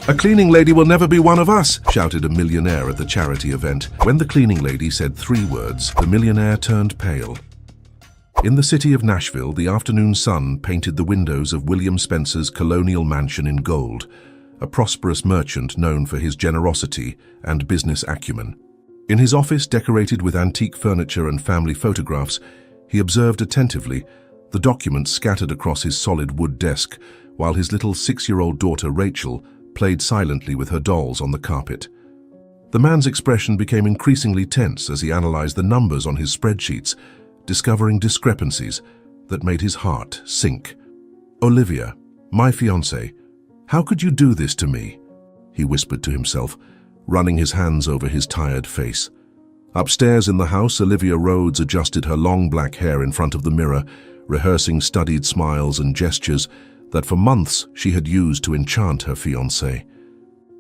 "A cleaning lady will never be one of us," shouted a millionaire at the charity event. When the cleaning lady said 3 words, the millionaire turned pale. In the city of Nashville, the afternoon sun painted the windows of William Spencer's colonial mansion in gold, a prosperous merchant known for his generosity and business acumen. In his office, decorated with antique furniture and family photographs, he observed attentively the documents scattered across his solid wood desk, while his little 6-year-old daughter Rachel played silently with her dolls on the carpet. The man's expression became increasingly tense as he analyzed the numbers on his spreadsheets, discovering discrepancies that made his heart sink. "Olivia, my fiancée, how could you do this to me?" he whispered to himself, running his hands over his tired face. Upstairs in the house, Olivia Rhodes adjusted her long black hair in front of the mirror, rehearsing studied smiles and gestures that for months she had used to enchant her fiancé.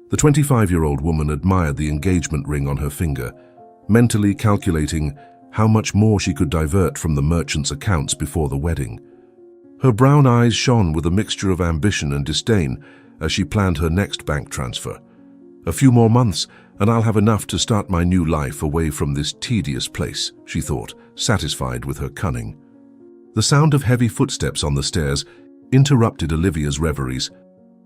The 25-year-old woman admired the engagement ring on her finger, mentally calculating how much more she could divert from the merchant's accounts before the wedding. Her brown eyes shone with a mixture of ambition and disdain as she planned her next bank transfer. "A few more months, and I'll have enough to start my new life away from this tedious place," she thought, satisfied with her cunning. The sound of heavy footsteps on the stairs interrupted Olivia's reveries.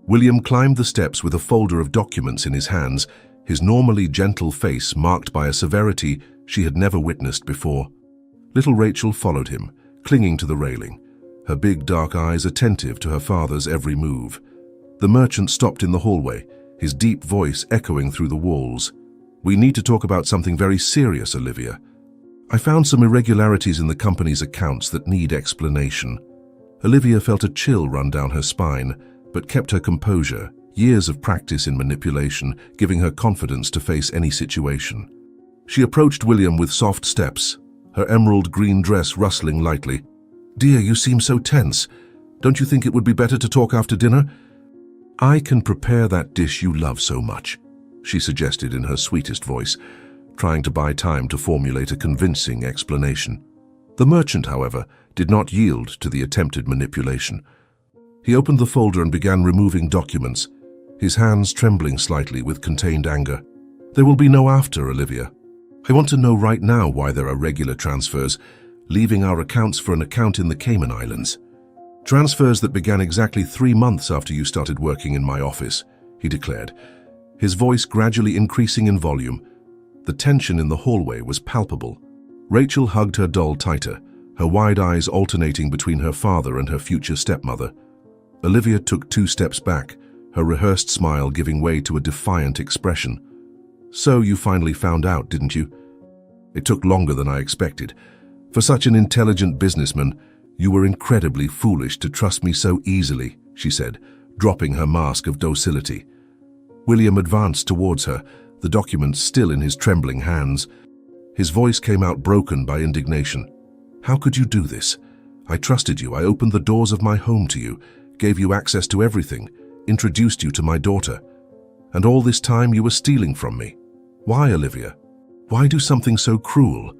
William climbed the steps with a folder of documents in his hands, his normally gentle face marked by a severity she had never witnessed before. Little Rachel followed him, clinging to the railing, her big dark eyes attentive to her father's every move. The merchant stopped in the hallway, his deep voice echoing through the walls. "We need to talk about something very serious, Olivia. I found some irregularities in the company's accounts that need explanation." Olivia felt a chill run down her spine, but kept her composure, years of practice in manipulation giving her confidence to face any situation. She approached William with soft steps, her emerald green dress rustling lightly. "Dear, you seem so tense. Don't you think it would be better to talk after dinner?" "I can prepare that dish you love so much," she suggested in her sweetest voice, trying to buy time to formulate a convincing explanation. The merchant, however, did not yield to the attempted manipulation. He opened the folder and began removing documents, his hands trembling slightly with contained anger. "There will be no after, Olivia. I want to know right now why there are regular transfers, leaving our accounts for an account in the Cayman Islands. Transfers that began exactly 3 months after you started working in my office," he declared, his voice gradually increasing in volume. The tension in the hallway was palpable. Rachel hugged her doll tighter, her wide eyes alternating between her father and her future stepmother. Olivia took 2 steps back, her rehearsed smile giving way to a defiant expression. "So you finally found out, didn't you? It took longer than I expected. For such an intelligent businessman, you were incredibly foolish to trust me so easily," she said, dropping her mask of docility. William advanced towards her, the documents still in his trembling hands. His voice came out broken by indignation. "How could you do this? I trusted you. I opened the doors of my home to you, gave you access to everything, introduced you to my daughter. And all this time you were stealing from me. Why, Olivia? Why do something so cruel?"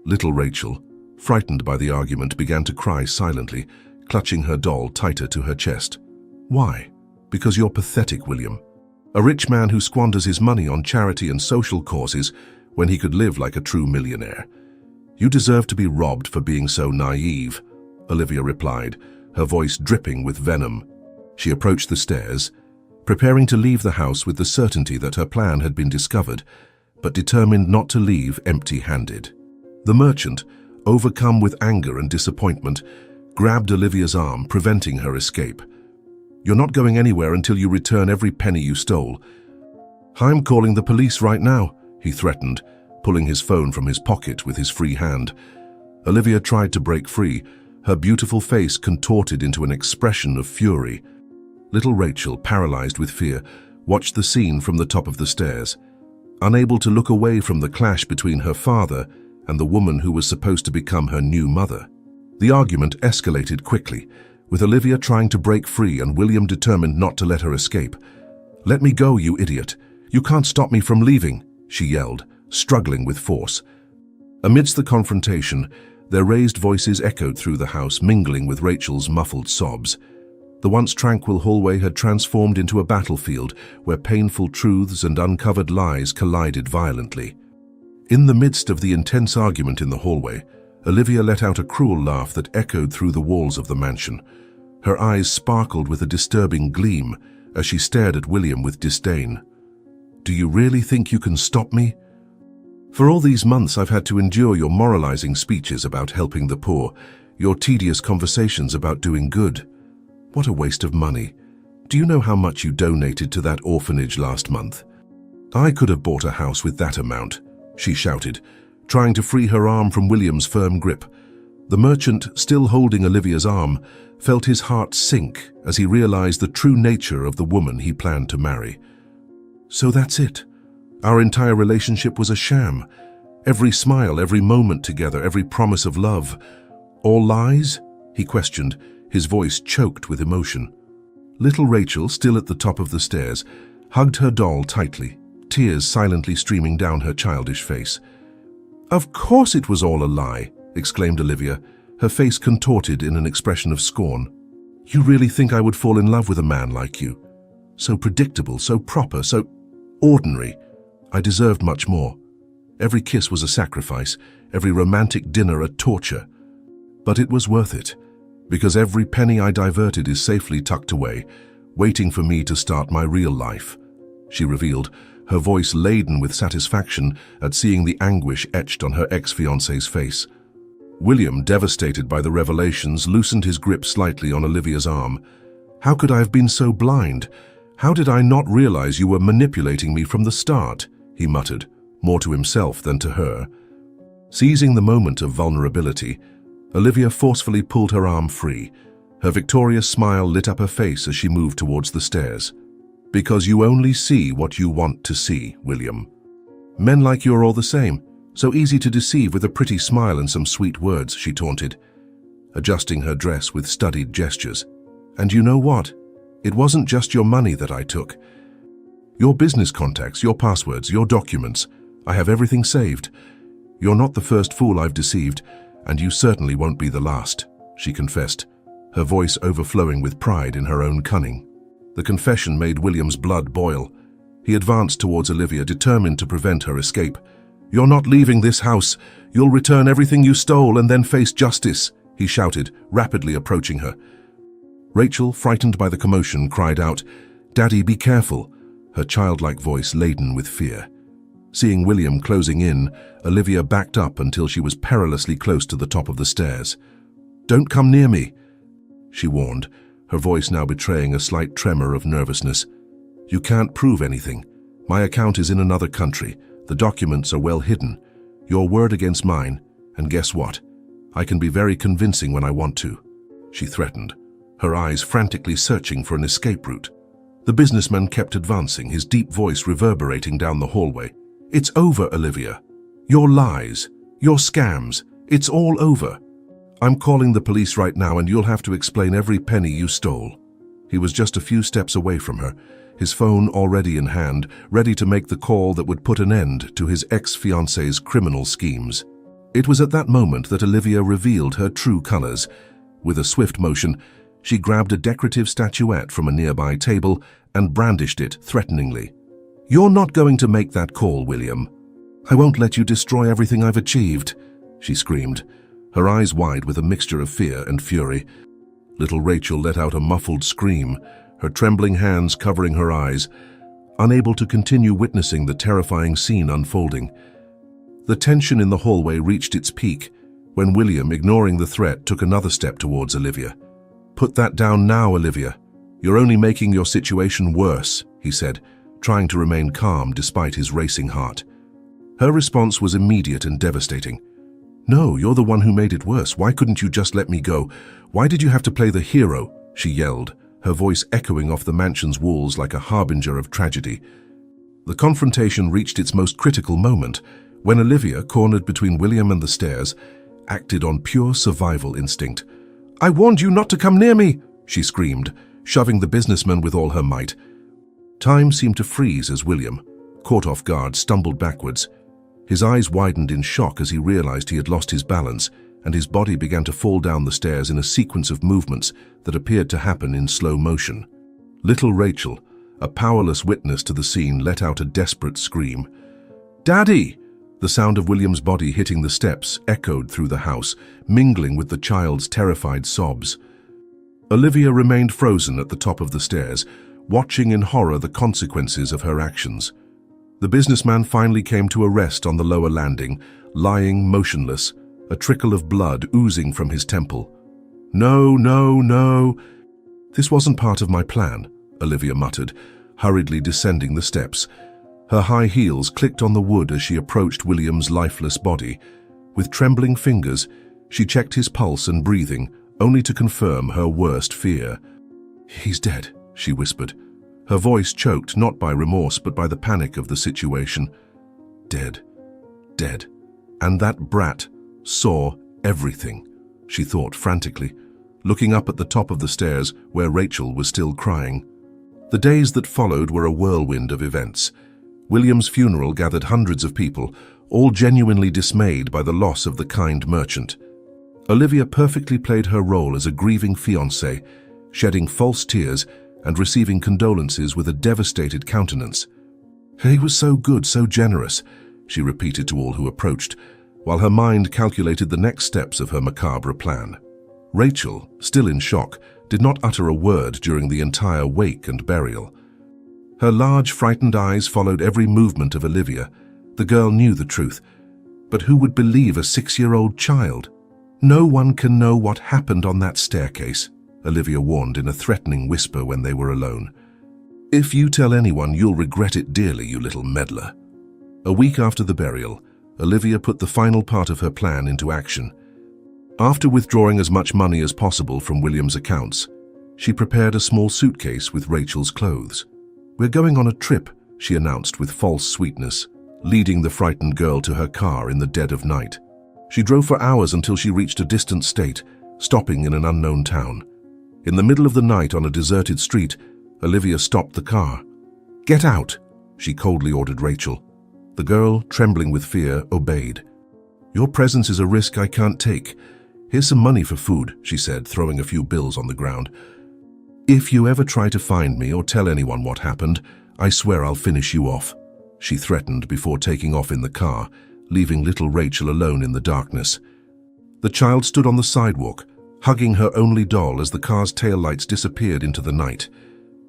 Little Rachel, frightened by the argument, began to cry silently, clutching her doll tighter to her chest. "Why? Because you're pathetic, William. A rich man who squanders his money on charity and social causes when he could live like a true millionaire. You deserve to be robbed for being so naive," Olivia replied, her voice dripping with venom. She approached the stairs, preparing to leave the house with the certainty that her plan had been discovered, but determined not to leave empty-handed. The merchant, overcome with anger and disappointment, grabbed Olivia's arm, preventing her escape. "You're not going anywhere until you return every penny you stole." "I'm calling the police right now," he threatened, pulling his phone from his pocket with his free hand. Olivia tried to break free, her beautiful face contorted into an expression of fury. Little Rachel, paralyzed with fear, watched the scene from the top of the stairs, unable to look away from the clash between her father and the woman who was supposed to become her new mother. The argument escalated quickly, with Olivia trying to break free and William determined not to let her escape. "Let me go, you idiot. You can't stop me from leaving," she yelled, struggling with force. Amidst the confrontation, their raised voices echoed through the house, mingling with Rachel's muffled sobs. The once tranquil hallway had transformed into a battlefield where painful truths and uncovered lies collided violently. In the midst of the intense argument in the hallway, Olivia let out a cruel laugh that echoed through the walls of the mansion. Her eyes sparkled with a disturbing gleam as she stared at William with disdain. "Do you really think you can stop me? For all these months I've had to endure your moralizing speeches about helping the poor, your tedious conversations about doing good. What a waste of money. Do you know how much you donated to that orphanage last month? I could have bought a house with that amount," she shouted, trying to free her arm from William's firm grip. The merchant, still holding Olivia's arm, felt his heart sink as he realized the true nature of the woman he planned to marry. "So that's it. Our entire relationship was a sham. Every smile, every moment together, every promise of love. All lies?" he questioned, his voice choked with emotion. Little Rachel, still at the top of the stairs, hugged her doll tightly, tears silently streaming down her childish face. "Of course it was all a lie," exclaimed Olivia, her face contorted in an expression of scorn. "You really think I would fall in love with a man like you? So predictable, so proper, so ordinary. I deserved much more. Every kiss was a sacrifice, every romantic dinner a torture. But it was worth it, because every penny I diverted is safely tucked away, waiting for me to start my real life," she revealed, her voice laden with satisfaction at seeing the anguish etched on her ex-fiancé's face. William, devastated by the revelations, loosened his grip slightly on Olivia's arm. "How could I have been so blind? How did I not realize you were manipulating me from the start?" he muttered, more to himself than to her. Seizing the moment of vulnerability, Olivia forcefully pulled her arm free. Her victorious smile lit up her face as she moved towards the stairs. "Because you only see what you want to see, William. Men like you are all the same. So easy to deceive with a pretty smile and some sweet words," she taunted, adjusting her dress with studied gestures. "And you know what? It wasn't just your money that I took. Your business contacts, your passwords, your documents. I have everything saved. You're not the first fool I've deceived, and you certainly won't be the last," she confessed, her voice overflowing with pride in her own cunning. The confession made William's blood boil. He advanced towards Olivia, determined to prevent her escape. "You're not leaving this house. You'll return everything you stole and then face justice," he shouted, rapidly approaching her. Rachel, frightened by the commotion, cried out, "Daddy, be careful," her childlike voice laden with fear. Seeing William closing in, Olivia backed up until she was perilously close to the top of the stairs. "Don't come near me," she warned, her voice now betraying a slight tremor of nervousness. "You can't prove anything. My account is in another country. The documents are well hidden. Your word against mine, and guess what? I can be very convincing when I want to," she threatened, her eyes frantically searching for an escape route. The businessman kept advancing, his deep voice reverberating down the hallway. "It's over, Olivia. Your lies, your scams, it's all over. I'm calling the police right now and you'll have to explain every penny you stole." He was just a few steps away from her, his phone already in hand, ready to make the call that would put an end to his ex-fiancé's criminal schemes. It was at that moment that Olivia revealed her true colors. With a swift motion, she grabbed a decorative statuette from a nearby table and brandished it threateningly. "You're not going to make that call, William. I won't let you destroy everything I've achieved," she screamed, her eyes wide with a mixture of fear and fury. Little Rachel let out a muffled scream, her trembling hands covering her eyes, unable to continue witnessing the terrifying scene unfolding. The tension in the hallway reached its peak when William, ignoring the threat, took another step towards Olivia. "Put that down now, Olivia. You're only making your situation worse," he said, trying to remain calm despite his racing heart. Her response was immediate and devastating. "No, you're the one who made it worse. Why couldn't you just let me go? Why did you have to play the hero?" she yelled, her voice echoing off the mansion's walls like a harbinger of tragedy. The confrontation reached its most critical moment when Olivia, cornered between William and the stairs, acted on pure survival instinct. "I warned you not to come near me," she screamed, shoving the businessman with all her might. Time seemed to freeze as William, caught off guard, stumbled backwards. His eyes widened in shock as he realized he had lost his balance and his body began to fall down the stairs in a sequence of movements that appeared to happen in slow motion. Little Rachel, a powerless witness to the scene, let out a desperate scream. "Daddy!" The sound of William's body hitting the steps echoed through the house, mingling with the child's terrified sobs. Olivia remained frozen at the top of the stairs, watching in horror the consequences of her actions. The businessman finally came to a rest on the lower landing, lying motionless, a trickle of blood oozing from his temple. "No, no, no. This wasn't part of my plan," Olivia muttered, hurriedly descending the steps. Her high heels clicked on the wood as she approached William's lifeless body. With trembling fingers, she checked his pulse and breathing, only to confirm her worst fear. "He's dead," she whispered, her voice choked not by remorse but by the panic of the situation. Dead. Dead. And that brat saw everything, she thought frantically, looking up at the top of the stairs where Rachel was still crying. The days that followed were a whirlwind of events. William's funeral gathered hundreds of people, all genuinely dismayed by the loss of the kind merchant. Olivia perfectly played her role as a grieving fiancée, shedding false tears and receiving condolences with a devastated countenance. "He was so good, so generous," she repeated to all who approached, while her mind calculated the next steps of her macabre plan. Rachel, still in shock, did not utter a word during the entire wake and burial. Her large, frightened eyes followed every movement of Olivia. The girl knew the truth. But who would believe a 6-year-old child? "No one can know what happened on that staircase," Olivia warned in a threatening whisper when they were alone. "If you tell anyone, you'll regret it dearly, you little meddler." A week after the burial, Olivia put the final part of her plan into action. After withdrawing as much money as possible from William's accounts, she prepared a small suitcase with Rachel's clothes. "We're going on a trip," she announced with false sweetness, leading the frightened girl to her car in the dead of night. She drove for hours until she reached a distant state, stopping in an unknown town. In the middle of the night on a deserted street, Olivia stopped the car. "Get out," she coldly ordered Rachel. The girl, trembling with fear, obeyed. "Your presence is a risk I can't take. Here's some money for food," she said, throwing a few bills on the ground. "If you ever try to find me or tell anyone what happened, I swear I'll finish you off," she threatened before taking off in the car, leaving little Rachel alone in the darkness. The child stood on the sidewalk, hugging her only doll as the car's taillights disappeared into the night.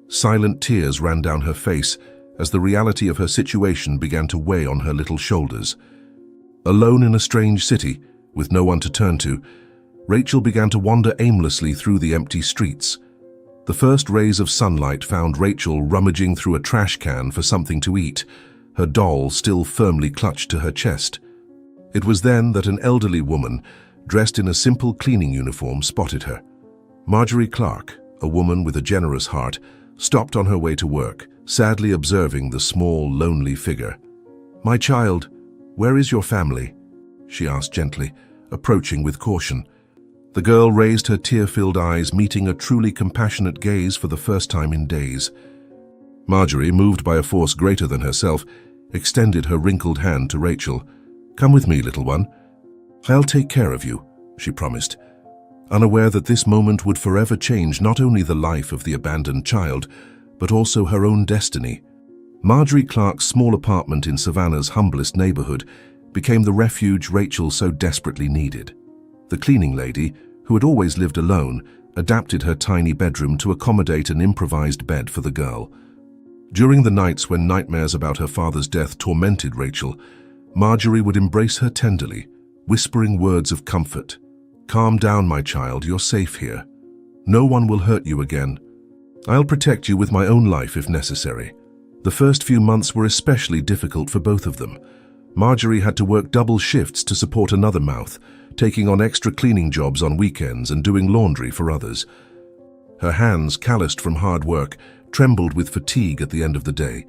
Silent tears ran down her face as the reality of her situation began to weigh on her little shoulders. Alone in a strange city, with no one to turn to, Rachel began to wander aimlessly through the empty streets. The first rays of sunlight found Rachel rummaging through a trash can for something to eat, her doll still firmly clutched to her chest. It was then that an elderly woman, dressed in a simple cleaning uniform, spotted her. Marjorie Clark, a woman with a generous heart, stopped on her way to work, sadly observing the small, lonely figure. "My child, where is your family?" she asked gently, approaching with caution. The girl raised her tear-filled eyes, meeting a truly compassionate gaze for the first time in days. Marjorie, moved by a force greater than herself, extended her wrinkled hand to Rachel. "Come with me, little one. I'll take care of you," she promised, unaware that this moment would forever change not only the life of the abandoned child, but also her own destiny. Marjorie Clark's small apartment in Savannah's humblest neighborhood became the refuge Rachel so desperately needed. The cleaning lady, who had always lived alone, adapted her tiny bedroom to accommodate an improvised bed for the girl. During the nights when nightmares about her father's death tormented Rachel, Marjorie would embrace her tenderly, whispering words of comfort. "Calm down, my child, you're safe here. No one will hurt you again. I'll protect you with my own life if necessary." The first few months were especially difficult for both of them. Marjorie had to work double shifts to support another mouth, taking on extra cleaning jobs on weekends and doing laundry for others. Her hands, calloused from hard work, trembled with fatigue at the end of the day,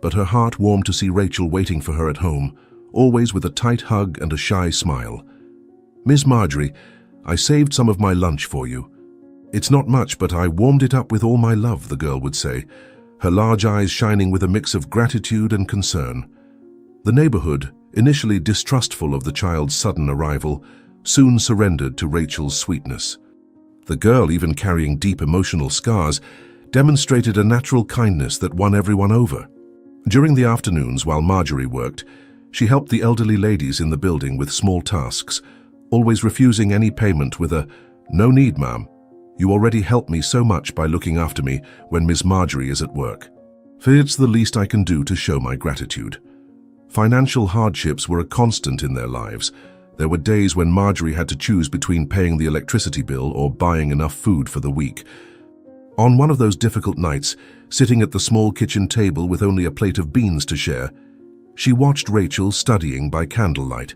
but her heart warmed to see Rachel waiting for her at home, always with a tight hug and a shy smile. "Miss Marjorie, I saved some of my lunch for you. It's not much, but I warmed it up with all my love," the girl would say, her large eyes shining with a mix of gratitude and concern. The neighborhood, initially distrustful of the child's sudden arrival, soon surrendered to Rachel's sweetness. The girl, even carrying deep emotional scars, demonstrated a natural kindness that won everyone over. During the afternoons while Marjorie worked, she helped the elderly ladies in the building with small tasks, always refusing any payment with a, "No need, ma'am. You already help me so much by looking after me when Miss Marjorie is at work. For it's the least I can do to show my gratitude." Financial hardships were a constant in their lives. There were days when Marjorie had to choose between paying the electricity bill or buying enough food for the week. On one of those difficult nights, sitting at the small kitchen table with only a plate of beans to share, she watched Rachel studying by candlelight.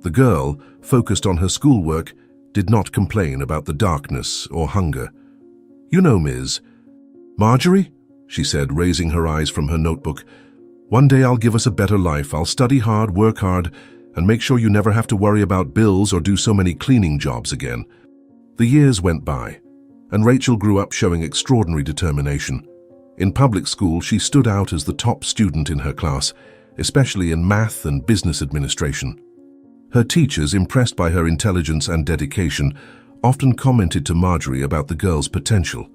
The girl, focused on her schoolwork, did not complain about the darkness or hunger. "You know, Ms. Marjorie," she said, raising her eyes from her notebook, "one day I'll give us a better life. I'll study hard, work hard, and make sure you never have to worry about bills or do so many cleaning jobs again." The years went by, and Rachel grew up showing extraordinary determination. In public school, she stood out as the top student in her class, especially in math and business administration. Her teachers, impressed by her intelligence and dedication, often commented to Marjorie about the girl's potential.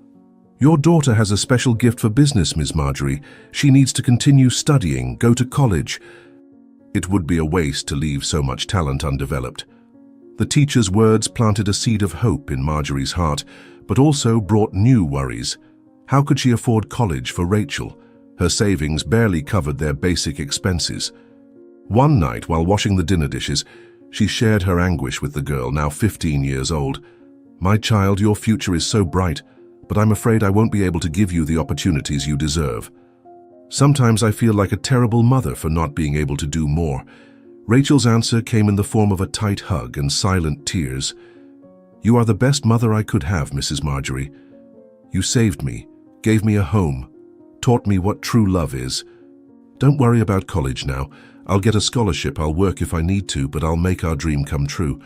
"Your daughter has a special gift for business, Miss Marjorie. She needs to continue studying, go to college." It would be a waste to leave so much talent undeveloped. The teacher's words planted a seed of hope in Marjorie's heart, but also brought new worries. How could she afford college for Rachel? Her savings barely covered their basic expenses. One night, while washing the dinner dishes, she shared her anguish with the girl, now 15 years old. "My child, your future is so bright, but I'm afraid I won't be able to give you the opportunities you deserve. Sometimes I feel like a terrible mother for not being able to do more." Rachel's answer came in the form of a tight hug and silent tears. "You are the best mother I could have, Mrs. Marjorie. You saved me, gave me a home, taught me what true love is. Don't worry about college now. I'll get a scholarship, I'll work if I need to, but I'll make our dream come true.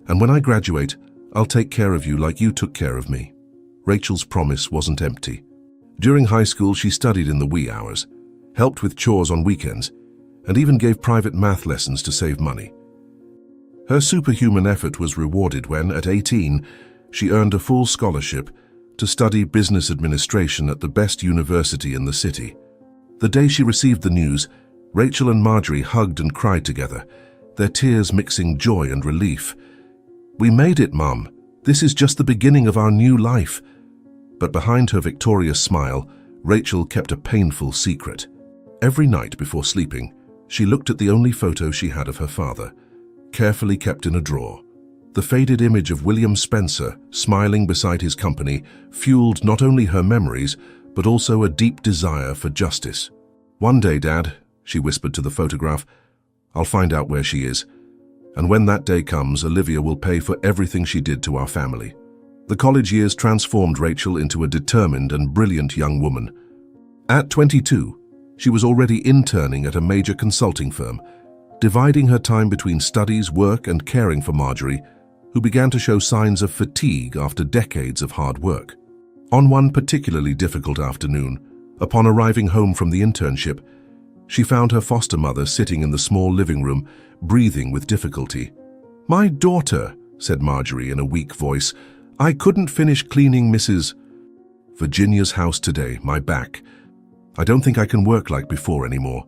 And when I graduate, I'll take care of you like you took care of me." Rachel's promise wasn't empty. During high school, she studied in the wee hours, helped with chores on weekends, and even gave private math lessons to save money. Her superhuman effort was rewarded when, at 18, she earned a full scholarship to study business administration at the best university in the city. The day she received the news, Rachel and Marjorie hugged and cried together, their tears mixing joy and relief. "We made it, Mum. This is just the beginning of our new life." But behind her victorious smile, Rachel kept a painful secret. Every night before sleeping, she looked at the only photo she had of her father, carefully kept in a drawer. The faded image of William Spencer, smiling beside his company, fueled not only her memories, but also a deep desire for justice. "One day, Dad," she whispered to the photograph, "I'll find out where she is. And when that day comes, Olivia will pay for everything she did to our family." The college years transformed Rachel into a determined and brilliant young woman. At 22, she was already interning at a major consulting firm, dividing her time between studies, work, and caring for Marjorie, who began to show signs of fatigue after decades of hard work. On one particularly difficult afternoon, upon arriving home from the internship, she found her foster mother sitting in the small living room, breathing with difficulty. "My daughter," said Marjorie in a weak voice, "I couldn't finish cleaning Mrs. Virginia's house today, my back. I don't think I can work like before anymore."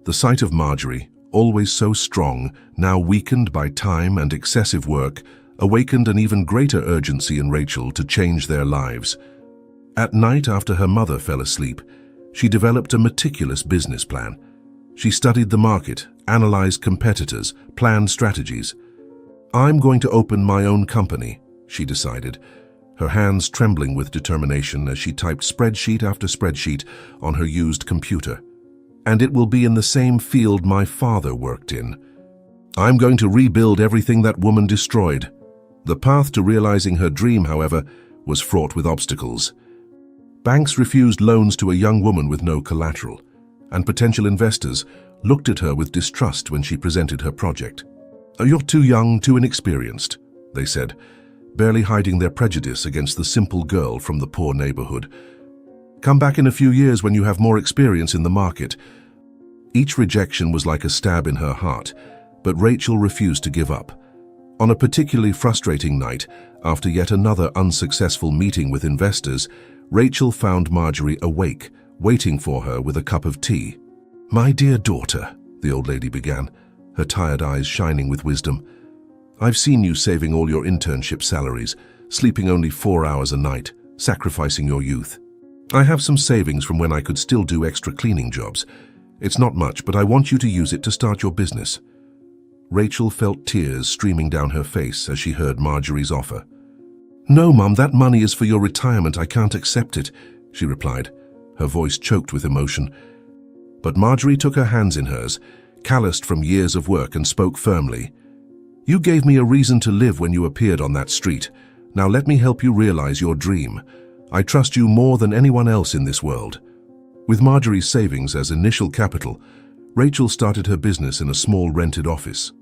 The sight of Marjorie, always so strong, now weakened by time and excessive work, awakened an even greater urgency in Rachel to change their lives. At night, after her mother fell asleep, she developed a meticulous business plan. She studied the market, analyzed competitors, planned strategies. "I'm going to open my own company," she decided, her hands trembling with determination as she typed spreadsheet after spreadsheet on her used computer. "And it will be in the same field my father worked in. I'm going to rebuild everything that woman destroyed." The path to realizing her dream, however, was fraught with obstacles. Banks refused loans to a young woman with no collateral, and potential investors looked at her with distrust when she presented her project. "You're too young, too inexperienced," they said, barely hiding their prejudice against the simple girl from the poor neighborhood. "Come back in a few years when you have more experience in the market." Each rejection was like a stab in her heart, but Rachel refused to give up. On a particularly frustrating night, after yet another unsuccessful meeting with investors, Rachel found Marjorie awake, waiting for her with a cup of tea. "My dear daughter," the old lady began, her tired eyes shining with wisdom, "I've seen you saving all your internship salaries, sleeping only 4 hours a night, sacrificing your youth. I have some savings from when I could still do extra cleaning jobs. It's not much, but I want you to use it to start your business." Rachel felt tears streaming down her face as she heard Marjorie's offer. "No, Mum, that money is for your retirement. I can't accept it," she replied, her voice choked with emotion. But Marjorie took her hands in hers, calloused from years of work, and spoke firmly. "You gave me a reason to live when you appeared on that street. Now let me help you realize your dream. I trust you more than anyone else in this world." With Marjorie's savings as initial capital, Rachel started her business in a small rented office.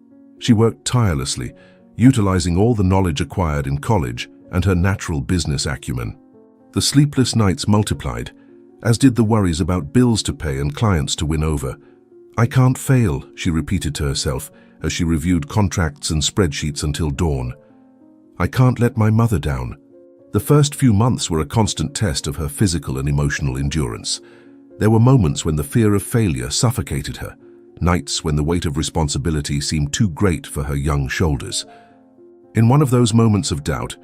She worked tirelessly, utilizing all the knowledge acquired in college and her natural business acumen. The sleepless nights multiplied, as did the worries about bills to pay and clients to win over. "I can't fail," she repeated to herself as she reviewed contracts and spreadsheets until dawn. "I can't let my mother down." The first few months were a constant test of her physical and emotional endurance. There were moments when the fear of failure suffocated her, nights when the weight of responsibility seemed too great for her young shoulders. In one of those moments of doubt,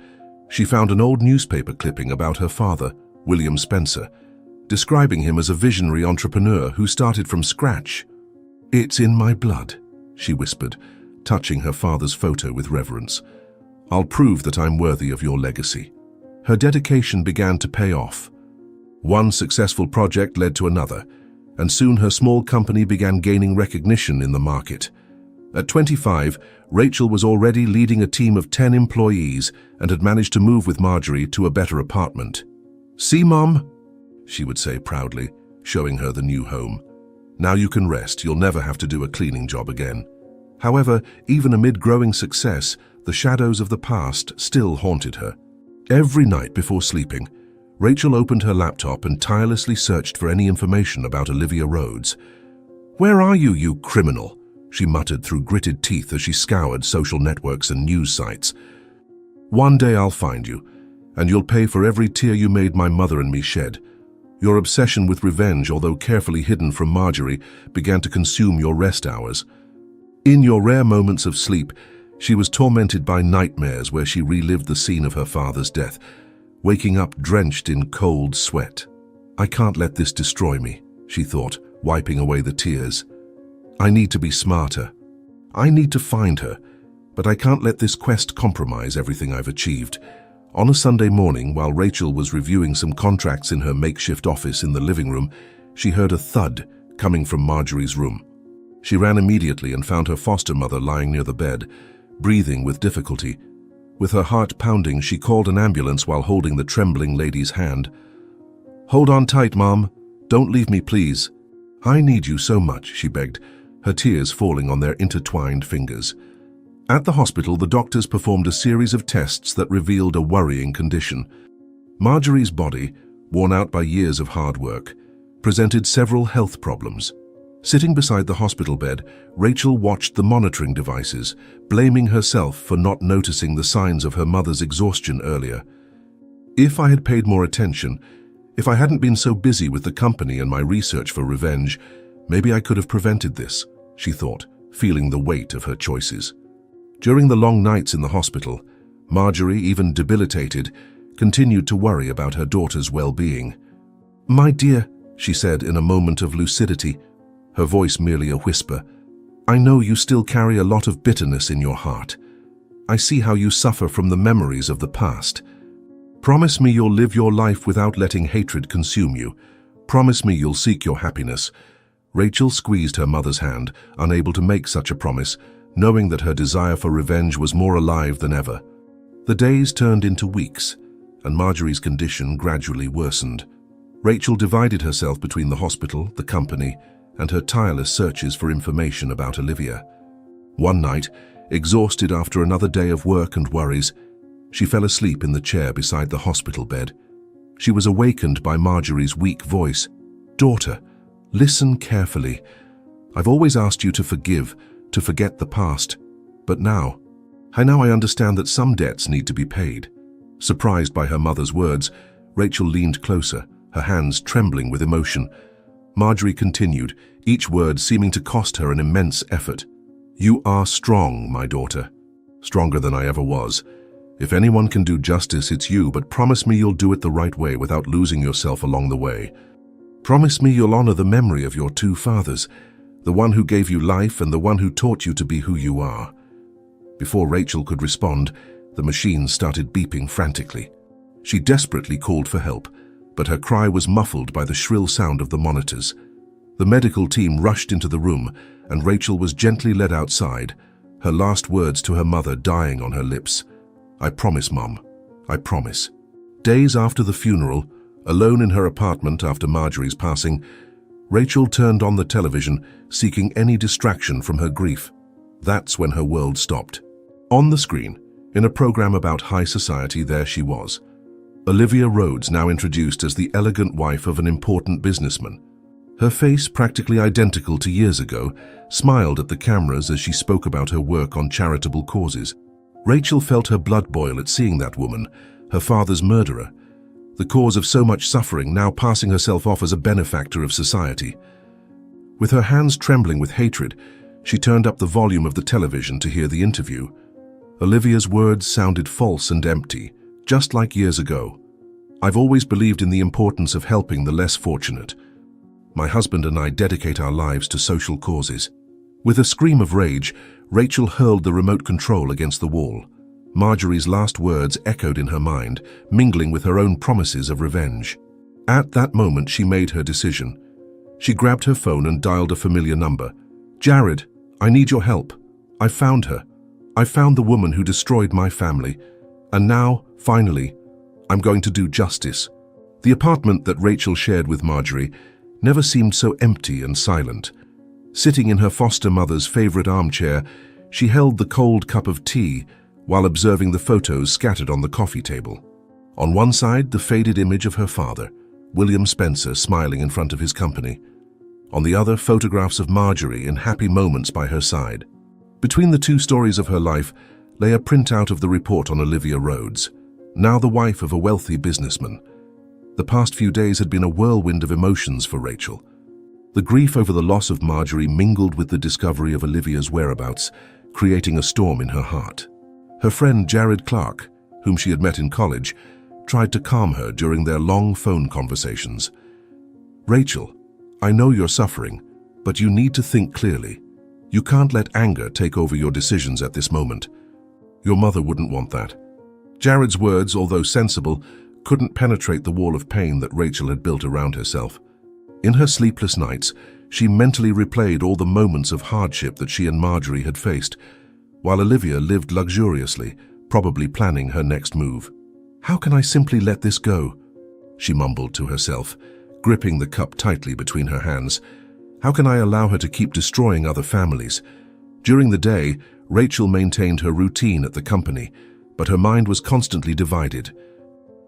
she found an old newspaper clipping about her father, William Spencer, describing him as a visionary entrepreneur who started from scratch. "It's in my blood," she whispered, touching her father's photo with reverence. "I'll prove that I'm worthy of your legacy." Her dedication began to pay off. One successful project led to another, and soon her small company began gaining recognition in the market. At 25, Rachel was already leading a team of 10 employees and had managed to move with Marjorie to a better apartment. "See, Mom?" she would say proudly, showing her the new home. "Now you can rest. You'll never have to do a cleaning job again." However, even amid growing success, the shadows of the past still haunted her. Every night before sleeping, Rachel opened her laptop and tirelessly searched for any information about Olivia Rhodes. "Where are you, you criminal?" she muttered through gritted teeth as she scoured social networks and news sites. "One day I'll find you, and you'll pay for every tear you made my mother and me shed. Your obsession with revenge, although carefully hidden from Marjorie, began to consume your rest hours. In your rare moments of sleep, she was tormented by nightmares where she relived the scene of her father's death, waking up drenched in cold sweat. "I can't let this destroy me," she thought, wiping away the tears. "I need to be smarter. I need to find her, but I can't let this quest compromise everything I've achieved." On a Sunday morning, while Rachel was reviewing some contracts in her makeshift office in the living room, she heard a thud coming from Marjorie's room. She ran immediately and found her foster mother lying near the bed, breathing with difficulty. With her heart pounding, she called an ambulance while holding the trembling lady's hand. "Hold on tight, Mom. Don't leave me, please. I need you so much," she begged, her tears falling on their intertwined fingers. At the hospital, the doctors performed a series of tests that revealed a worrying condition. Marjorie's body, worn out by years of hard work, presented several health problems. Sitting beside the hospital bed, Rachel watched the monitoring devices, blaming herself for not noticing the signs of her mother's exhaustion earlier. "If I had paid more attention, if I hadn't been so busy with the company and my research for revenge, maybe I could have prevented this," she thought, feeling the weight of her choices. During the long nights in the hospital, Marjorie, even debilitated, continued to worry about her daughter's well-being. "My dear," she said in a moment of lucidity, her voice merely a whisper, "I know you still carry a lot of bitterness in your heart. I see how you suffer from the memories of the past. Promise me you'll live your life without letting hatred consume you. Promise me you'll seek your happiness." Rachel squeezed her mother's hand, unable to make such a promise, knowing that her desire for revenge was more alive than ever. The days turned into weeks, and Marjorie's condition gradually worsened. Rachel divided herself between the hospital, the company, and her tireless searches for information about Olivia. One night, exhausted after another day of work and worries, she fell asleep in the chair beside the hospital bed. She was awakened by Marjorie's weak voice. "Daughter, listen carefully. I've always asked you to forgive, to forget the past. But now, Now I understand that some debts need to be paid." Surprised by her mother's words, Rachel leaned closer, her hands trembling with emotion. Marjorie continued, each word seeming to cost her an immense effort. "You are strong, my daughter. Stronger than I ever was. If anyone can do justice, it's you, but promise me you'll do it the right way without losing yourself along the way. Promise me you'll honor the memory of your two fathers, the one who gave you life and the one who taught you to be who you are." Before Rachel could respond, the machine started beeping frantically. She desperately called for help, but her cry was muffled by the shrill sound of the monitors. The medical team rushed into the room, and Rachel was gently led outside, her last words to her mother dying on her lips. "I promise, Mom. I promise." Days after the funeral, alone in her apartment after Marjorie's passing, Rachel turned on the television, seeking any distraction from her grief. That's when her world stopped. On the screen, in a program about high society, there she was. Olivia Rhodes, now introduced as the elegant wife of an important businessman. Her face, practically identical to years ago, smiled at the cameras as she spoke about her work on charitable causes. Rachel felt her blood boil at seeing that woman, her father's murderer, the cause of so much suffering, now passing herself off as a benefactor of society. With her hands trembling with hatred, she turned up the volume of the television to hear the interview. Olivia's words sounded false and empty, just like years ago. "I've always believed in the importance of helping the less fortunate. My husband and I dedicate our lives to social causes." With a scream of rage, Rachel hurled the remote control against the wall. Marjorie's last words echoed in her mind, mingling with her own promises of revenge. At that moment, she made her decision. She grabbed her phone and dialed a familiar number. "Jared, I need your help. I found her. I found the woman who destroyed my family. And now, finally, I'm going to do justice." The apartment that Rachel shared with Marjorie never seemed so empty and silent. Sitting in her foster mother's favorite armchair, she held the cold cup of tea while observing the photos scattered on the coffee table. On one side, the faded image of her father, William Spencer, smiling in front of his company. On the other, photographs of Marjorie in happy moments by her side. Between the two stories of her life lay a printout of the report on Olivia Rhodes, now the wife of a wealthy businessman. The past few days had been a whirlwind of emotions for Rachel. The grief over the loss of Marjorie mingled with the discovery of Olivia's whereabouts, creating a storm in her heart. Her friend Jared Clark, whom she had met in college, tried to calm her during their long phone conversations. "Rachel, I know you're suffering, but you need to think clearly. You can't let anger take over your decisions at this moment. Your mother wouldn't want that." Jared's words, although sensible, couldn't penetrate the wall of pain that Rachel had built around herself. In her sleepless nights, she mentally replayed all the moments of hardship that she and Marjorie had faced, while Olivia lived luxuriously, probably planning her next move. "How can I simply let this go?" she mumbled to herself, gripping the cup tightly between her hands. "How can I allow her to keep destroying other families?" During the day, Rachel maintained her routine at the company, but her mind was constantly divided.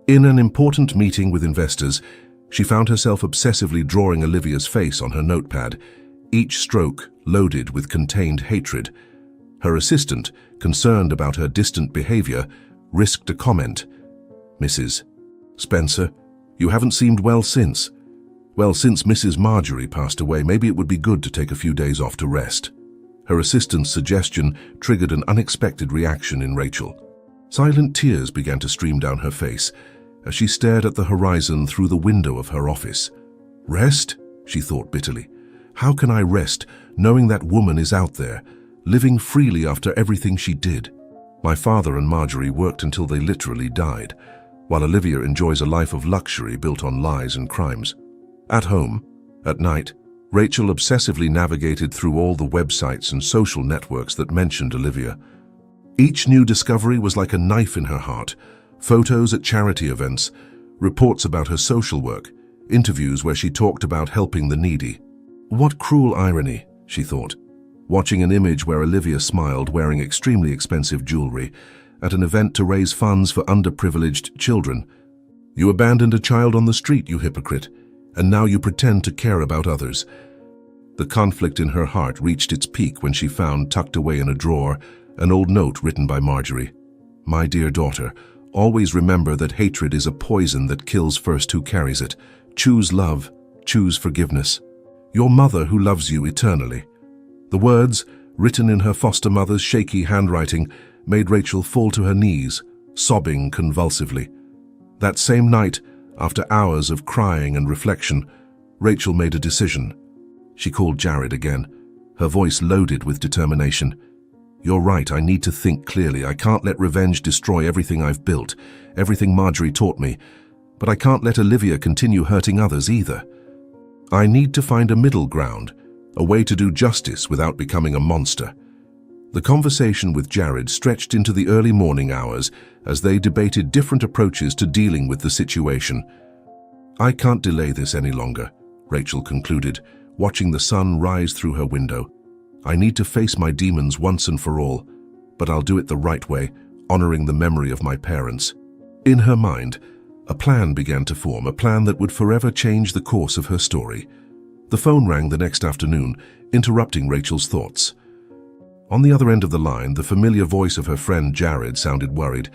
In an important meeting with investors, she found herself obsessively drawing Olivia's face on her notepad, each stroke loaded with contained hatred. Her assistant, concerned about her distant behavior, risked a comment. "Mrs. Spencer, you haven't seemed well since. Well, since Mrs. Marjorie passed away, maybe it would be good to take a few days off to rest." Her assistant's suggestion triggered an unexpected reaction in Rachel. Silent tears began to stream down her face as she stared at the horizon through the window of her office. "Rest?" she thought bitterly. "How can I rest knowing that woman is out there, living freely after everything she did? My father and Marjorie worked until they literally died, while Olivia enjoys a life of luxury built on lies and crimes." At home, at night, Rachel obsessively navigated through all the websites and social networks that mentioned Olivia. Each new discovery was like a knife in her heart. Photos at charity events, reports about her social work, interviews where she talked about helping the needy. What cruel irony, she thought, watching an image where Olivia smiled wearing extremely expensive jewelry at an event to raise funds for underprivileged children. "You abandoned a child on the street, you hypocrite, and now you pretend to care about others." The conflict in her heart reached its peak when she found, tucked away in a drawer, An old note written by Marjorie. My dear daughter, always remember that hatred is a poison that kills first who carries it. Choose love, choose forgiveness. Your mother who loves you eternally. The words, written in her foster mother's shaky handwriting, made Rachel fall to her knees, sobbing convulsively. That same night, after hours of crying and reflection, Rachel made a decision. She called Jared again, her voice loaded with determination. You're right, I need to think clearly. I can't let revenge destroy everything I've built, everything Marjorie taught me. But I can't let Olivia continue hurting others either. I need to find a middle ground, a way to do justice without becoming a monster. The conversation with Jared stretched into the early morning hours as they debated different approaches to dealing with the situation. I can't delay this any longer, Rachel concluded, watching the sun rise through her window. I need to face my demons once and for all, but I'll do it the right way, honoring the memory of my parents. In her mind, a plan began to form, a plan that would forever change the course of her story. The phone rang the next afternoon, interrupting Rachel's thoughts. On the other end of the line, the familiar voice of her friend Jared sounded worried.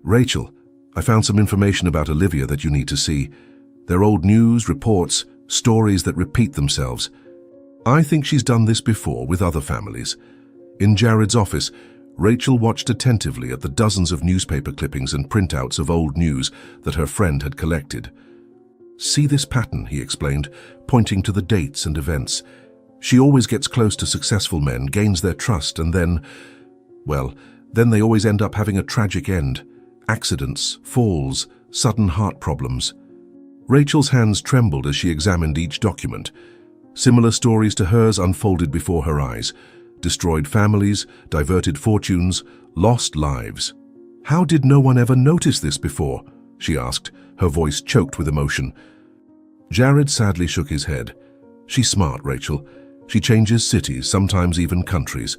Rachel, I found some information about Olivia that you need to see. They're old news, reports, stories that repeat themselves. I think she's done this before with other families. In Jared's office, Rachel watched attentively at the dozens of newspaper clippings and printouts of old news that her friend had collected. See this pattern, he explained, pointing to the dates and events. She always gets close to successful men, gains their trust, and then they always end up having a tragic end. Accidents, falls, sudden heart problems. Rachel's hands trembled as she examined each document. Similar stories to hers unfolded before her eyes. Destroyed families, diverted fortunes, lost lives. How did no one ever notice this before? She asked, her voice choked with emotion. Jared sadly shook his head. She's smart, Rachel. She changes cities, sometimes even countries.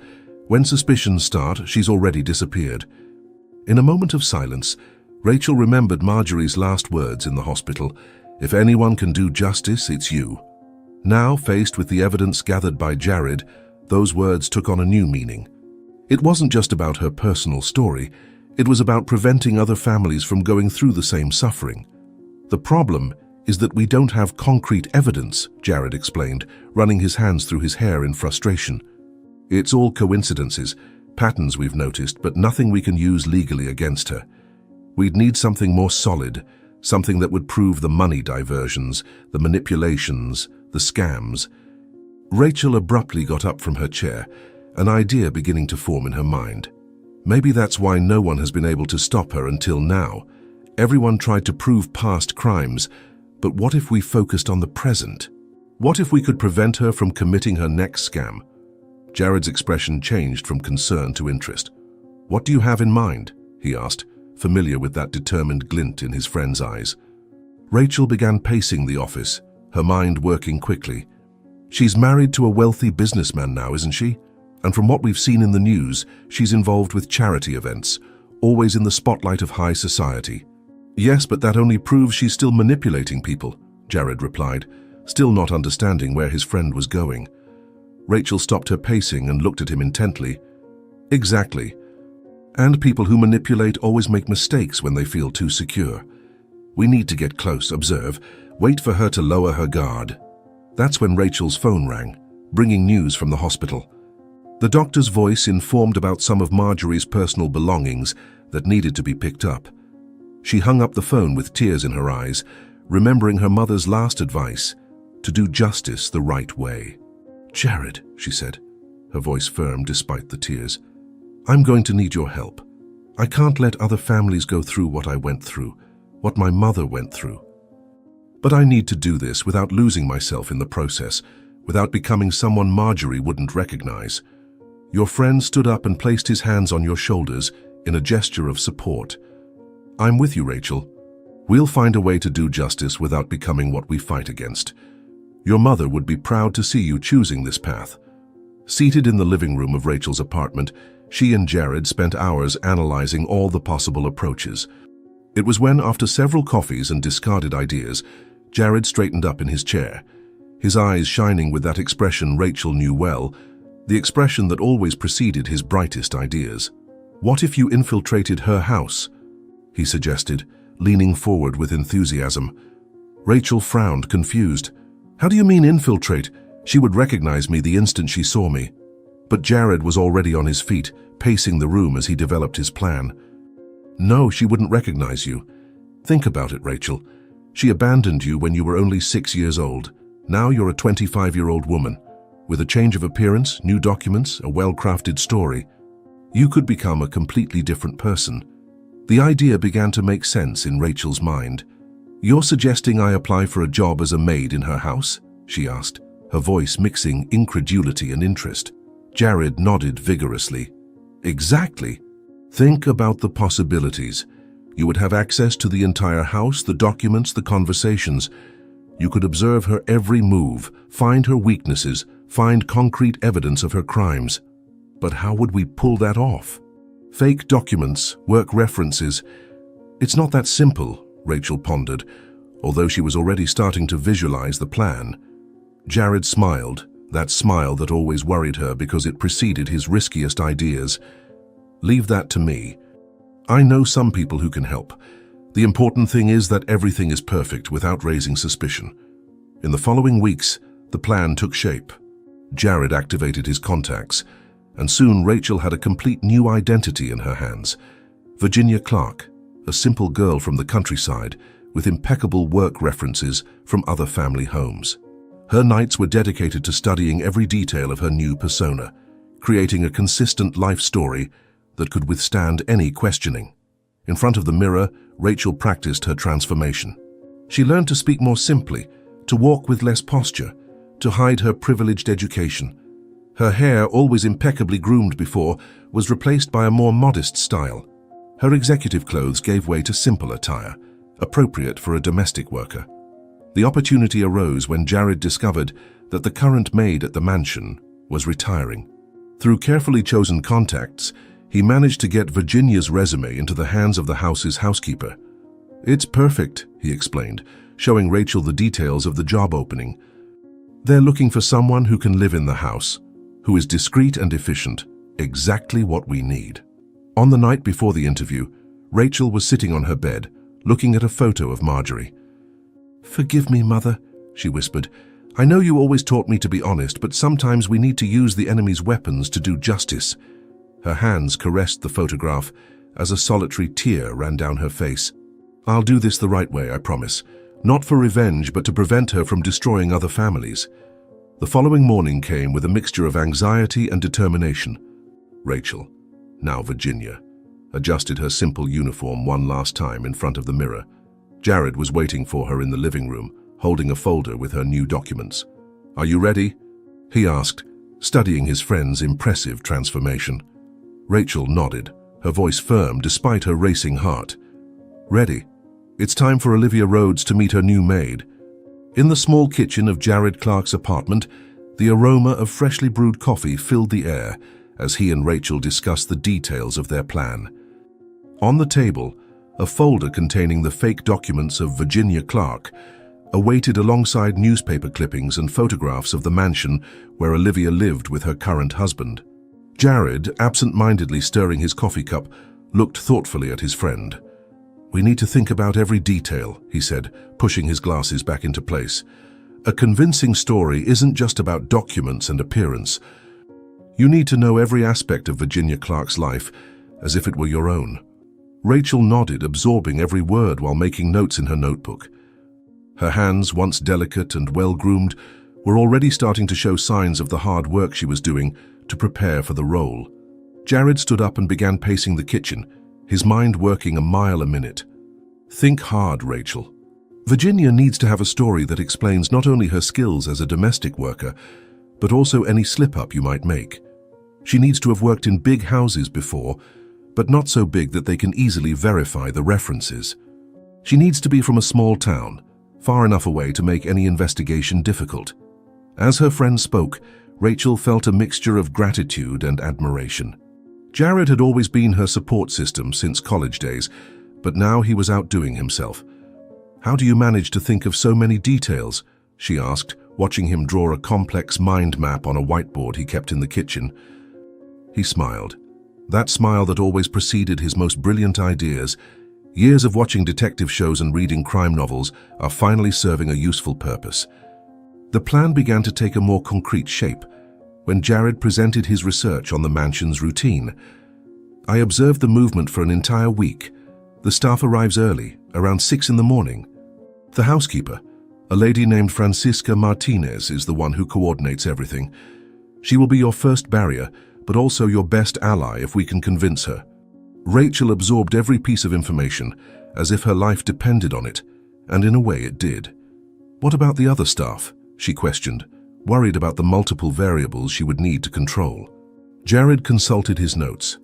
When suspicions start, she's already disappeared. In a moment of silence, Rachel remembered Marjorie's last words in the hospital. If anyone can do justice, it's you. Now, faced with the evidence gathered by Jared, those words took on a new meaning. It wasn't just about her personal story, it was about preventing other families from going through the same suffering. The problem is that we don't have concrete evidence, Jared explained, running his hands through his hair in frustration. It's all coincidences, patterns we've noticed, but nothing we can use legally against her. We'd need something more solid, something that would prove the money diversions, the manipulations, the scams. Rachel abruptly got up from her chair, an idea beginning to form in her mind. Maybe that's why no one has been able to stop her until now. Everyone tried to prove past crimes, but what if we focused on the present? What if we could prevent her from committing her next scam? Jared's expression changed from concern to interest. What do you have in mind? He asked, familiar with that determined glint in his friend's eyes. Rachel began pacing the office, her mind working quickly. She's married to a wealthy businessman now, isn't she? And from what we've seen in the news, she's involved with charity events, always in the spotlight of high society. Yes, but that only proves she's still manipulating people, Jared replied, still not understanding where his friend was going. Rachel stopped her pacing and looked at him intently. Exactly. And people who manipulate always make mistakes when they feel too secure. We need to get close, observe, wait for her to lower her guard. That's when Rachel's phone rang, bringing news from the hospital. The doctor's voice informed about some of Marjorie's personal belongings that needed to be picked up. She hung up the phone with tears in her eyes, remembering her mother's last advice, to do justice the right way. Jared, she said, her voice firm despite the tears, I'm going to need your help. I can't let other families go through what I went through, what my mother went through. But I need to do this without losing myself in the process, without becoming someone Marjorie wouldn't recognize. Your friend stood up and placed his hands on your shoulders in a gesture of support. I'm with you, Rachel. We'll find a way to do justice without becoming what we fight against. Your mother would be proud to see you choosing this path. Seated in the living room of Rachel's apartment, she and Jared spent hours analyzing all the possible approaches. It was when, after several coffees and discarded ideas, Jared straightened up in his chair, his eyes shining with that expression Rachel knew well, the expression that always preceded his brightest ideas. "What if you infiltrated her house?" he suggested, leaning forward with enthusiasm. Rachel frowned, confused. "How do you mean infiltrate? She would recognize me the instant she saw me." But Jared was already on his feet, pacing the room as he developed his plan. "No, she wouldn't recognize you. Think about it, Rachel. She abandoned you when you were only 6 years old. Now you're a 25-year-old woman. With a change of appearance, new documents, a well-crafted story, you could become a completely different person." The idea began to make sense in Rachel's mind. "You're suggesting I apply for a job as a maid in her house?" she asked, her voice mixing incredulity and interest. Jared nodded vigorously. "Exactly. Think about the possibilities. You would have access to the entire house, the documents, the conversations. You could observe her every move, find her weaknesses, find concrete evidence of her crimes. But how would we pull that off? Fake documents, work references. It's not that simple," Rachel pondered, although she was already starting to visualize the plan. Jared smiled, that smile that always worried her because it preceded his riskiest ideas. "Leave that to me. I know some people who can help. The important thing is that everything is perfect without raising suspicion." In the following weeks, the plan took shape. Jared activated his contacts, and soon Rachel had a complete new identity in her hands. Virginia Clark, a simple girl from the countryside with impeccable work references from other family homes. Her nights were dedicated to studying every detail of her new persona, creating a consistent life story that could withstand any questioning. In front of the mirror, Rachel practiced her transformation. She learned to speak more simply, to walk with less posture, to hide her privileged education. Her hair, always impeccably groomed before, was replaced by a more modest style. Her executive clothes gave way to simple attire, appropriate for a domestic worker. The opportunity arose when Jared discovered that the current maid at the mansion was retiring. Through carefully chosen contacts, he managed to get Virginia's resume into the hands of the house's housekeeper. "It's perfect," he explained, showing Rachel the details of the job opening. "They're looking for someone who can live in the house, who is discreet and efficient, exactly what we need." On the night before the interview, Rachel was sitting on her bed, looking at a photo of Marjorie. "Forgive me, Mother," she whispered. "I know you always taught me to be honest, but sometimes we need to use the enemy's weapons to do justice." Her hands caressed the photograph as a solitary tear ran down her face. "I'll do this the right way, I promise. Not for revenge, but to prevent her from destroying other families." The following morning came with a mixture of anxiety and determination. Rachel, now Virginia, adjusted her simple uniform one last time in front of the mirror. Jared was waiting for her in the living room, holding a folder with her new documents. "Are you ready?" he asked, studying his friend's impressive transformation. Rachel nodded, her voice firm despite her racing heart. "Ready. It's time for Olivia Rhodes to meet her new maid." In the small kitchen of Jared Clark's apartment, the aroma of freshly brewed coffee filled the air as he and Rachel discussed the details of their plan. On the table, a folder containing the fake documents of Virginia Clark awaited alongside newspaper clippings and photographs of the mansion where Olivia lived with her current husband. Jared, absent-mindedly stirring his coffee cup, looked thoughtfully at his friend. "We need to think about every detail," he said, pushing his glasses back into place. "A convincing story isn't just about documents and appearance. You need to know every aspect of Virginia Clark's life as if it were your own." Rachel nodded, absorbing every word while making notes in her notebook. Her hands, once delicate and well-groomed, were already starting to show signs of the hard work she was doing to prepare for the role. Jared stood up and began pacing the kitchen, his mind working a mile a minute. "Think hard, Rachel. Virginia needs to have a story that explains not only her skills as a domestic worker, but also any slip-up you might make. She needs to have worked in big houses before, but not so big that they can easily verify the references. She needs to be from a small town, far enough away to make any investigation difficult." As her friend spoke, Rachel felt a mixture of gratitude and admiration. Jared had always been her support system since college days, but now he was outdoing himself. "How do you manage to think of so many details?" she asked, watching him draw a complex mind map on a whiteboard he kept in the kitchen. He smiled. That smile that always preceded his most brilliant ideas. Years of watching detective shows and reading crime novels are finally serving a useful purpose. The plan began to take a more concrete shape when Jared presented his research on the mansion's routine. I observed the movement for an entire week. The staff arrives early, around 6 in the morning. The housekeeper, a lady named Francisca Martinez, is the one who coordinates everything. She will be your first barrier, but also your best ally if we can convince her. Rachel absorbed every piece of information, as if her life depended on it, and in a way it did. "What about the other staff?" she questioned, worried about the multiple variables she would need to control. Jared consulted his notes.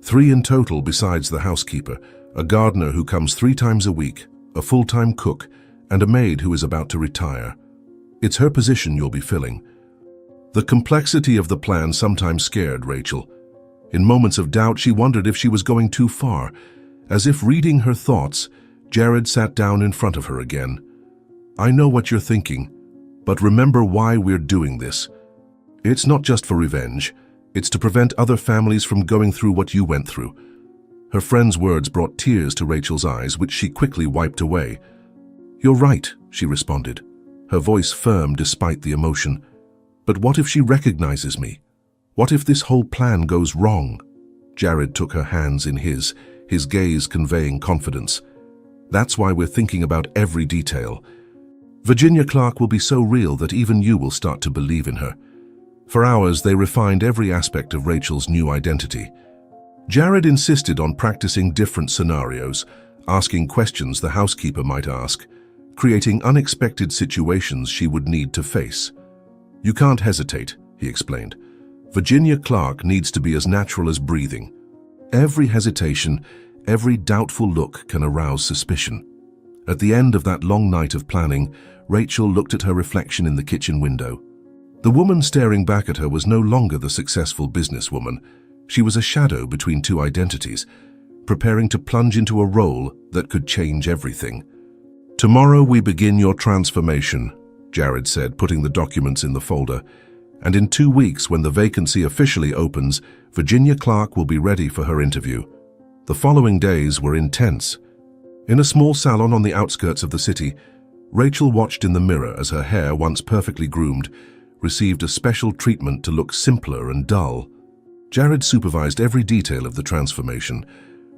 3 in total besides the housekeeper, a gardener who comes 3 times a week, a full-time cook, and a maid who is about to retire. It's her position you'll be filling. The complexity of the plan sometimes scared Rachel. In moments of doubt, she wondered if she was going too far. As if reading her thoughts, Jared sat down in front of her again. "I know what you're thinking, but remember why we're doing this. It's not just for revenge. It's to prevent other families from going through what you went through." Her friend's words brought tears to Rachel's eyes, which she quickly wiped away. "You're right," she responded, her voice firm despite the emotion. "But what if she recognizes me? What if this whole plan goes wrong?" Jared took her hands in his gaze conveying confidence. "That's why we're thinking about every detail. Virginia Clark will be so real that even you will start to believe in her." For hours, they refined every aspect of Rachel's new identity. Jared insisted on practicing different scenarios, asking questions the housekeeper might ask, creating unexpected situations she would need to face. "You can't hesitate," he explained. "Virginia Clark needs to be as natural as breathing. Every hesitation, every doubtful look can arouse suspicion." At the end of that long night of planning, Rachel looked at her reflection in the kitchen window. The woman staring back at her was no longer the successful businesswoman. She was a shadow between 2 identities, preparing to plunge into a role that could change everything. "Tomorrow we begin your transformation," Jared said, putting the documents in the folder. "And in 2 weeks, when the vacancy officially opens, Virginia Clark will be ready for her interview." The following days were intense. In a small salon on the outskirts of the city, Rachel watched in the mirror as her hair, once perfectly groomed, received a special treatment to look simpler and dull. Jared supervised every detail of the transformation,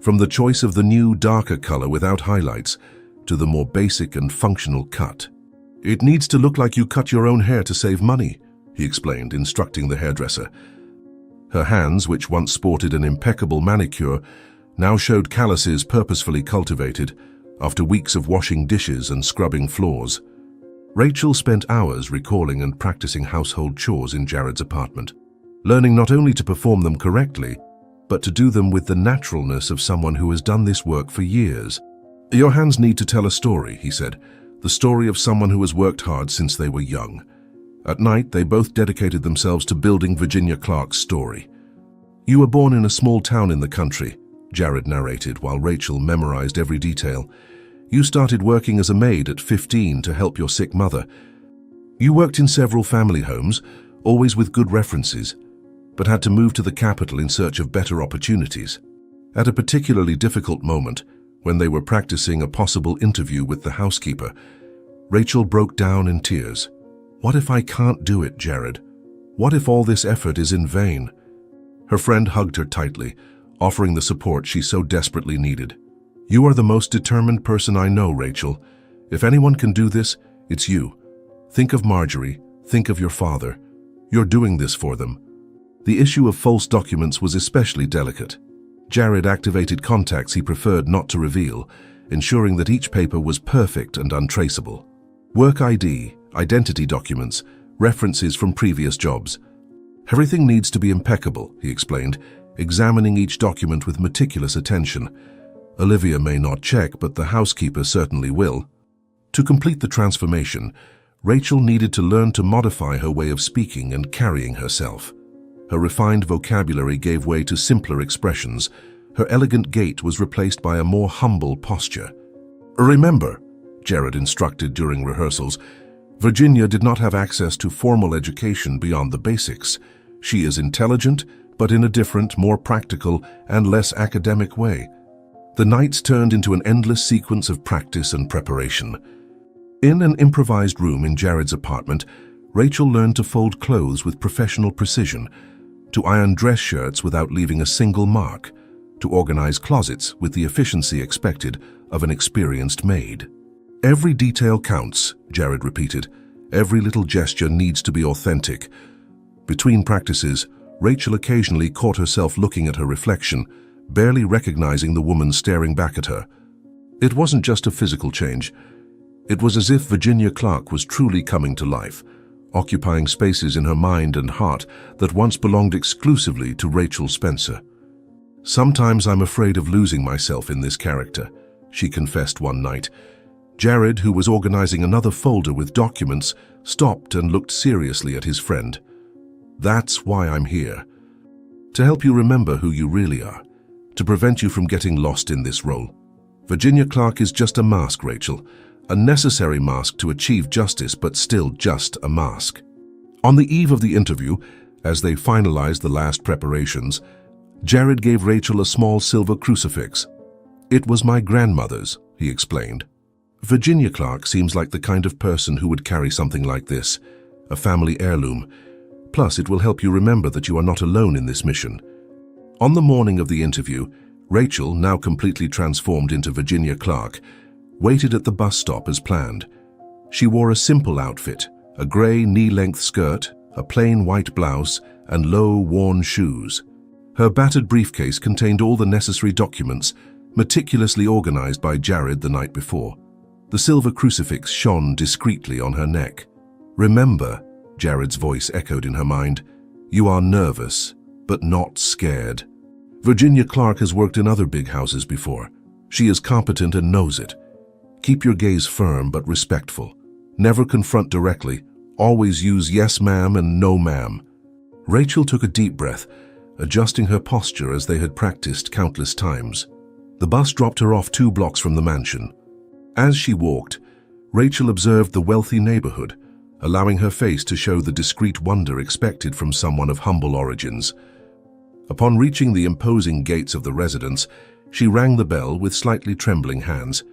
from the choice of the new, darker color without highlights to the more basic and functional cut. "It needs to look like you cut your own hair to save money," he explained, instructing the hairdresser. Her hands, which once sported an impeccable manicure, now showed calluses purposefully cultivated after weeks of washing dishes and scrubbing floors. Rachel spent hours recalling and practicing household chores in Jared's apartment, learning not only to perform them correctly, but to do them with the naturalness of someone who has done this work for years. "Your hands need to tell a story," he said, "the story of someone who has worked hard since they were young." At night, they both dedicated themselves to building Virginia Clark's story. "You were born in a small town in the country," Jared narrated while Rachel memorized every detail. "You started working as a maid at 15 to help your sick mother. You worked in several family homes, always with good references, but had to move to the capital in search of better opportunities. At a particularly difficult moment, when they were practicing a possible interview with the housekeeper, Rachel broke down in tears. "What if I can't do it, Jared? What if all this effort is in vain?" Her friend hugged her tightly, offering the support she so desperately needed. "You are the most determined person I know, Rachel. If anyone can do this, it's you. Think of Marjorie. Think of your father. You're doing this for them." The issue of false documents was especially delicate. Jared activated contacts he preferred not to reveal, ensuring that each paper was perfect and untraceable. Work ID, identity documents, references from previous jobs. "Everything needs to be impeccable," he explained, examining each document with meticulous attention. "Olivia may not check, but the housekeeper certainly will." To complete the transformation, Rachel needed to learn to modify her way of speaking and carrying herself. Her refined vocabulary gave way to simpler expressions. Her elegant gait was replaced by a more humble posture. "Remember," Jared instructed during rehearsals, Virginia did not have access to formal education beyond the basics. She is intelligent, but in a different, more practical, and less academic way. The nights turned into an endless sequence of practice and preparation. In an improvised room in Jared's apartment, Rachel learned to fold clothes with professional precision, to iron dress shirts without leaving a single mark, to organize closets with the efficiency expected of an experienced maid. "Every detail counts," Jared repeated. "Every little gesture needs to be authentic." Between practices, Rachel occasionally caught herself looking at her reflection, barely recognizing the woman staring back at her. It wasn't just a physical change. It was as if Virginia Clark was truly coming to life, occupying spaces in her mind and heart that once belonged exclusively to Rachel Spencer. "Sometimes I'm afraid of losing myself in this character," she confessed one night. Jared, who was organizing another folder with documents, stopped and looked seriously at his friend. "That's why I'm here. To help you remember who you really are. To prevent you from getting lost in this role. Virginia Clark is just a mask, Rachel. A necessary mask to achieve justice, but still just a mask." On the eve of the interview, as they finalized the last preparations, Jared gave Rachel a small silver crucifix. "It was my grandmother's," he explained. "Virginia Clark seems like the kind of person who would carry something like this, a family heirloom. Plus, it will help you remember that you are not alone in this mission." On the morning of the interview, Rachel, now completely transformed into Virginia Clark, waited at the bus stop as planned. She wore a simple outfit, a gray knee-length skirt, a plain white blouse, and low, worn shoes. Her battered briefcase contained all the necessary documents, meticulously organized by Jared the night before. The silver crucifix shone discreetly on her neck. "Remember," Jared's voice echoed in her mind, "you are nervous, but not scared. Virginia Clark has worked in other big houses before. She is competent and knows it. Keep your gaze firm but respectful. Never confront directly. Always use yes ma'am and no ma'am." Rachel took a deep breath, adjusting her posture as they had practiced countless times. The bus dropped her off 2 blocks from the mansion. As she walked, Rachel observed the wealthy neighborhood, allowing her face to show the discreet wonder expected from someone of humble origins. Upon reaching the imposing gates of the residence, she rang the bell with slightly trembling hands.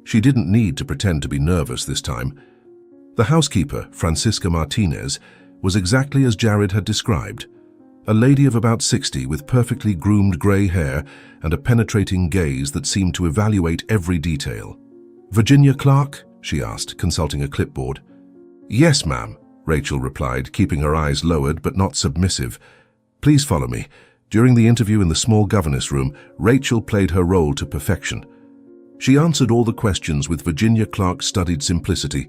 She didn't need to pretend to be nervous this time. The housekeeper, Francisca Martinez, was exactly as Jared had described. A lady of about 60 with perfectly groomed gray hair and a penetrating gaze that seemed to evaluate every detail. "Virginia Clark?" she asked, consulting a clipboard. "Yes, ma'am," Rachel replied, keeping her eyes lowered but not submissive. "Please follow me." During the interview in the small governess room, Rachel played her role to perfection. She answered all the questions with Virginia Clark's studied simplicity,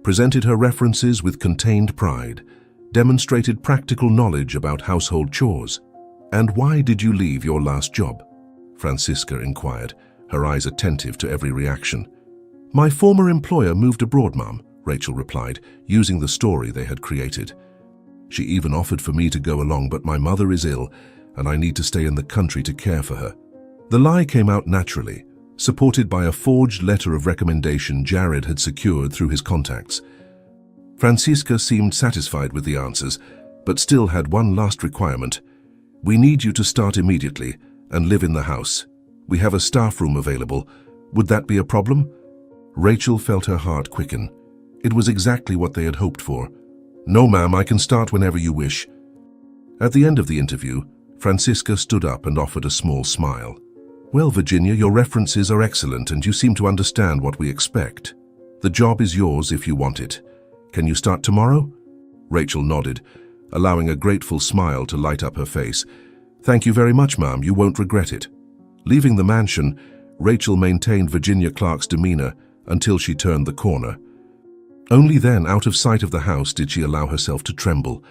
presented her references with contained pride, demonstrated practical knowledge about household chores. "And why did you leave your last job?" Francisca inquired, her eyes attentive to every reaction. "My former employer moved abroad, ma'am," Rachel replied, using the story they had created. "She even offered for me to go along, but my mother is ill, and I need to stay in the country to care for her." The lie came out naturally, supported by a forged letter of recommendation Jared had secured through his contacts. Francisca seemed satisfied with the answers, but still had one last requirement. "We need you to start immediately and live in the house. We have a staff room available. Would that be a problem?" Rachel felt her heart quicken. It was exactly what they had hoped for. "No, ma'am, I can start whenever you wish." At the end of the interview, Francisca stood up and offered a small smile. "Well, Virginia, your references are excellent and you seem to understand what we expect. The job is yours if you want it. Can you start tomorrow?" Rachel nodded, allowing a grateful smile to light up her face. "Thank you very much, ma'am. You won't regret it." Leaving the mansion, Rachel maintained Virginia Clark's demeanor until she turned the corner. Only then, out of sight of the house, did she allow herself to tremble.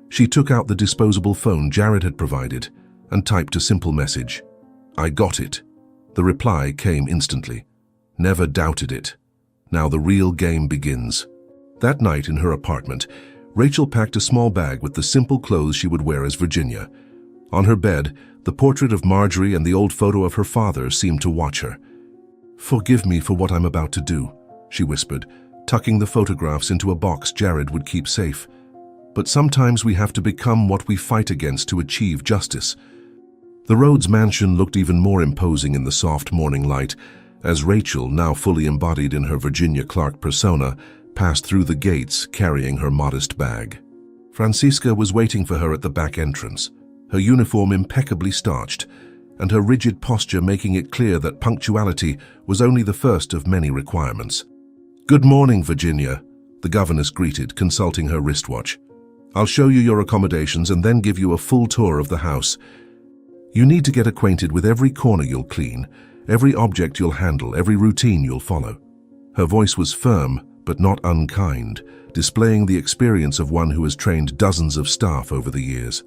She took out the disposable phone Jared had provided and typed a simple message. "I got it." The reply came instantly. "Never doubted it. Now the real game begins." That night in her apartment, Rachel packed a small bag with the simple clothes she would wear as Virginia. On her bed, the portrait of Marjorie and the old photo of her father seemed to watch her. "Forgive me for what I'm about to do," she whispered, tucking the photographs into a box Jared would keep safe. But sometimes we have to become what we fight against to achieve justice. The Rhodes mansion looked even more imposing in the soft morning light as Rachel, now fully embodied in her Virginia Clark persona, passed through the gates carrying her modest bag. Francisca was waiting for her at the back entrance, her uniform impeccably starched, and her rigid posture making it clear that punctuality was only the first of many requirements. "Good morning, Virginia," the governess greeted, consulting her wristwatch. "I'll show you your accommodations and then give you a full tour of the house. You need to get acquainted with every corner you'll clean, every object you'll handle, every routine you'll follow." Her voice was firm, but not unkind, displaying the experience of one who has trained dozens of staff over the years.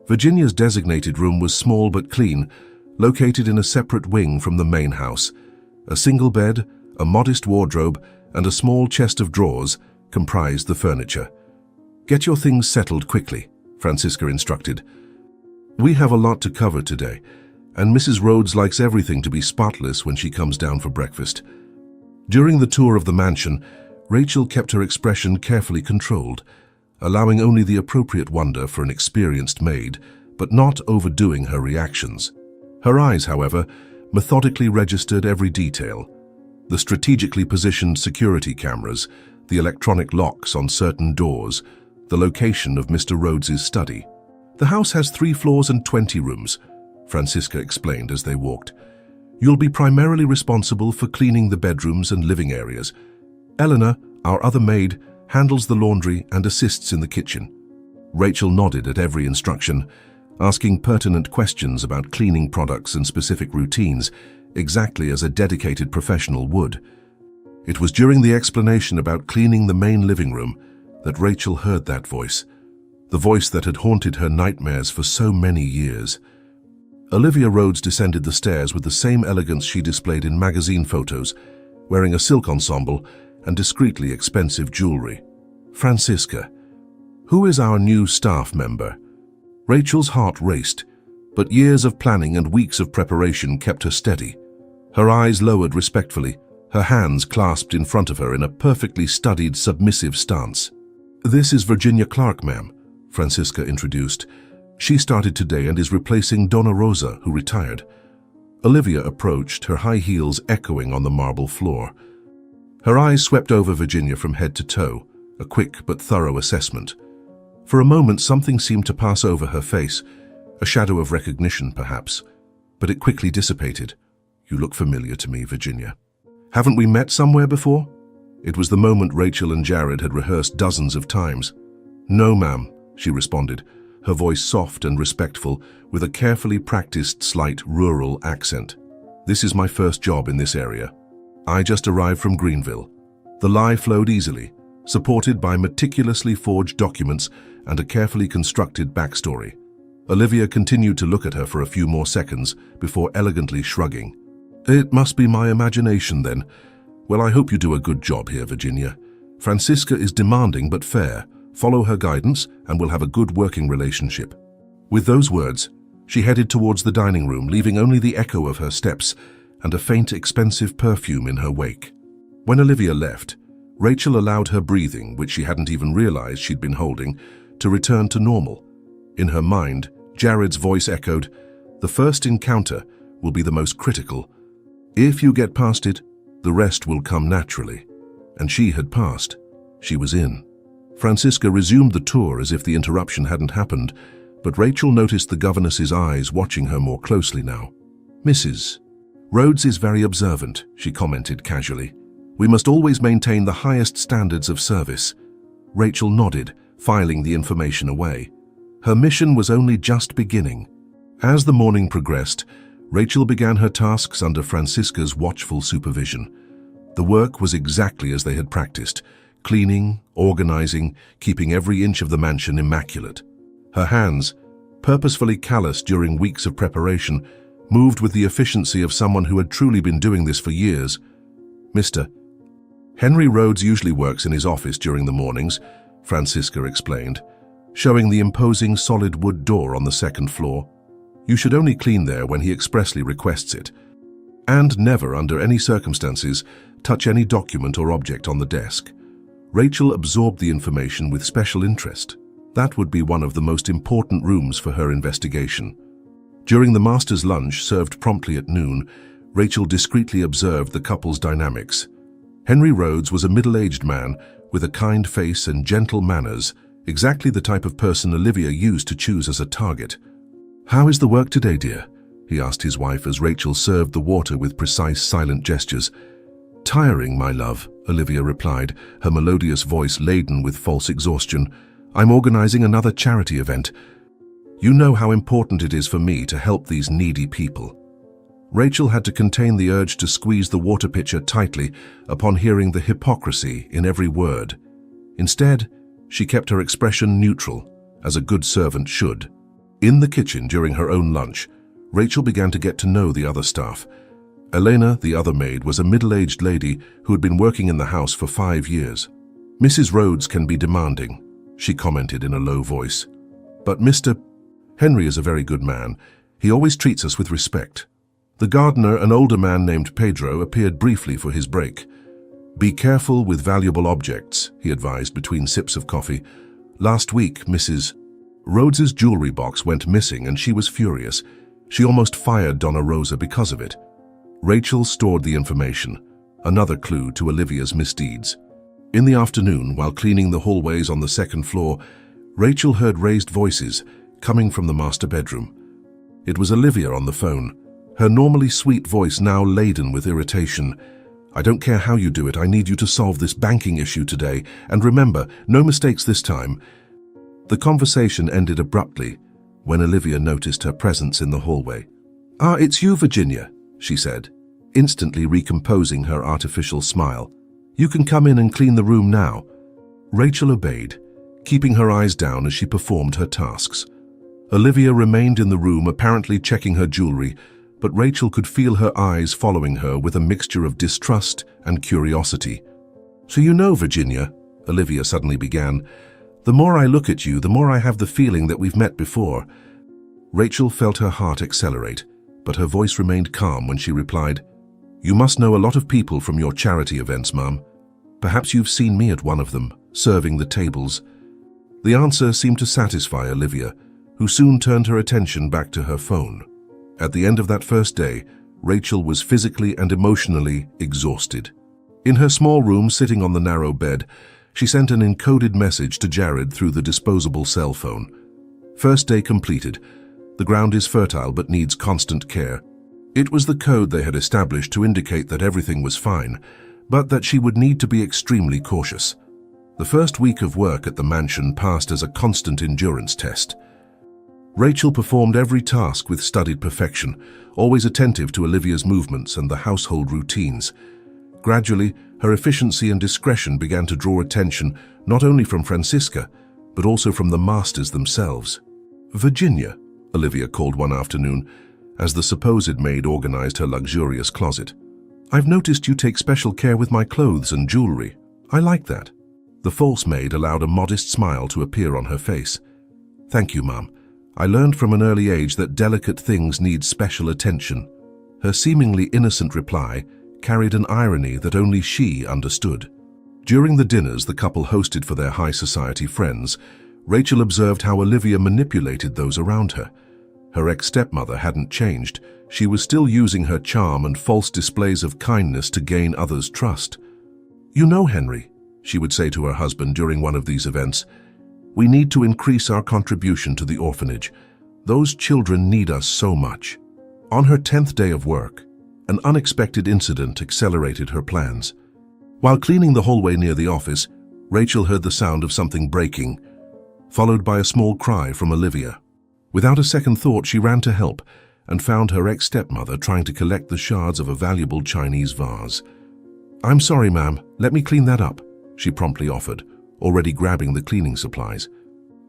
Virginia's designated room was small but clean, located in a separate wing from the main house. A single bed, a modest wardrobe, and a small chest of drawers comprised the furniture. "Get your things settled quickly," Francisca instructed. "We have a lot to cover today, and Mrs. Rhodes likes everything to be spotless when she comes down for breakfast." During the tour of the mansion, Rachel kept her expression carefully controlled, allowing only the appropriate wonder for an experienced maid, but not overdoing her reactions. Her eyes, however, methodically registered every detail: the strategically positioned security cameras, the electronic locks on certain doors, the location of Mr. Rhodes's study. "The house has 3 floors and 20 rooms," Francisca explained as they walked. "You'll be primarily responsible for cleaning the bedrooms and living areas. Eleanor, our other maid, handles the laundry and assists in the kitchen." Rachel nodded at every instruction, asking pertinent questions about cleaning products and specific routines, exactly as a dedicated professional would. It was during the explanation about cleaning the main living room that Rachel heard that voice, the voice that had haunted her nightmares for so many years. Olivia Rhodes descended the stairs with the same elegance she displayed in magazine photos, wearing a silk ensemble and discreetly expensive jewelry. "Francisca, who is our new staff member?" Rachel's heart raced, but years of planning and weeks of preparation kept her steady. Her eyes lowered respectfully, her hands clasped in front of her in a perfectly studied, submissive stance. "This is Virginia Clark, ma'am," Francisca introduced. "She started today and is replacing Donna Rosa, who retired." Olivia approached, her high heels echoing on the marble floor. Her eyes swept over Virginia from head to toe, a quick but thorough assessment. For a moment, something seemed to pass over her face, a shadow of recognition, perhaps, but it quickly dissipated. "You look familiar to me, Virginia. Haven't we met somewhere before?" It was the moment Rachel and Jared had rehearsed dozens of times. "No, ma'am," she responded, her voice soft and respectful, with a carefully practiced slight rural accent. "This is my first job in this area. I just arrived from Greenville." The lie flowed easily, supported by meticulously forged documents and a carefully constructed backstory. Olivia continued to look at her for a few more seconds before elegantly shrugging. "It must be my imagination, then. Well, I hope you do a good job here, Virginia. Francisca is demanding but fair. Follow her guidance and we'll have a good working relationship." With those words, she headed towards the dining room, leaving only the echo of her steps and a faint, expensive perfume in her wake. When Olivia left, Rachel allowed her breathing, which she hadn't even realized she'd been holding, to return to normal. In her mind, Jared's voice echoed, "The first encounter will be the most critical. If you get past it, the rest will come naturally." And she had passed. She was in. Francisca resumed the tour as if the interruption hadn't happened, but Rachel noticed the governess's eyes watching her more closely now. "Mrs. Rhodes is very observant," she commented casually. "We must always maintain the highest standards of service." Rachel nodded, filing the information away. Her mission was only just beginning. As the morning progressed, Rachel began her tasks under Francisca's watchful supervision. The work was exactly as they had practiced: cleaning, organizing, keeping every inch of the mansion immaculate. Her hands, purposefully calloused during weeks of preparation, moved with the efficiency of someone who had truly been doing this for years. "Mr. Henry Rhodes usually works in his office during the mornings," Francisca explained, showing the imposing solid wood door on the second floor. "You should only clean there when he expressly requests it. And never, under any circumstances, touch any document or object on the desk. Rachel absorbed the information with special interest. That would be one of the most important rooms for her investigation. During the master's lunch, served promptly at noon, Rachel discreetly observed the couple's dynamics. Henry Rhodes was a middle-aged man with a kind face and gentle manners, exactly the type of person Olivia used to choose as a target. "How is the work today, dear?" he asked his wife as Rachel served the water with precise, silent gestures. "Tiring, my love," Olivia replied, her melodious voice laden with false exhaustion. "I'm organizing another charity event. You know how important it is for me to help these needy people." Rachel had to contain the urge to squeeze the water pitcher tightly upon hearing the hypocrisy in every word. Instead, she kept her expression neutral, as a good servant should. In the kitchen during her own lunch, Rachel began to get to know the other staff. Elena, the other maid, was a middle-aged lady who had been working in the house for 5 years. "Mrs. Rhodes can be demanding," she commented in a low voice. "But Mr. Henry is a very good man. He always treats us with respect." The gardener, an older man named Pedro, appeared briefly for his break. "Be careful with valuable objects," he advised between sips of coffee. "Last week, Mrs. Rhodes's jewelry box went missing and she was furious. She almost fired Donna Rosa because of it." Rachel stored the information, another clue to Olivia's misdeeds. In the afternoon, while cleaning the hallways on the second floor, Rachel heard raised voices coming from the master bedroom. It was Olivia on the phone, her normally sweet voice now laden with irritation. "I don't care how you do it, I need you to solve this banking issue today, and remember, no mistakes this time." The conversation ended abruptly when Olivia noticed her presence in the hallway. "Ah, it's you, Virginia," she said, instantly recomposing her artificial smile. "You can come in and clean the room now." Rachel obeyed, keeping her eyes down as she performed her tasks. Olivia remained in the room, apparently checking her jewelry, but Rachel could feel her eyes following her with a mixture of distrust and curiosity. "So you know, Virginia," Olivia suddenly began, "the more I look at you, the more I have the feeling that we've met before." Rachel felt her heart accelerate, but her voice remained calm when she replied, "You must know a lot of people from your charity events, Mum. Perhaps you've seen me at one of them, serving the tables." The answer seemed to satisfy Olivia, who soon turned her attention back to her phone. At the end of that first day, Rachel was physically and emotionally exhausted. In her small room, sitting on the narrow bed, she sent an encoded message to Jared through the disposable cell phone. "First day completed. The ground is fertile but needs constant care." It was the code they had established to indicate that everything was fine, but that she would need to be extremely cautious. The first week of work at the mansion passed as a constant endurance test. Rachel performed every task with studied perfection, always attentive to Olivia's movements and the household routines. Gradually, her efficiency and discretion began to draw attention not only from Francisca, but also from the masters themselves. "Virginia," Olivia called one afternoon, as the supposed maid organized her luxurious closet. "I've noticed you take special care with my clothes and jewelry. I like that." The false maid allowed a modest smile to appear on her face. "Thank you, Mum. I learned from an early age that delicate things need special attention." Her seemingly innocent reply carried an irony that only she understood. During the dinners the couple hosted for their high society friends, Rachel observed how Olivia manipulated those around her. Her ex-stepmother hadn't changed. She was still using her charm and false displays of kindness to gain others' trust. "You know, Henry," she would say to her husband during one of these events, "we need to increase our contribution to the orphanage. Those children need us so much." On her 10th day of work, an unexpected incident accelerated her plans. While cleaning the hallway near the office, Rachel heard the sound of something breaking, followed by a small cry from Olivia. Without a second thought, she ran to help and found her ex-stepmother trying to collect the shards of a valuable Chinese vase. "I'm sorry, ma'am. Let me clean that up," she promptly offered, already grabbing the cleaning supplies.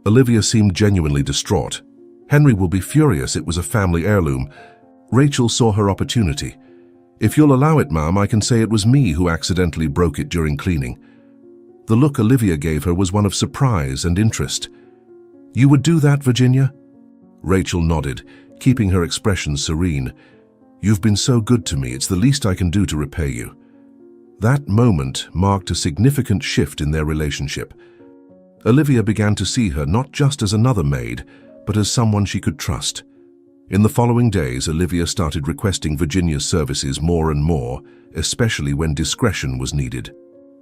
Olivia seemed genuinely distraught. "Henry will be furious. It was a family heirloom." Rachel saw her opportunity. "If you'll allow it, ma'am, I can say it was me who accidentally broke it during cleaning." The look Olivia gave her was one of surprise and interest. "You would do that, Virginia?" Rachel nodded, keeping her expression serene. "You've been so good to me, it's the least I can do to repay you." That moment marked a significant shift in their relationship. Olivia began to see her not just as another maid, but as someone she could trust. In the following days, Olivia started requesting Virginia's services more and more, especially when discretion was needed.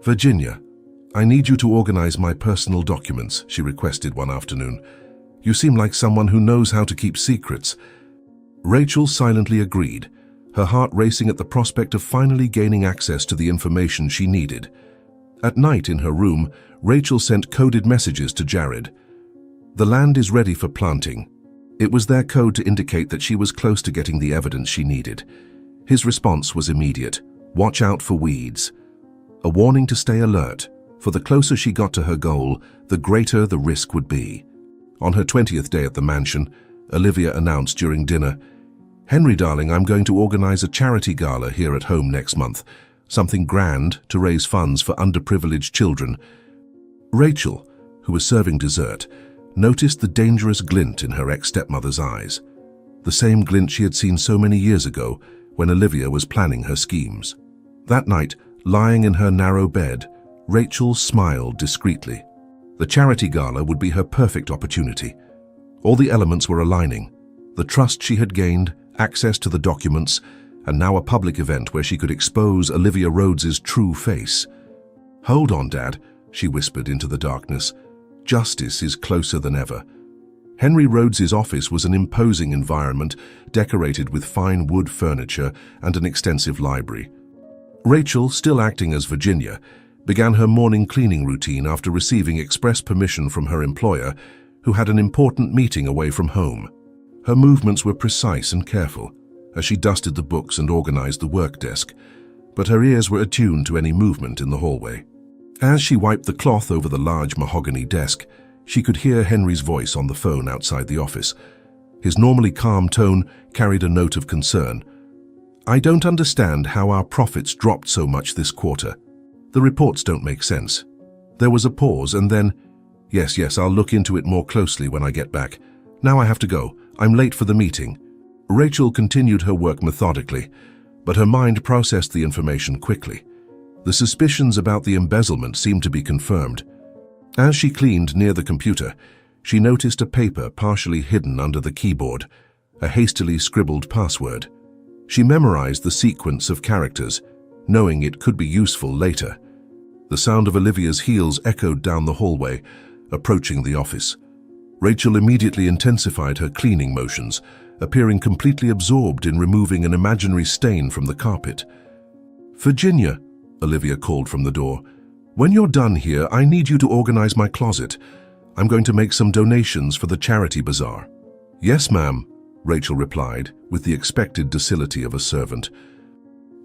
"Virginia, I need you to organize my personal documents," she requested one afternoon. "You seem like someone who knows how to keep secrets." Rachel silently agreed, her heart racing at the prospect of finally gaining access to the information she needed. At night in her room, Rachel sent coded messages to Jared. "The land is ready for planting." It was their code to indicate that she was close to getting the evidence she needed. His response was immediate: "Watch out for weeds." A warning to stay alert, for the closer she got to her goal, the greater the risk would be. On her 20th day at the mansion, Olivia announced during dinner, "Henry, darling, I'm going to organize a charity gala here at home next month, something grand to raise funds for underprivileged children." Rachel, who was serving dessert, noticed the dangerous glint in her ex-stepmother's eyes, the same glint she had seen so many years ago when Olivia was planning her schemes. That night, lying in her narrow bed, Rachel smiled discreetly. The charity gala would be her perfect opportunity. All the elements were aligning: the trust she had gained, access to the documents, and now a public event where she could expose Olivia Rhodes's true face. "Hold on, Dad," she whispered into the darkness. "Justice is closer than ever." Henry Rhodes's office was an imposing environment, decorated with fine wood furniture and an extensive library. Rachel, still acting as Virginia, began her morning cleaning routine after receiving express permission from her employer, who had an important meeting away from home. Her movements were precise and careful as she dusted the books and organized the work desk, but her ears were attuned to any movement in the hallway. As she wiped the cloth over the large mahogany desk, she could hear Henry's voice on the phone outside the office. His normally calm tone carried a note of concern. "I don't understand how our profits dropped so much this quarter. The reports don't make sense." There was a pause and then, Yes, I'll look into it more closely when I get back. Now I have to go. I'm late for the meeting." Rachel continued her work methodically, but her mind processed the information quickly. The suspicions about the embezzlement seemed to be confirmed. As she cleaned near the computer, she noticed a paper partially hidden under the keyboard, a hastily scribbled password. She memorized the sequence of characters, knowing it could be useful later. The sound of Olivia's heels echoed down the hallway, approaching the office. Rachel immediately intensified her cleaning motions, appearing completely absorbed in removing an imaginary stain from the carpet. "Virginia," Olivia called from the door, "when you're done here, I need you to organize my closet. I'm going to make some donations for the charity bazaar." "Yes, ma'am," Rachel replied, with the expected docility of a servant.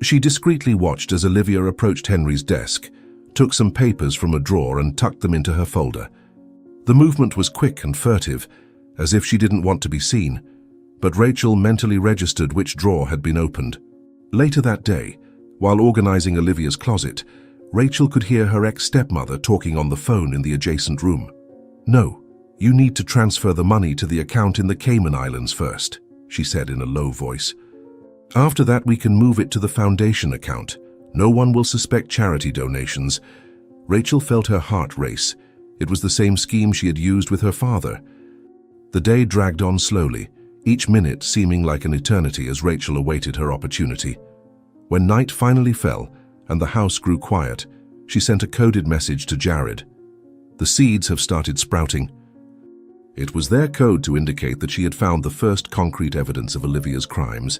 She discreetly watched as Olivia approached Henry's desk, took some papers from a drawer and tucked them into her folder. The movement was quick and furtive, as if she didn't want to be seen, but Rachel mentally registered which drawer had been opened. Later that day, while organizing Olivia's closet, Rachel could hear her ex-stepmother talking on the phone in the adjacent room. "No, you need to transfer the money to the account in the Cayman Islands first," she said in a low voice. "After that, we can move it to the foundation account. No one will suspect charity donations." Rachel felt her heart race. It was the same scheme she had used with her father. The day dragged on slowly, each minute seeming like an eternity as Rachel awaited her opportunity. When night finally fell and the house grew quiet, she sent a coded message to Jared. "The seeds have started sprouting." It was their code to indicate that she had found the first concrete evidence of Olivia's crimes.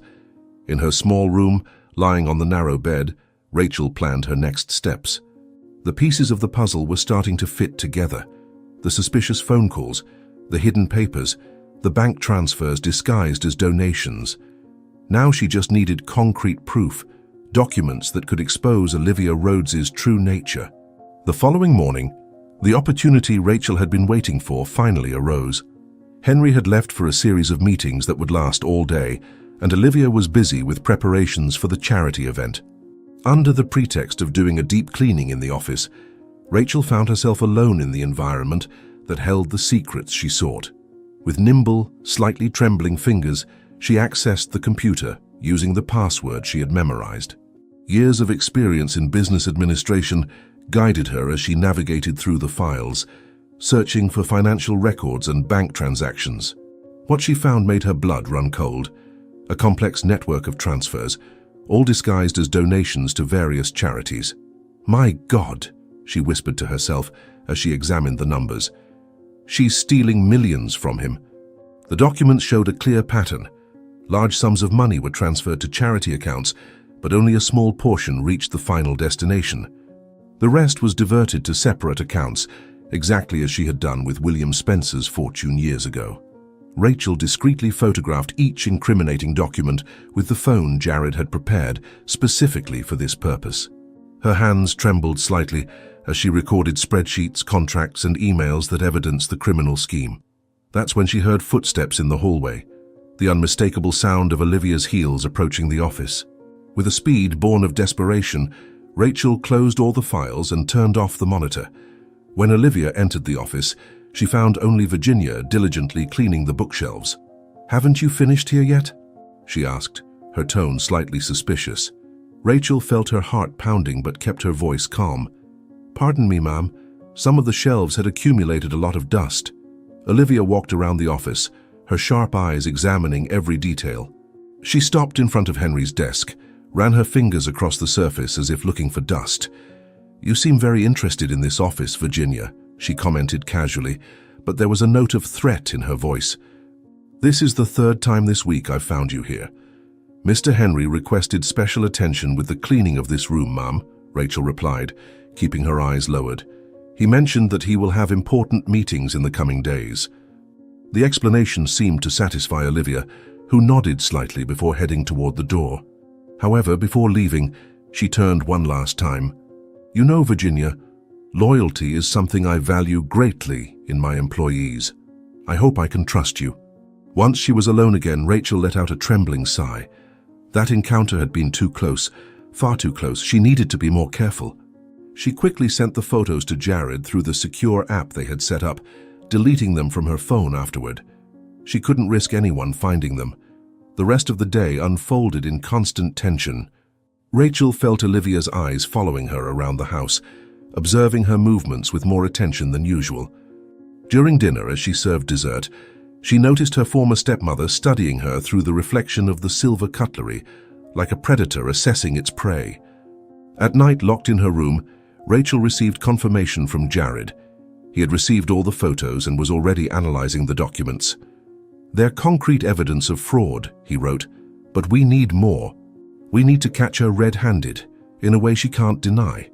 In her small room, lying on the narrow bed, Rachel planned her next steps. The pieces of the puzzle were starting to fit together. The suspicious phone calls, the hidden papers, the bank transfers disguised as donations. Now she just needed concrete proof, documents that could expose Olivia Rhodes's true nature. The following morning, the opportunity Rachel had been waiting for finally arose. Henry had left for a series of meetings that would last all day, and Olivia was busy with preparations for the charity event. Under the pretext of doing a deep cleaning in the office, Rachel found herself alone in the environment that held the secrets she sought. With nimble, slightly trembling fingers, she accessed the computer, using the password she had memorized. Years of experience in business administration guided her as she navigated through the files, searching for financial records and bank transactions. What she found made her blood run cold: a complex network of transfers, all disguised as donations to various charities. "My God," she whispered to herself as she examined the numbers. "She's stealing millions from him." The documents showed a clear pattern. Large sums of money were transferred to charity accounts, but only a small portion reached the final destination. The rest was diverted to separate accounts, exactly as she had done with William Spencer's fortune years ago. Rachel discreetly photographed each incriminating document with the phone Jared had prepared specifically for this purpose. Her hands trembled slightly as she recorded spreadsheets, contracts, and emails that evidenced the criminal scheme. That's when she heard footsteps in the hallway, the unmistakable sound of Olivia's heels approaching the office. With a speed born of desperation, Rachel closed all the files and turned off the monitor. When Olivia entered the office, she found only Virginia diligently cleaning the bookshelves. "Haven't you finished here yet?" she asked, her tone slightly suspicious. Rachel felt her heart pounding but kept her voice calm. "Pardon me, ma'am. Some of the shelves had accumulated a lot of dust." Olivia walked around the office, her sharp eyes examining every detail. She stopped in front of Henry's desk, ran her fingers across the surface as if looking for dust. "You seem very interested in this office, Virginia," she commented casually, but there was a note of threat in her voice. "This is the third time this week I've found you here. Mr. Henry requested special attention with the cleaning of this room, ma'am," Rachel replied, keeping her eyes lowered. "He mentioned that he will have important meetings in the coming days." The explanation seemed to satisfy Olivia, who nodded slightly before heading toward the door. However, before leaving, she turned one last time. "You know, Virginia, loyalty is something I value greatly in my employees. I hope I can trust you." Once she was alone again, Rachel let out a trembling sigh. That encounter had been too close, far too close. She needed to be more careful. She quickly sent the photos to Jared through the secure app they had set up, deleting them from her phone afterward. She couldn't risk anyone finding them. The rest of the day unfolded in constant tension. Rachel felt Olivia's eyes following her around the house, observing her movements with more attention than usual. During dinner, as she served dessert, she noticed her former stepmother studying her through the reflection of the silver cutlery, like a predator assessing its prey. At night, locked in her room, Rachel received confirmation from Jared. He had received all the photos and was already analyzing the documents. "They're concrete evidence of fraud," he wrote, "but we need more. We need to catch her red-handed, in a way she can't deny."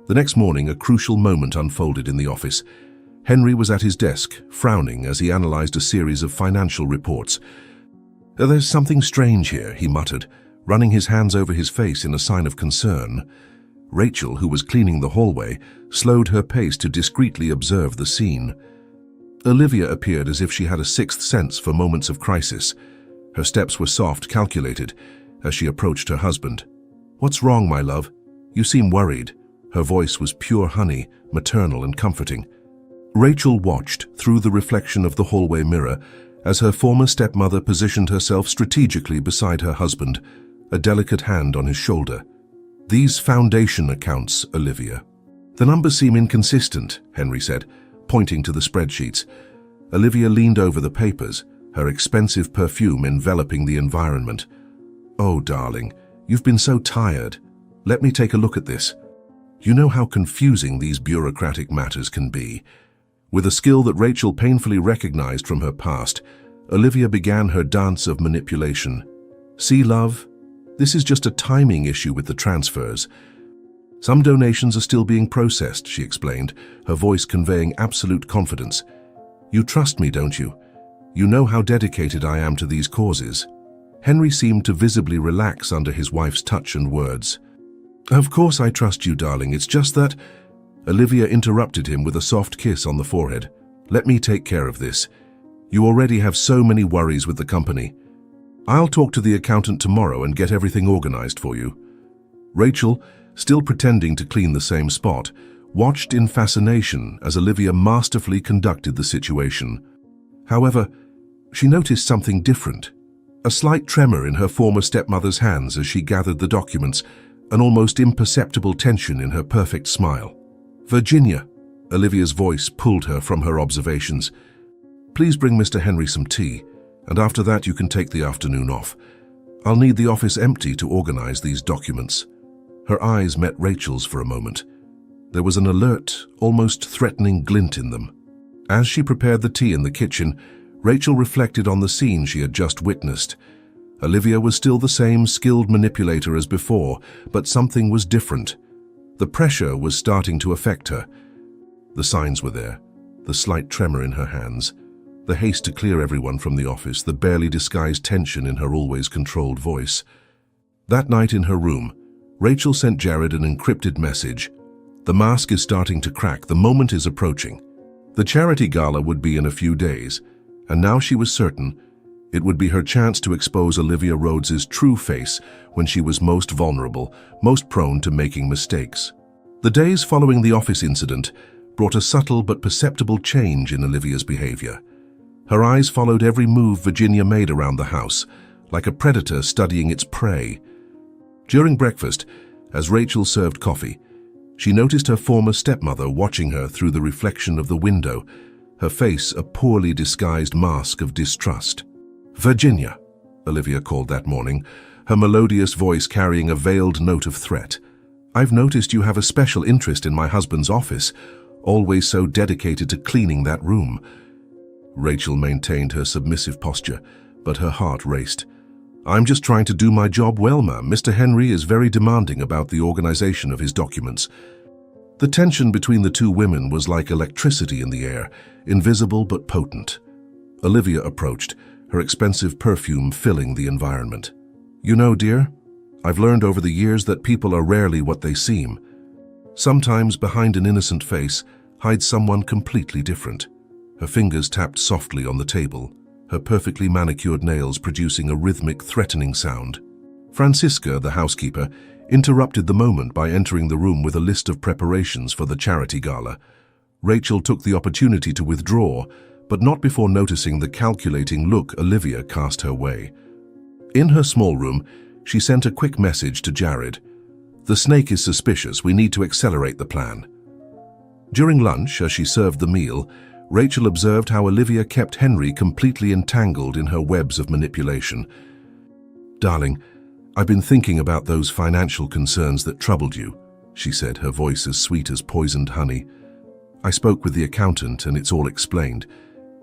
The next morning, a crucial moment unfolded in the office. Henry was at his desk, frowning as he analyzed a series of financial reports. "There's something strange here," he muttered, running his hands over his face in a sign of concern. Rachel, who was cleaning the hallway, slowed her pace to discreetly observe the scene. Olivia appeared as if she had a sixth sense for moments of crisis. Her steps were soft, calculated, as she approached her husband. "What's wrong, my love? You seem worried." Her voice was pure honey, maternal and comforting. Rachel watched through the reflection of the hallway mirror as her former stepmother positioned herself strategically beside her husband, a delicate hand on his shoulder. "These foundation accounts, Olivia." "The numbers seem inconsistent," Henry said, pointing to the spreadsheets. Olivia leaned over the papers, her expensive perfume enveloping the environment. "Oh, darling, you've been so tired. Let me take a look at this." You know how confusing these bureaucratic matters can be. With a skill that Rachel painfully recognized from her past, Olivia began her dance of manipulation. "See, love? This is just a timing issue with the transfers. Some donations are still being processed," she explained, her voice conveying absolute confidence. "You trust me, don't you? You know how dedicated I am to these causes." Henry seemed to visibly relax under his wife's touch and words. "Of course I trust you, darling. It's just that—" Olivia interrupted him with a soft kiss on the forehead. "Let me take care of this. You already have so many worries with the company. I'll talk to the accountant tomorrow and get everything organized for you." Rachel, still pretending to clean the same spot, watched in fascination as Olivia masterfully conducted the situation. However, she noticed something different. a slight tremor in her former stepmother's hands as she gathered the documents, an almost imperceptible tension in her perfect smile. "Virginia," Olivia's voice pulled her from her observations. "Please bring Mr. Henry some tea, and after that you can take the afternoon off. I'll need the office empty to organize these documents." Her eyes met Rachel's for a moment. There was an alert, almost threatening glint in them. As she prepared the tea in the kitchen, Rachel reflected on the scene she had just witnessed. Olivia was still the same skilled manipulator as before, but something was different. The pressure was starting to affect her. The signs were there, the slight tremor in her hands, the haste to clear everyone from the office, the barely disguised tension in her always controlled voice. That night in her room, Rachel sent Jared an encrypted message. "The mask is starting to crack, the moment is approaching." The charity gala would be in a few days, and now she was certain it would be her chance to expose Olivia Rhodes's true face when she was most vulnerable, most prone to making mistakes. The days following the office incident brought a subtle but perceptible change in Olivia's behavior. Her eyes followed every move Virginia made around the house, like a predator studying its prey. During breakfast, as Rachel served coffee, she noticed her former stepmother watching her through the reflection of the window, her face a poorly disguised mask of distrust. "Virginia," Olivia called that morning, her melodious voice carrying a veiled note of threat. "I've noticed you have a special interest in my husband's office, always so dedicated to cleaning that room." Rachel maintained her submissive posture, but her heart raced. "I'm just trying to do my job well, ma'am. Mr. Henry is very demanding about the organization of his documents." The tension between the two women was like electricity in the air, invisible but potent. Olivia approached, her expensive perfume filling the environment. "You know, dear, I've learned over the years that people are rarely what they seem. Sometimes behind an innocent face hides someone completely different." Her fingers tapped softly on the table, her perfectly manicured nails producing a rhythmic, threatening sound. Francisca, the housekeeper, interrupted the moment by entering the room with a list of preparations for the charity gala. Rachel took the opportunity to withdraw, but not before noticing the calculating look Olivia cast her way. In her small room, she sent a quick message to Jared. "The snake is suspicious. We need to accelerate the plan." During lunch, as she served the meal, Rachel observed how Olivia kept Henry completely entangled in her webs of manipulation. "Darling, I've been thinking about those financial concerns that troubled you," she said, her voice as sweet as poisoned honey. "I spoke with the accountant and it's all explained.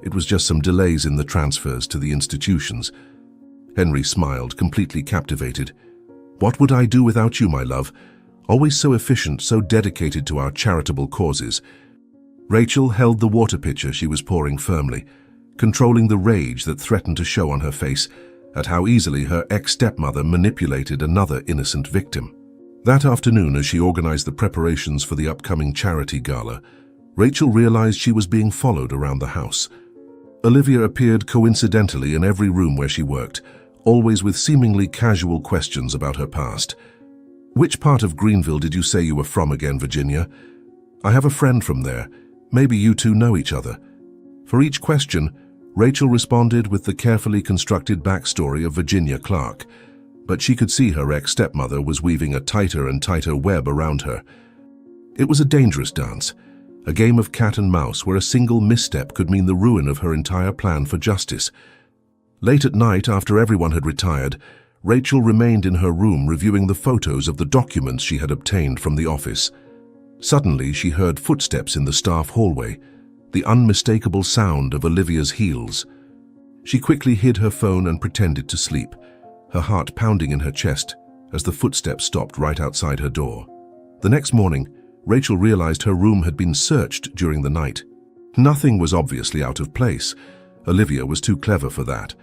It was just some delays in the transfers to the institutions." Henry smiled, completely captivated. "What would I do without you, my love? Always so efficient, so dedicated to our charitable causes." Rachel held the water pitcher she was pouring firmly, controlling the rage that threatened to show on her face at how easily her ex-stepmother manipulated another innocent victim. That afternoon, as she organized the preparations for the upcoming charity gala, Rachel realized she was being followed around the house. Olivia appeared coincidentally in every room where she worked, always with seemingly casual questions about her past. "Which part of Greenville did you say you were from again, Virginia? I have a friend from there. Maybe you two know each other." For each question, Rachel responded with the carefully constructed backstory of Virginia Clark, but she could see her ex-stepmother was weaving a tighter and tighter web around her. It was a dangerous dance, a game of cat and mouse where a single misstep could mean the ruin of her entire plan for justice. Late at night, after everyone had retired, Rachel remained in her room reviewing the photos of the documents she had obtained from the office. Suddenly, she heard footsteps in the staff hallway, the unmistakable sound of Olivia's heels. She quickly hid her phone and pretended to sleep, her heart pounding in her chest as the footsteps stopped right outside her door. The next morning, Rachel realized her room had been searched during the night. Nothing was obviously out of place. Olivia was too clever for that.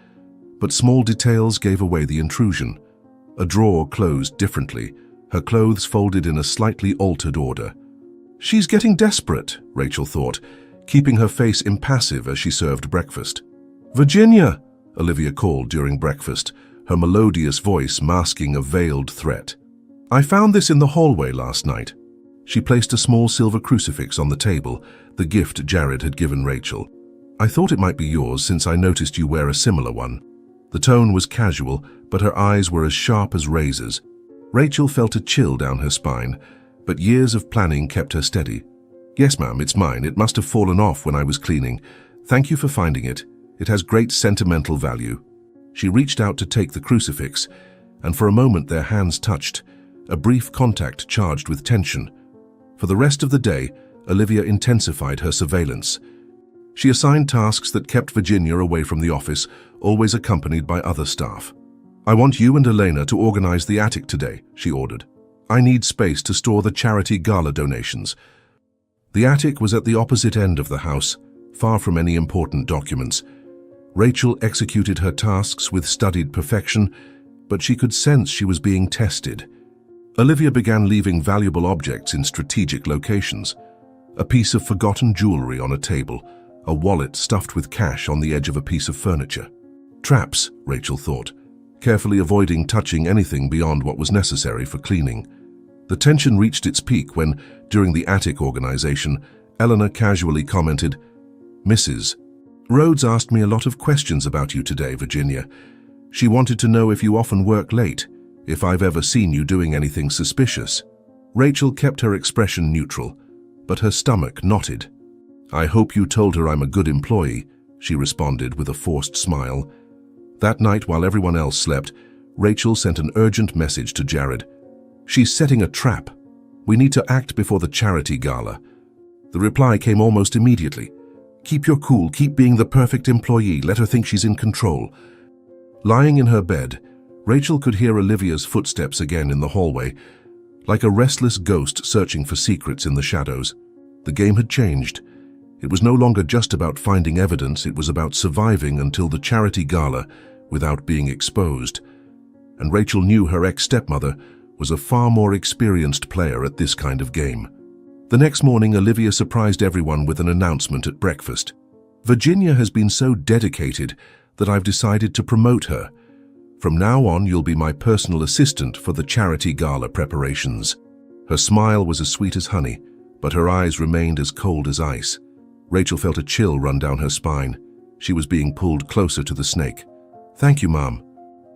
But small details gave away the intrusion. A drawer closed differently, her clothes folded in a slightly altered order. "She's getting desperate," Rachel thought, keeping her face impassive as she served breakfast. "Virginia," Olivia called during breakfast, her melodious voice masking a veiled threat. "I found this in the hallway last night." She placed a small silver crucifix on the table, the gift Jared had given Rachel. "I thought it might be yours since I noticed you wear a similar one." The tone was casual, but her eyes were as sharp as razors. Rachel felt a chill down her spine, but years of planning kept her steady. "Yes, ma'am, it's mine. It must have fallen off when I was cleaning. Thank you for finding it. It has great sentimental value." She reached out to take the crucifix, and for a moment their hands touched, a brief contact charged with tension. For the rest of the day, Olivia intensified her surveillance. She assigned tasks that kept Virginia away from the office, always accompanied by other staff. "I want you and Elena to organize the attic today," she ordered. "I need space to store the charity gala donations." The attic was at the opposite end of the house, far from any important documents. Rachel executed her tasks with studied perfection, but she could sense she was being tested. Olivia began leaving valuable objects in strategic locations. A piece of forgotten jewelry on a table, a wallet stuffed with cash on the edge of a piece of furniture. Traps, Rachel thought, carefully avoiding touching anything beyond what was necessary for cleaning. The tension reached its peak when, during the attic organization, Eleanor casually commented, "Mrs. Rhodes asked me a lot of questions about you today, Virginia. She wanted to know if you often work late, if I've ever seen you doing anything suspicious." Rachel kept her expression neutral, but her stomach knotted. "I hope you told her I'm a good employee," she responded with a forced smile. That night, while everyone else slept, Rachel sent an urgent message to Jared. "She's setting a trap. We need to act before the charity gala." The reply came almost immediately. "Keep your cool, keep being the perfect employee, let her think she's in control." Lying in her bed, Rachel could hear Olivia's footsteps again in the hallway, like a restless ghost searching for secrets in the shadows. The game had changed. It was no longer just about finding evidence, it was about surviving until the charity gala without being exposed. And Rachel knew her ex-stepmother was a far more experienced player at this kind of game. The next morning, Olivia surprised everyone with an announcement at breakfast. "Virginia has been so dedicated that I've decided to promote her. From now on, you'll be my personal assistant for the charity gala preparations." Her smile was as sweet as honey, but her eyes remained as cold as ice. Rachel felt a chill run down her spine. She was being pulled closer to the snake. "Thank you, Mom."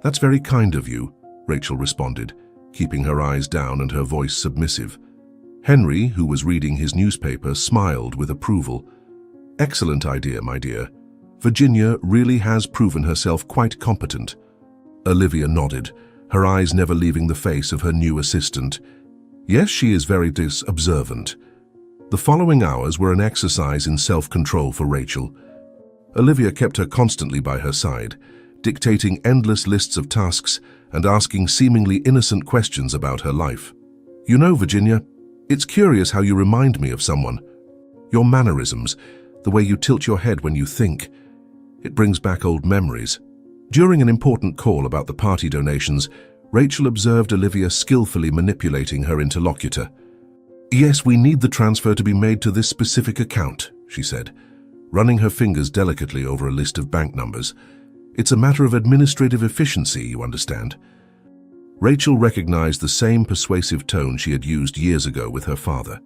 "That's very kind of you," Rachel responded, keeping her eyes down and her voice submissive. Henry, who was reading his newspaper, smiled with approval. "Excellent idea, my dear. Virginia really has proven herself quite competent." Olivia nodded, her eyes never leaving the face of her new assistant. "Yes, she is very observant." The following hours were an exercise in self-control for Rachel. Olivia kept her constantly by her side, dictating endless lists of tasks and asking seemingly innocent questions about her life. "You know, Virginia, it's curious how you remind me of someone. Your mannerisms, the way you tilt your head when you think, it brings back old memories." During an important call about the party donations, Rachel observed Olivia skillfully manipulating her interlocutor. "Yes, we need the transfer to be made to this specific account," she said, running her fingers delicately over a list of bank numbers. "It's a matter of administrative efficiency, you understand." Rachel recognized the same persuasive tone she had used years ago with her father.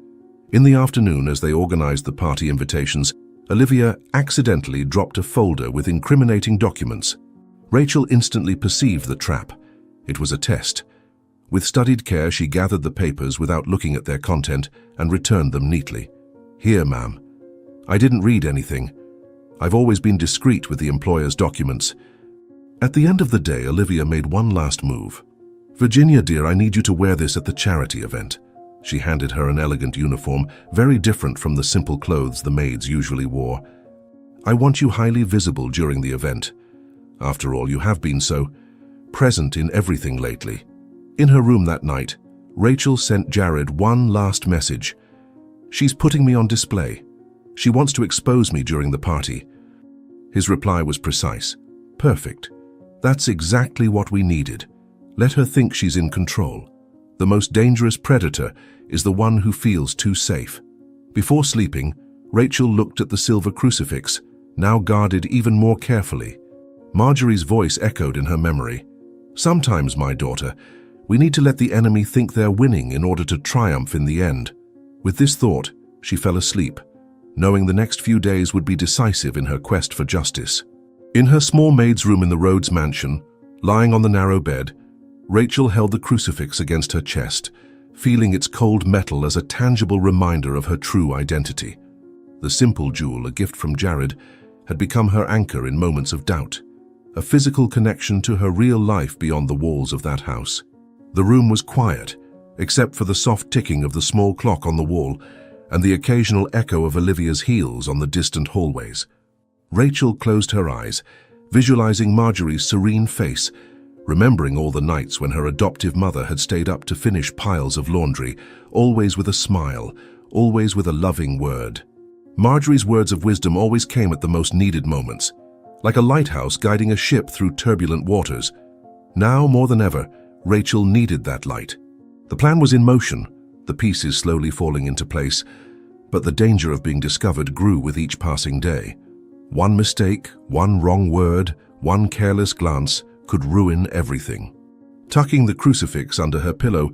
In the afternoon, as they organized the party invitations, Olivia accidentally dropped a folder with incriminating documents. Rachel instantly perceived the trap. It was a test. With studied care, she gathered the papers without looking at their content and returned them neatly. "Here, ma'am. I didn't read anything. I've always been discreet with the employer's documents." At the end of the day, Olivia made one last move. "Virginia, dear, I need you to wear this at the charity event." She handed her an elegant uniform, very different from the simple clothes the maids usually wore. "I want you highly visible during the event. After all, you have been so present in everything lately." In her room that night, Rachel sent Jared one last message. "She's putting me on display. She wants to expose me during the party." His reply was precise. "Perfect. That's exactly what we needed. Let her think she's in control. The most dangerous predator is the one who feels too safe." Before sleeping, Rachel looked at the silver crucifix, now guarded even more carefully. Marjorie's voice echoed in her memory. "Sometimes, my daughter, we need to let the enemy think they're winning in order to triumph in the end." With this thought, she fell asleep, knowing the next few days would be decisive in her quest for justice. In her small maid's room in the Rhodes mansion, lying on the narrow bed, Rachel held the crucifix against her chest, feeling its cold metal as a tangible reminder of her true identity. The simple jewel, a gift from Jared, had become her anchor in moments of doubt, a physical connection to her real life beyond the walls of that house. The room was quiet, except for the soft ticking of the small clock on the wall and the occasional echo of Olivia's heels on the distant hallways. Rachel closed her eyes, visualizing Marjorie's serene face, remembering all the nights when her adoptive mother had stayed up to finish piles of laundry, always with a smile, always with a loving word. Marjorie's words of wisdom always came at the most needed moments, like a lighthouse guiding a ship through turbulent waters. Now, more than ever, Rachel needed that light. The plan was in motion, the pieces slowly falling into place, but the danger of being discovered grew with each passing day. One mistake, one wrong word, one careless glance could ruin everything. Tucking the crucifix under her pillow,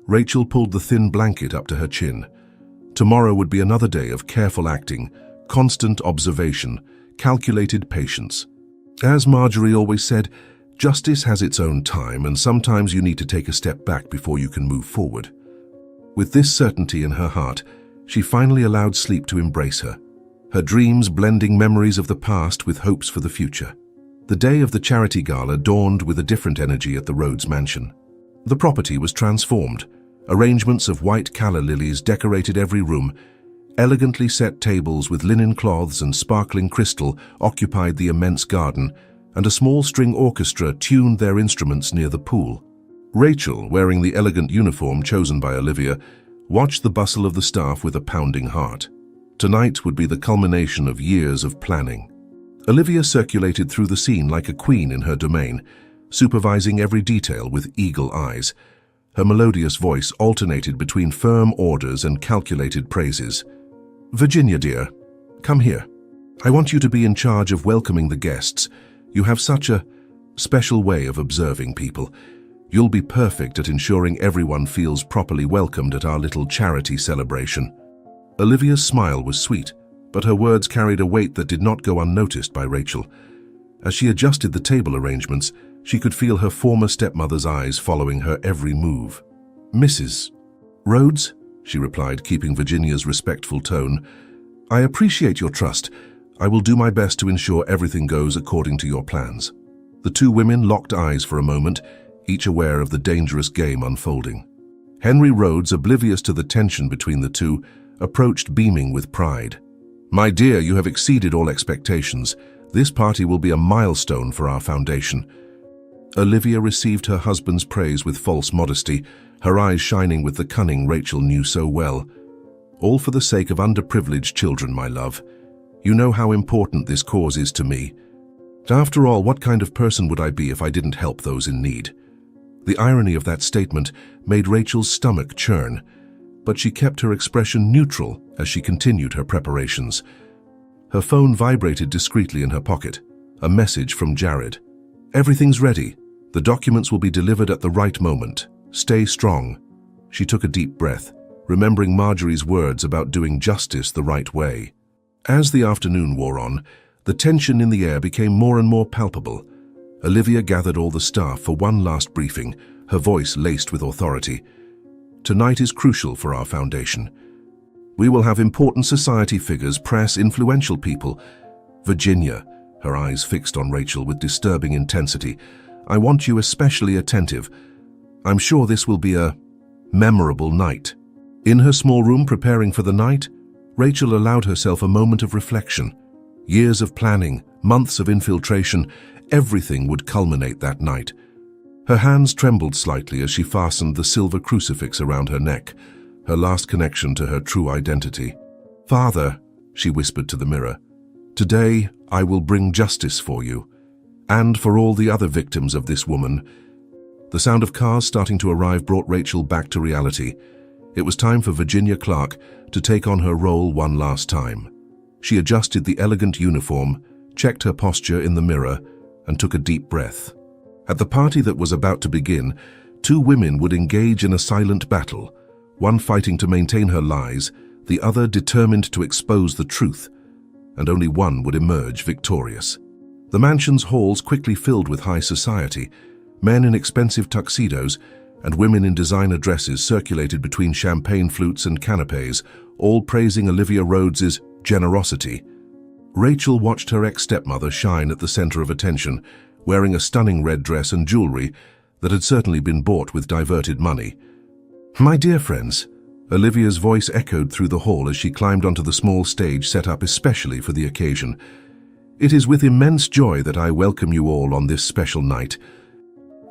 Rachel pulled the thin blanket up to her chin. Tomorrow would be another day of careful acting, constant observation, calculated patience. As Marjorie always said, justice has its own time, and sometimes you need to take a step back before you can move forward. With this certainty in her heart, she finally allowed sleep to embrace her, her dreams blending memories of the past with hopes for the future. The day of the charity gala dawned with a different energy at the Rhodes mansion. The property was transformed. Arrangements of white calla lilies decorated every room. Elegantly set tables with linen cloths and sparkling crystal occupied the immense garden, and a small string orchestra tuned their instruments near the pool. Rachel, wearing the elegant uniform chosen by Olivia, watched the bustle of the staff with a pounding heart. Tonight would be the culmination of years of planning. Olivia circulated through the scene like a queen in her domain, supervising every detail with eagle eyes. Her melodious voice alternated between firm orders and calculated praises. "Virginia, dear, come here. I want you to be in charge of welcoming the guests. You have such a special way of observing people. You'll be perfect at ensuring everyone feels properly welcomed at our little charity celebration." Olivia's smile was sweet, but her words carried a weight that did not go unnoticed by Rachel. As she adjusted the table arrangements, she could feel her former stepmother's eyes following her every move. "Mrs. Rhodes," she replied, keeping Virginia's respectful tone, "I appreciate your trust. I will do my best to ensure everything goes according to your plans." The two women locked eyes for a moment, each aware of the dangerous game unfolding. Henry Rhodes, oblivious to the tension between the two, approached beaming with pride. "My dear, you have exceeded all expectations. This party will be a milestone for our foundation." Olivia received her husband's praise with false modesty, her eyes shining with the cunning Rachel knew so well. "All for the sake of underprivileged children, my love. You know how important this cause is to me. After all, what kind of person would I be if I didn't help those in need?" The irony of that statement made Rachel's stomach churn, but she kept her expression neutral as she continued her preparations. Her phone vibrated discreetly in her pocket, a message from Jared. "Everything's ready. The documents will be delivered at the right moment. Stay strong." She took a deep breath, remembering Marjorie's words about doing justice the right way. As the afternoon wore on, the tension in the air became more and more palpable. Olivia gathered all the staff for one last briefing, her voice laced with authority. "Tonight is crucial for our foundation. We will have important society figures, press, influential people. Virginia," her eyes fixed on Rachel with disturbing intensity, "I want you especially attentive. I'm sure this will be a memorable night." In her small room preparing for the night, Rachel allowed herself a moment of reflection. Years of planning, months of infiltration, everything would culminate that night. Her hands trembled slightly as she fastened the silver crucifix around her neck, her last connection to her true identity. "Father," she whispered to the mirror, "today I will bring justice for you, and for all the other victims of this woman." The sound of cars starting to arrive brought Rachel back to reality. It was time for Virginia Clark to take on her role one last time. She adjusted the elegant uniform, checked her posture in the mirror, and took a deep breath. At the party that was about to begin, two women would engage in a silent battle, one fighting to maintain her lies, the other determined to expose the truth, and only one would emerge victorious. The mansion's halls quickly filled with high society. Men in expensive tuxedos and women in designer dresses circulated between champagne flutes and canapes, all praising Olivia Rhodes's generosity. Rachel watched her ex-stepmother shine at the center of attention, wearing a stunning red dress and jewelry that had certainly been bought with diverted money. "My dear friends," Olivia's voice echoed through the hall as she climbed onto the small stage set up especially for the occasion. "It is with immense joy that I welcome you all on this special night.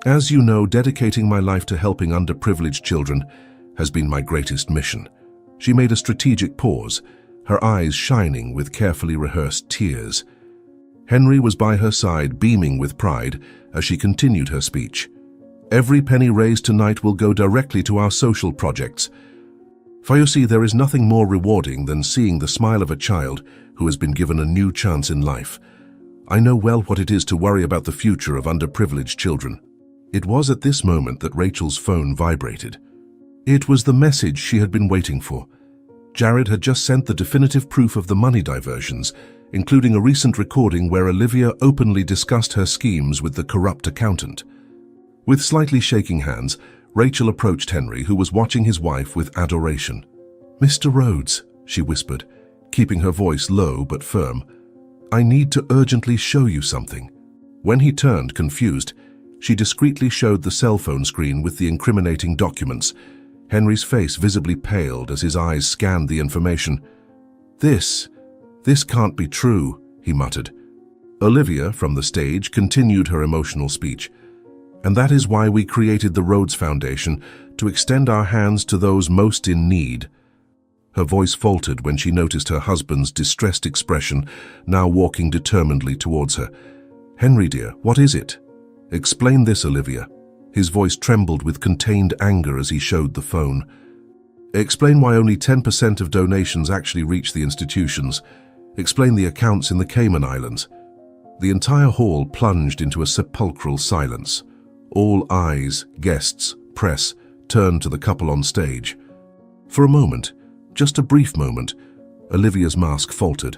As you know, dedicating my life to helping underprivileged children has been my greatest mission." She made a strategic pause, her eyes shining with carefully rehearsed tears. Henry was by her side, beaming with pride as she continued her speech. "Every penny raised tonight will go directly to our social projects. For you see, there is nothing more rewarding than seeing the smile of a child who has been given a new chance in life. I know well what it is to worry about the future of underprivileged children." It was at this moment that Rachel's phone vibrated. It was the message she had been waiting for. Jared had just sent the definitive proof of the money diversions, including a recent recording where Olivia openly discussed her schemes with the corrupt accountant. With slightly shaking hands, Rachel approached Henry, who was watching his wife with adoration. "Mr. Rhodes," she whispered, keeping her voice low but firm, "I need to urgently show you something." When he turned, confused, she discreetly showed the cell phone screen with the incriminating documents. Henry's face visibly paled as his eyes scanned the information. This can't be true," he muttered. Olivia, from the stage, continued her emotional speech. "And that is why we created the Rhodes Foundation, to extend our hands to those most in need." Her voice faltered when she noticed her husband's distressed expression, now walking determinedly towards her. "Henry dear, what is it? Explain this, Olivia." His voice trembled with contained anger as he showed the phone. "Explain why only 10% of donations actually reach the institutions. Explain the accounts in the Cayman Islands." The entire hall plunged into a sepulchral silence. All eyes, guests, press, turned to the couple on stage. For a moment, just a brief moment, Olivia's mask faltered.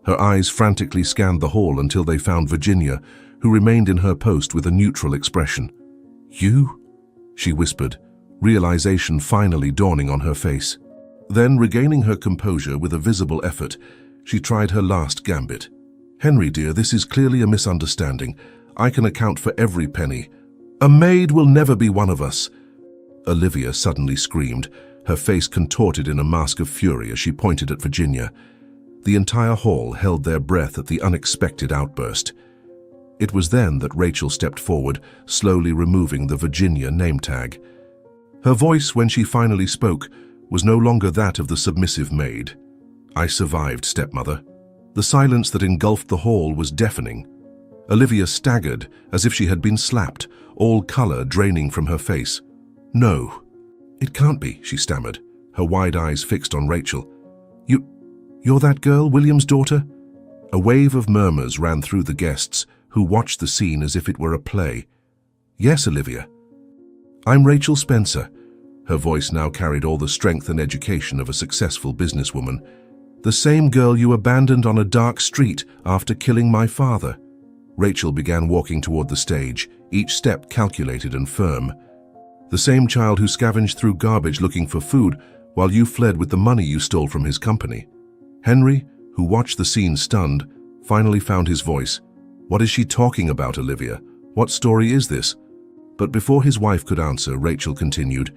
Her eyes frantically scanned the hall until they found Virginia, who remained in her post with a neutral expression. "You?" she whispered, realization finally dawning on her face. Then, regaining her composure with a visible effort, she tried her last gambit. "Henry dear, this is clearly a misunderstanding. I can account for every penny. A maid will never be one of us." Olivia suddenly screamed, her face contorted in a mask of fury as she pointed at Virginia. The entire hall held their breath at the unexpected outburst. It was then that Rachel stepped forward, slowly removing the Virginia name tag. Her voice, when she finally spoke, was no longer that of the submissive maid. "I survived, stepmother." The silence that engulfed the hall was deafening. Olivia staggered as if she had been slapped, all color draining from her face. "No, it can't be," she stammered, her wide eyes fixed on Rachel. You're that girl, William's daughter?" A wave of murmurs ran through the guests, who watched the scene as if it were a play. "Yes, Olivia." "I'm Rachel Spencer." Her voice now carried all the strength and education of a successful businesswoman. "The same girl you abandoned on a dark street after killing my father." Rachel began walking toward the stage, each step calculated and firm. "The same child who scavenged through garbage looking for food while you fled with the money you stole from his company." Henry, who watched the scene stunned, finally found his voice. "What is she talking about, Olivia? What story is this?" But before his wife could answer, Rachel continued,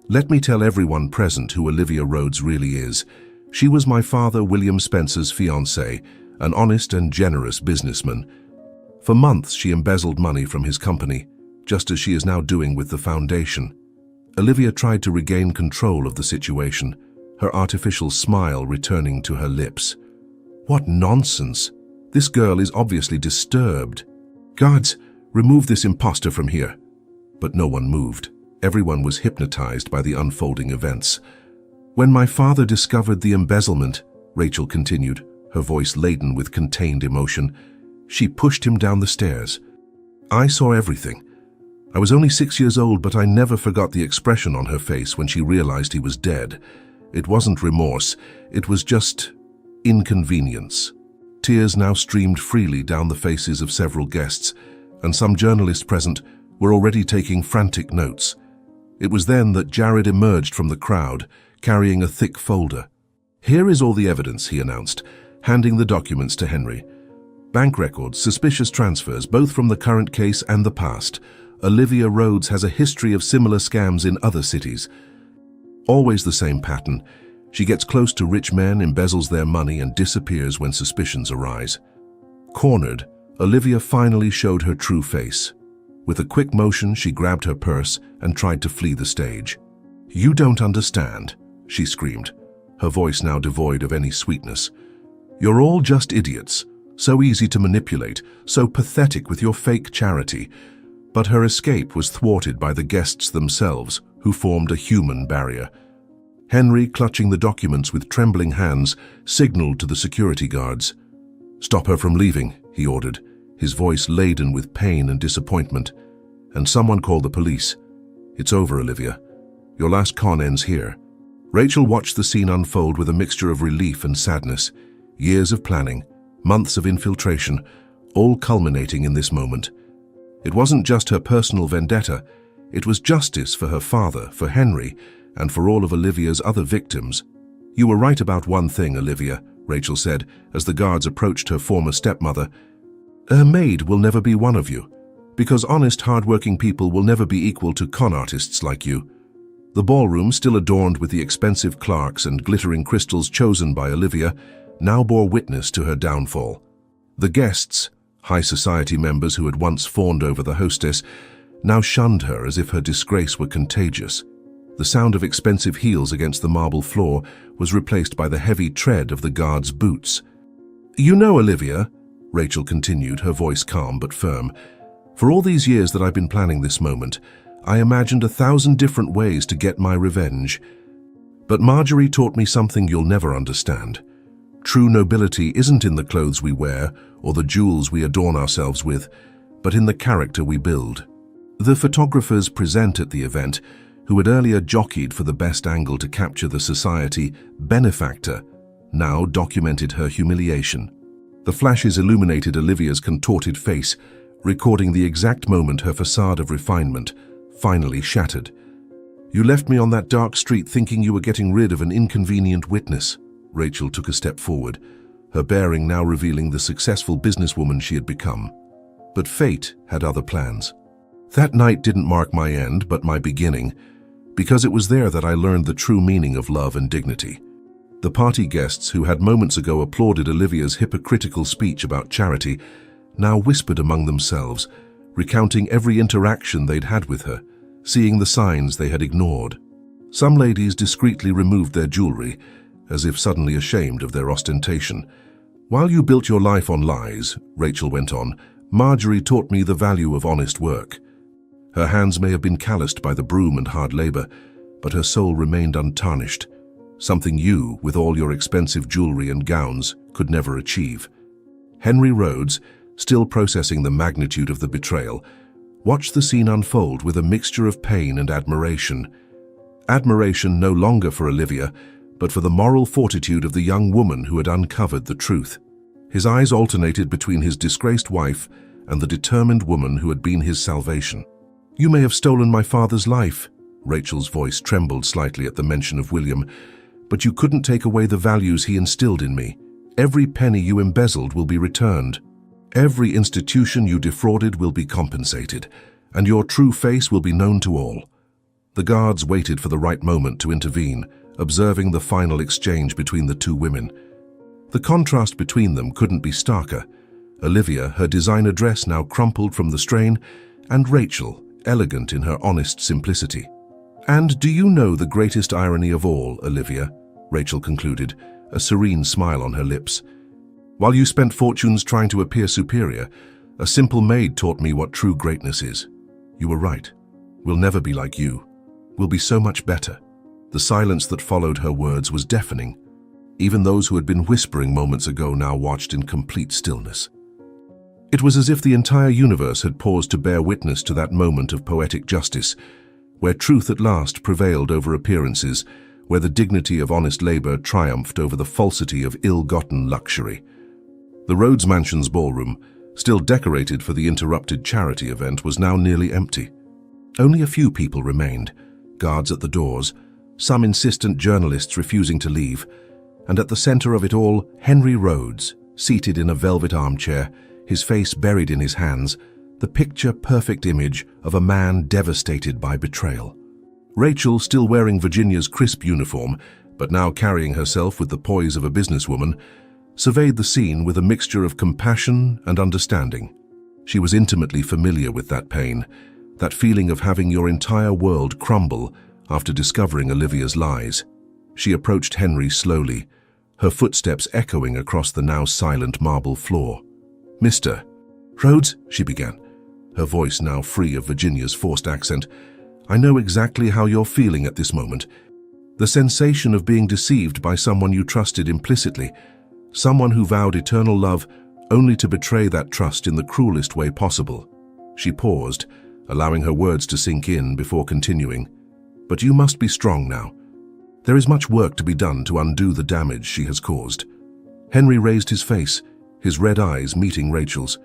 "Let me tell everyone present who Olivia Rhodes really is. She was my father, William Spencer's fiancée, an honest and generous businessman. For months she embezzled money from his company, just as she is now doing with the foundation." Olivia tried to regain control of the situation, her artificial smile returning to her lips. "What nonsense! This girl is obviously disturbed. Guards, remove this imposter from here." But no one moved. Everyone was hypnotized by the unfolding events. "When my father discovered the embezzlement," Rachel continued, her voice laden with contained emotion, "she pushed him down the stairs. I saw everything. I was only 6 years old, but I never forgot the expression on her face when she realized he was dead. It wasn't remorse, it was just inconvenience." Tears now streamed freely down the faces of several guests, and some journalists present were already taking frantic notes. It was then that Jared emerged from the crowd, carrying a thick folder. "Here is all the evidence," he announced, handing the documents to Henry. "Bank records, suspicious transfers, both from the current case and the past. Olivia Rhodes has a history of similar scams in other cities. Always the same pattern. She gets close to rich men, embezzles their money, and disappears when suspicions arise." Cornered, Olivia finally showed her true face. With a quick motion, she grabbed her purse and tried to flee the stage. "You don't understand," she screamed, her voice now devoid of any sweetness. "You're all just idiots, so easy to manipulate, so pathetic with your fake charity." But her escape was thwarted by the guests themselves, who formed a human barrier. Henry, clutching the documents with trembling hands, signaled to the security guards. "Stop her from leaving," he ordered, his voice laden with pain and disappointment. "And someone called the police. It's over, Olivia. Your last con ends here." Rachel watched the scene unfold with a mixture of relief and sadness. Years of planning, months of infiltration, all culminating in this moment. It wasn't just her personal vendetta, it was justice for her father, for Henry, and for all of Olivia's other victims. "You were right about one thing, Olivia," Rachel said, as the guards approached her former stepmother. "A maid will never be one of you, because honest, hard-working people will never be equal to con artists like you." The ballroom, still adorned with the expensive Clarks and glittering crystals chosen by Olivia, now bore witness to her downfall. The guests, high society members who had once fawned over the hostess, now shunned her as if her disgrace were contagious. The sound of expensive heels against the marble floor was replaced by the heavy tread of the guards' boots. "You know, Olivia," Rachel continued, her voice calm but firm, "for all these years that I've been planning this moment, I imagined 1,000 different ways to get my revenge. But Marjorie taught me something you'll never understand. True nobility isn't in the clothes we wear or the jewels we adorn ourselves with, but in the character we build." The photographers present at the event, who had earlier jockeyed for the best angle to capture the society benefactor, now documented her humiliation. The flashes illuminated Olivia's contorted face, recording the exact moment her facade of refinement finally shattered. "You left me on that dark street thinking you were getting rid of an inconvenient witness." Rachel took a step forward, her bearing now revealing the successful businesswoman she had become. But fate had other plans. "That night didn't mark my end, but my beginning, because it was there that I learned the true meaning of love and dignity." The party guests, who had moments ago applauded Olivia's hypocritical speech about charity, now whispered among themselves, recounting every interaction they'd had with her, seeing the signs they had ignored. Some ladies discreetly removed their jewelry, as if suddenly ashamed of their ostentation. "While you built your life on lies," Rachel went on, "Marjorie taught me the value of honest work. Her hands may have been calloused by the broom and hard labor, but her soul remained untarnished, something you, with all your expensive jewelry and gowns, could never achieve." Henry Rhodes, still processing the magnitude of the betrayal, watched the scene unfold with a mixture of pain and admiration. Admiration no longer for Olivia, but for the moral fortitude of the young woman who had uncovered the truth. His eyes alternated between his disgraced wife and the determined woman who had been his salvation. "You may have stolen my father's life," Rachel's voice trembled slightly at the mention of William, "but you couldn't take away the values he instilled in me. Every penny you embezzled will be returned. Every institution you defrauded will be compensated, and your true face will be known to all." The guards waited for the right moment to intervene, observing the final exchange between the two women. The contrast between them couldn't be starker. Olivia, her designer dress now crumpled from the strain, and Rachel, elegant in her honest simplicity. "And do you know the greatest irony of all, Olivia?" Rachel concluded, a serene smile on her lips. "While you spent fortunes trying to appear superior, a simple maid taught me what true greatness is. You were right. We'll never be like you. We'll be so much better." The silence that followed her words was deafening. Even those who had been whispering moments ago now watched in complete stillness. It was as if the entire universe had paused to bear witness to that moment of poetic justice, where truth at last prevailed over appearances, where the dignity of honest labor triumphed over the falsity of ill-gotten luxury. The Rhodes Mansion's ballroom, still decorated for the interrupted charity event, was now nearly empty. Only a few people remained, guards at the doors, some insistent journalists refusing to leave, and at the center of it all, Henry Rhodes, seated in a velvet armchair, his face buried in his hands, the picture-perfect image of a man devastated by betrayal. Rachel, still wearing Virginia's crisp uniform, but now carrying herself with the poise of a businesswoman, surveyed the scene with a mixture of compassion and understanding. She was intimately familiar with that pain, that feeling of having your entire world crumble after discovering Olivia's lies. She approached Henry slowly, her footsteps echoing across the now silent marble floor. "Mr. Rhodes," she began, her voice now free of Virginia's forced accent, "I know exactly how you're feeling at this moment. The sensation of being deceived by someone you trusted implicitly, someone who vowed eternal love only to betray that trust in the cruelest way possible." She paused, allowing her words to sink in before continuing. "But you must be strong now. There is much work to be done to undo the damage she has caused." Henry raised his face, his red eyes meeting Rachel's.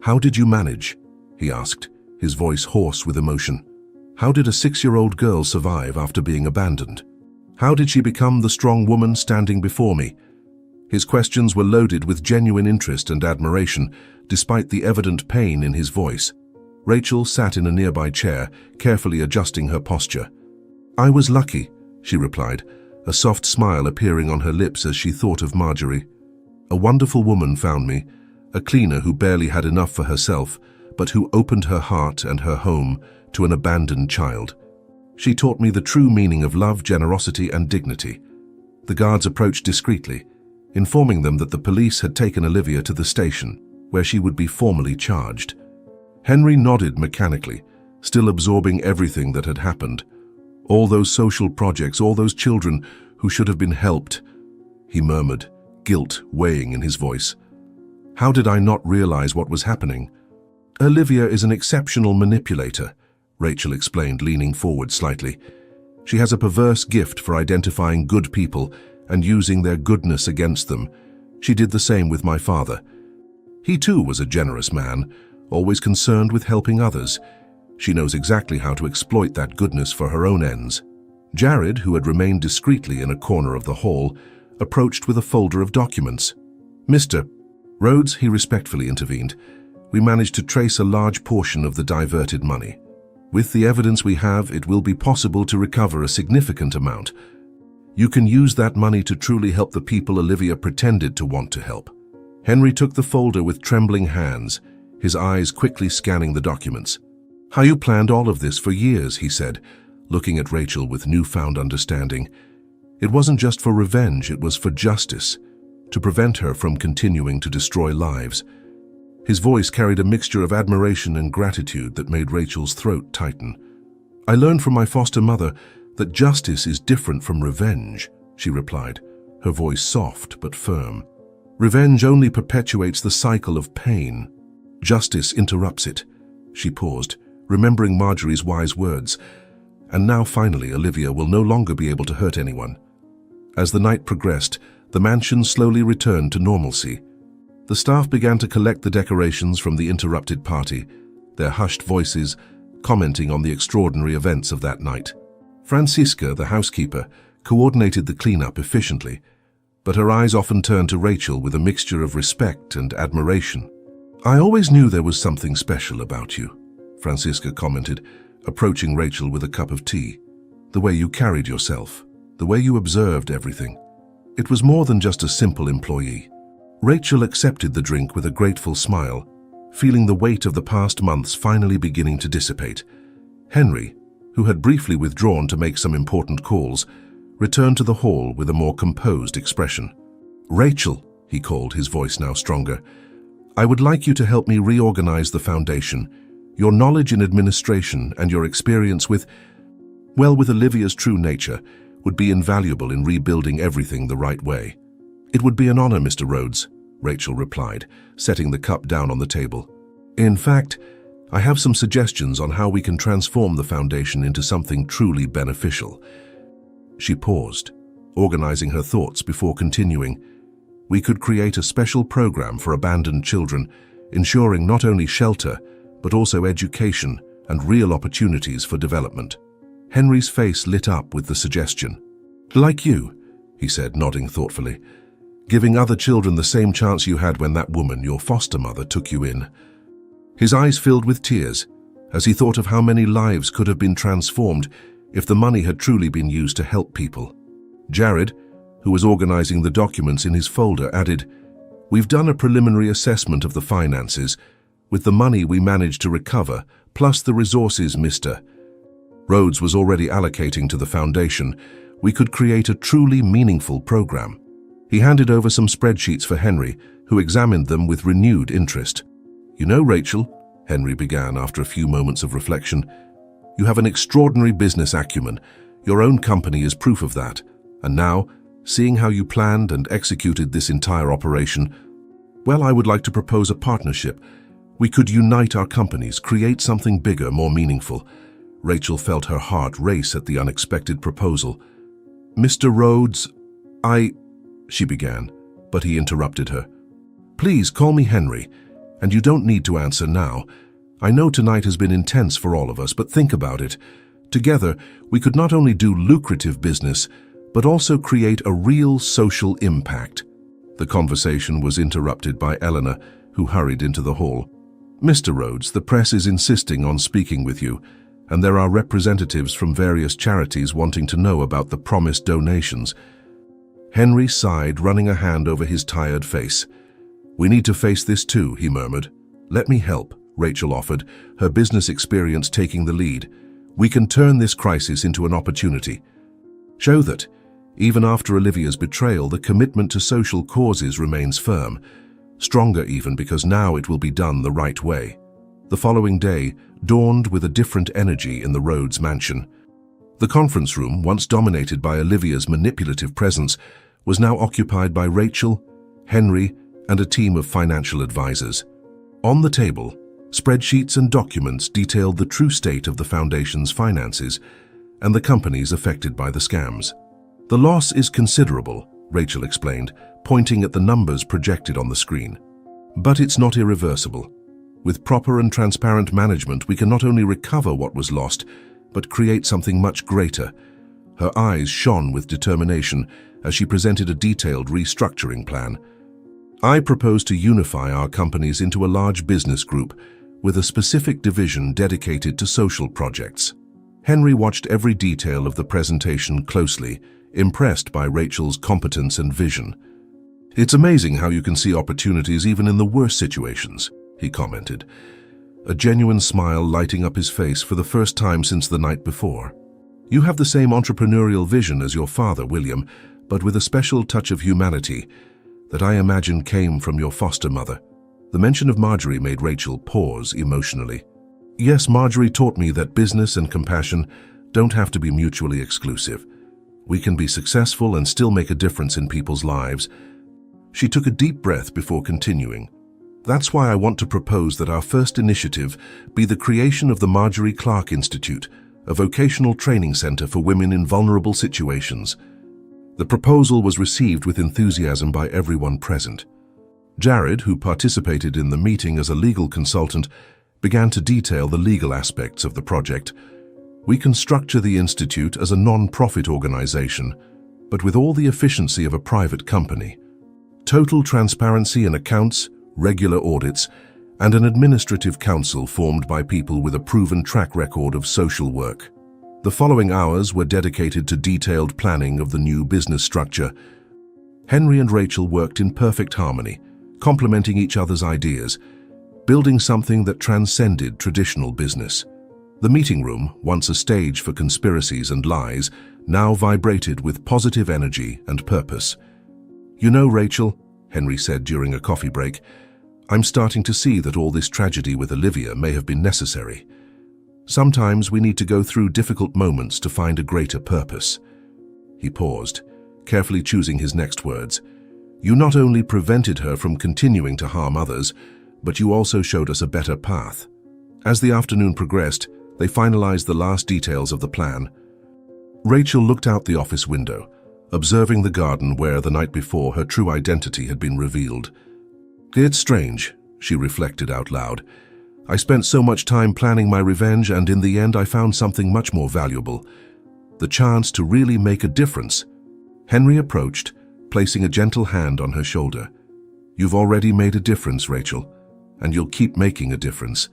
"How did you manage?" he asked, his voice hoarse with emotion. "How did a 6-year-old girl survive after being abandoned? How did she become the strong woman standing before me?" His questions were loaded with genuine interest and admiration, despite the evident pain in his voice. Rachel sat in a nearby chair, carefully adjusting her posture. "I was lucky," she replied, a soft smile appearing on her lips as she thought of Marjorie. "A wonderful woman found me, a cleaner who barely had enough for herself, but who opened her heart and her home to an abandoned child. She taught me the true meaning of love, generosity, and dignity." The guards approached discreetly, informing them that the police had taken Olivia to the station, where she would be formally charged. Henry nodded mechanically, still absorbing everything that had happened. All those social projects, all those children who should have been helped, he murmured, guilt weighing in his voice. "How did I not realize what was happening?" "Olivia is an exceptional manipulator," Rachel explained, leaning forward slightly. "She has a perverse gift for identifying good people and using their goodness against them. She did the same with my father. He too was a generous man, always concerned with helping others. She knows exactly how to exploit that goodness for her own ends." Jared, who had remained discreetly in a corner of the hall, approached with a folder of documents. "Mr. Rhodes," he respectfully intervened, "we managed to trace a large portion of the diverted money. With the evidence we have, it will be possible to recover a significant amount. You can use that money to truly help the people Olivia pretended to want to help." Henry took the folder with trembling hands, his eyes quickly scanning the documents. "How you planned all of this for years," he said, looking at Rachel with newfound understanding. "It wasn't just for revenge, it was for justice, to prevent her from continuing to destroy lives." His voice carried a mixture of admiration and gratitude that made Rachel's throat tighten. "I learned from my foster mother that justice is different from revenge," she replied, her voice soft but firm. "Revenge only perpetuates the cycle of pain. Justice interrupts it." She paused, remembering Marjorie's wise words. "And now finally Olivia will no longer be able to hurt anyone." As the night progressed, the mansion slowly returned to normalcy. The staff began to collect the decorations from the interrupted party, their hushed voices commenting on the extraordinary events of that night. Francisca, the housekeeper, coordinated the cleanup efficiently, but her eyes often turned to Rachel with a mixture of respect and admiration. "I always knew there was something special about you," Francisca commented, approaching Rachel with a cup of tea. "The way you carried yourself, the way you observed everything. It was more than just a simple employee." Rachel accepted the drink with a grateful smile, feeling the weight of the past months finally beginning to dissipate. Henry, who had briefly withdrawn to make some important calls, returned to the hall with a more composed expression. "Rachel," he called, his voice now stronger, "I would like you to help me reorganize the foundation. Your knowledge in administration and your experience with Olivia's true nature would be invaluable in rebuilding everything the right way." "It would be an honor, Mr. Rhodes," Rachel replied, setting the cup down on the table. "In fact, I have some suggestions on how we can transform the foundation into something truly beneficial." She paused, organizing her thoughts before continuing. We could create a special program for abandoned children, ensuring not only shelter, but also education and real opportunities for development. Henry's face lit up with the suggestion. "Like you," he said, nodding thoughtfully. "Giving other children the same chance you had when that woman, your foster mother, took you in." His eyes filled with tears as he thought of how many lives could have been transformed if the money had truly been used to help people. Jared, who was organizing the documents in his folder, added, "We've done a preliminary assessment of the finances. With the money we managed to recover, plus the resources Mr. Rhodes was already allocating to the foundation, we could create a truly meaningful program." He handed over some spreadsheets for Henry, who examined them with renewed interest. "You know, Rachel," Henry began after a few moments of reflection, "you have an extraordinary business acumen. Your own company is proof of that. And now, seeing how you planned and executed this entire operation, well, I would like to propose a partnership. We could unite our companies, create something bigger, more meaningful." Rachel felt her heart race at the unexpected proposal. "Mr. Rhodes, she began, but he interrupted her. "Please call me Henry, and you don't need to answer now. I know tonight has been intense for all of us, but think about it. Together, we could not only do lucrative business, but also create a real social impact." The conversation was interrupted by Eleanor, who hurried into the hall. "Mr. Rhodes, the press is insisting on speaking with you, and there are representatives from various charities wanting to know about the promised donations." Henry sighed, running a hand over his tired face. "We need to face this too," he murmured. "Let me help," Rachel offered, her business experience taking the lead. "We can turn this crisis into an opportunity. Show that, even after Olivia's betrayal, the commitment to social causes remains firm, stronger even because now it will be done the right way." The following day dawned with a different energy in the Rhodes mansion. The conference room, once dominated by Olivia's manipulative presence, was now occupied by Rachel, Henry, and a team of financial advisors. On the table, spreadsheets and documents detailed the true state of the foundation's finances and the companies affected by the scams. "The loss is considerable," Rachel explained, pointing at the numbers projected on the screen. "But it's not irreversible. With proper and transparent management, we can not only recover what was lost, but create something much greater." Her eyes shone with determination as she presented a detailed restructuring plan. "I propose to unify our companies into a large business group with a specific division dedicated to social projects." Henry watched every detail of the presentation closely, impressed by Rachel's competence and vision. "It's amazing how you can see opportunities even in the worst situations," he commented, a genuine smile lighting up his face for the first time since the night before. "You have the same entrepreneurial vision as your father, William, but with a special touch of humanity that I imagine came from your foster mother." The mention of Marjorie made Rachel pause emotionally. "Yes, Marjorie taught me that business and compassion don't have to be mutually exclusive. We can be successful and still make a difference in people's lives." She took a deep breath before continuing. "That's why I want to propose that our first initiative be the creation of the Marjorie Clark Institute, a vocational training center for women in vulnerable situations." The proposal was received with enthusiasm by everyone present. Jared, who participated in the meeting as a legal consultant, began to detail the legal aspects of the project. "We can structure the institute as a non-profit organization, but with all the efficiency of a private company. Total transparency in accounts, regular audits, and an administrative council formed by people with a proven track record of social work." The following hours were dedicated to detailed planning of the new business structure. Henry and Rachel worked in perfect harmony, complementing each other's ideas, building something that transcended traditional business. The meeting room, once a stage for conspiracies and lies, now vibrated with positive energy and purpose. "You know, Rachel," Henry said during a coffee break, "I'm starting to see that all this tragedy with Olivia may have been necessary. Sometimes we need to go through difficult moments to find a greater purpose." He paused, carefully choosing his next words. "You not only prevented her from continuing to harm others, but you also showed us a better path." As the afternoon progressed, they finalized the last details of the plan. Rachel looked out the office window, observing the garden where, the night before, her true identity had been revealed. "It's strange," she reflected out loud. "I spent so much time planning my revenge, and in the end I found something much more valuable. The chance to really make a difference." Henry approached, placing a gentle hand on her shoulder. "You've already made a difference, Rachel, and you'll keep making a difference.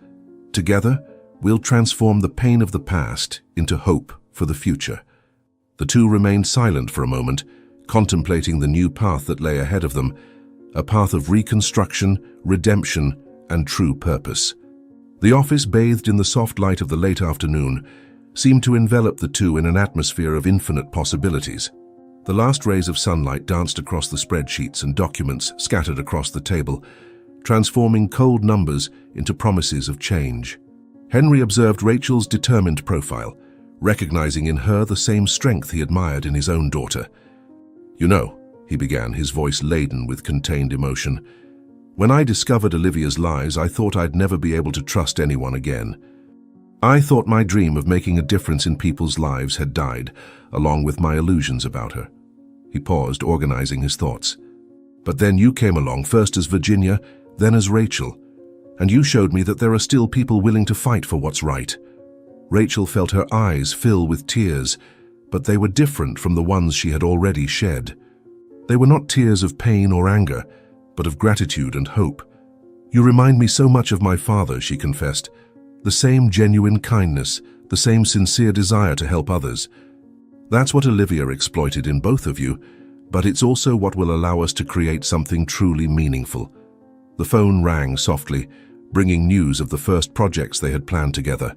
Together, we'll transform the pain of the past into hope for the future." The two remained silent for a moment, contemplating the new path that lay ahead of them, a path of reconstruction, redemption, and true purpose. The office, bathed in the soft light of the late afternoon, seemed to envelop the two in an atmosphere of infinite possibilities. The last rays of sunlight danced across the spreadsheets and documents scattered across the table, transforming cold numbers into promises of change. Henry observed Rachel's determined profile, recognizing in her the same strength he admired in his own daughter. "You know," he began, his voice laden with contained emotion, "when I discovered Olivia's lies, I thought I'd never be able to trust anyone again. I thought my dream of making a difference in people's lives had died, along with my illusions about her." He paused, organizing his thoughts. "But then you came along, first as Virginia, then as Rachel, and you showed me that there are still people willing to fight for what's right." Rachel felt her eyes fill with tears, but they were different from the ones she had already shed. They were not tears of pain or anger, but of gratitude and hope. "You remind me so much of my father," she confessed. "The same genuine kindness, the same sincere desire to help others. That's what Olivia exploited in both of you, but it's also what will allow us to create something truly meaningful." The phone rang softly, bringing news of the first projects they had planned together.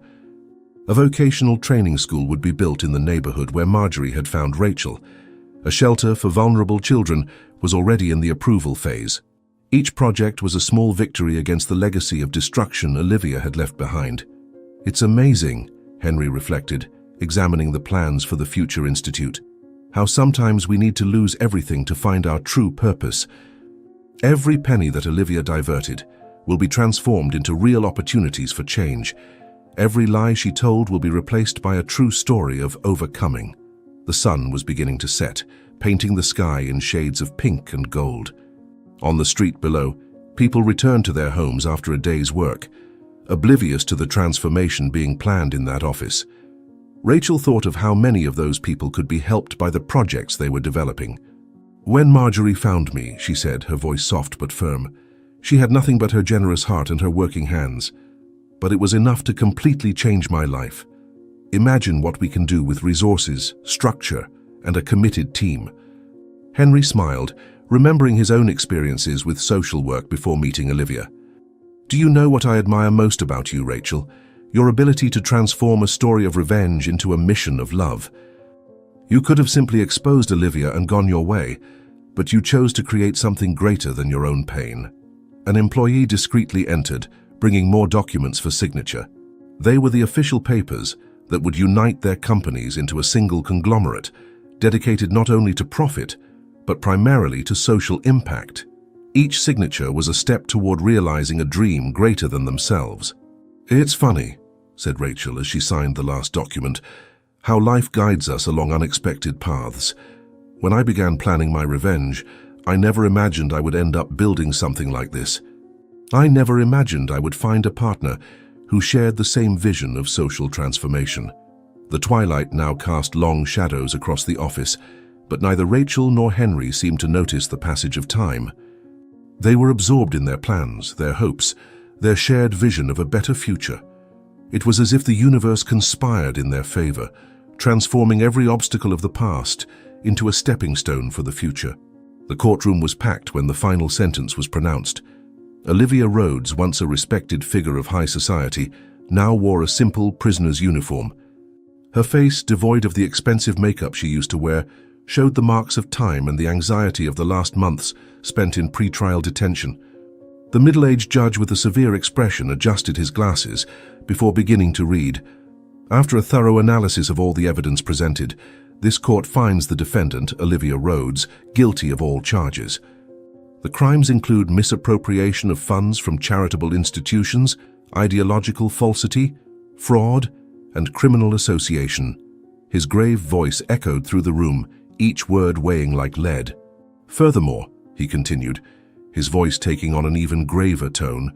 A vocational training school would be built in the neighborhood where Marjorie had found Rachel. A shelter for vulnerable children was already in the approval phase. Each project was a small victory against the legacy of destruction Olivia had left behind. "It's amazing," Henry reflected, examining the plans for the future institute, "how sometimes we need to lose everything to find our true purpose. Every penny that Olivia diverted will be transformed into real opportunities for change. Every lie she told will be replaced by a true story of overcoming." The sun was beginning to set, painting the sky in shades of pink and gold. On the street below, people returned to their homes after a day's work, oblivious to the transformation being planned in that office. Rachel thought of how many of those people could be helped by the projects they were developing. "When Marjorie found me," she said, her voice soft but firm, "she had nothing but her generous heart and her working hands. But it was enough to completely change my life. Imagine what we can do with resources, structure, and a committed team." Henry smiled, remembering his own experiences with social work before meeting Olivia. "Do you know what I admire most about you, Rachel? Your ability to transform a story of revenge into a mission of love. You could have simply exposed Olivia and gone your way, but you chose to create something greater than your own pain." An employee discreetly entered, bringing more documents for signature. They were the official papers that would unite their companies into a single conglomerate, dedicated not only to profit, but primarily to social impact. Each signature was a step toward realizing a dream greater than themselves. "It's funny," said Rachel as she signed the last document, "how life guides us along unexpected paths. When I began planning my revenge, I never imagined I would end up building something like this. I never imagined I would find a partner who shared the same vision of social transformation." The twilight now cast long shadows across the office, but neither Rachel nor Henry seemed to notice the passage of time. They were absorbed in their plans, their hopes, their shared vision of a better future. It was as if the universe conspired in their favor, transforming every obstacle of the past into a stepping stone for the future. The courtroom was packed when the final sentence was pronounced. Olivia Rhodes, once a respected figure of high society, now wore a simple prisoner's uniform. Her face, devoid of the expensive makeup she used to wear, showed the marks of time and the anxiety of the last months spent in pre-trial detention. The middle-aged judge with a severe expression adjusted his glasses before beginning to read. After a thorough analysis of all the evidence presented, this court finds the defendant, Olivia Rhodes, guilty of all charges. The crimes include misappropriation of funds from charitable institutions, ideological falsity, fraud, and criminal association. His grave voice echoed through the room, each word weighing like lead. Furthermore, he continued, his voice taking on an even graver tone,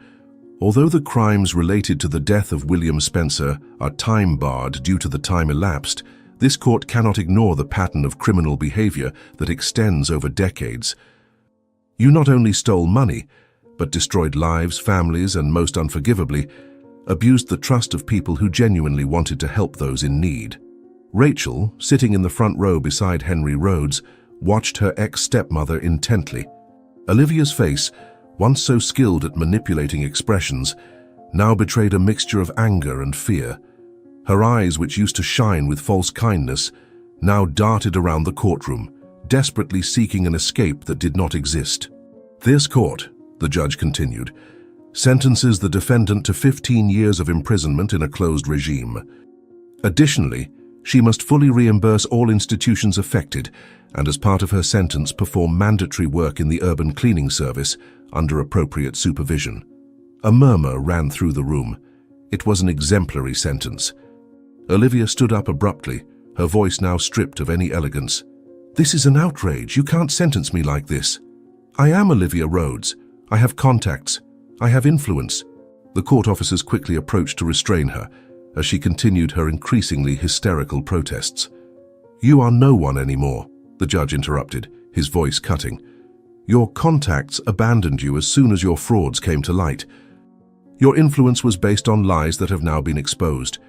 although the crimes related to the death of William Spencer are time-barred due to the time elapsed, this court cannot ignore the pattern of criminal behavior that extends over decades. You not only stole money, but destroyed lives, families, and most unforgivably, abused the trust of people who genuinely wanted to help those in need. Rachel, sitting in the front row beside Henry Rhodes, watched her ex-stepmother intently. Olivia's face, once so skilled at manipulating expressions, now betrayed a mixture of anger and fear. Her eyes, which used to shine with false kindness, now darted around the courtroom, desperately seeking an escape that did not exist. This court, the judge continued, sentences the defendant to 15 years of imprisonment in a closed regime. Additionally, she must fully reimburse all institutions affected and as part of her sentence perform mandatory work in the urban cleaning service under appropriate supervision. A murmur ran through the room. It was an exemplary sentence. Olivia stood up abruptly, her voice now stripped of any elegance. "This is an outrage. You can't sentence me like this. I am Olivia Rhodes. I have contacts. I have influence." The court officers quickly approached to restrain her as she continued her increasingly hysterical protests. "You are no one anymore," the judge interrupted, his voice cutting. "Your contacts abandoned you as soon as your frauds came to light. Your influence was based on lies that have now been exposed.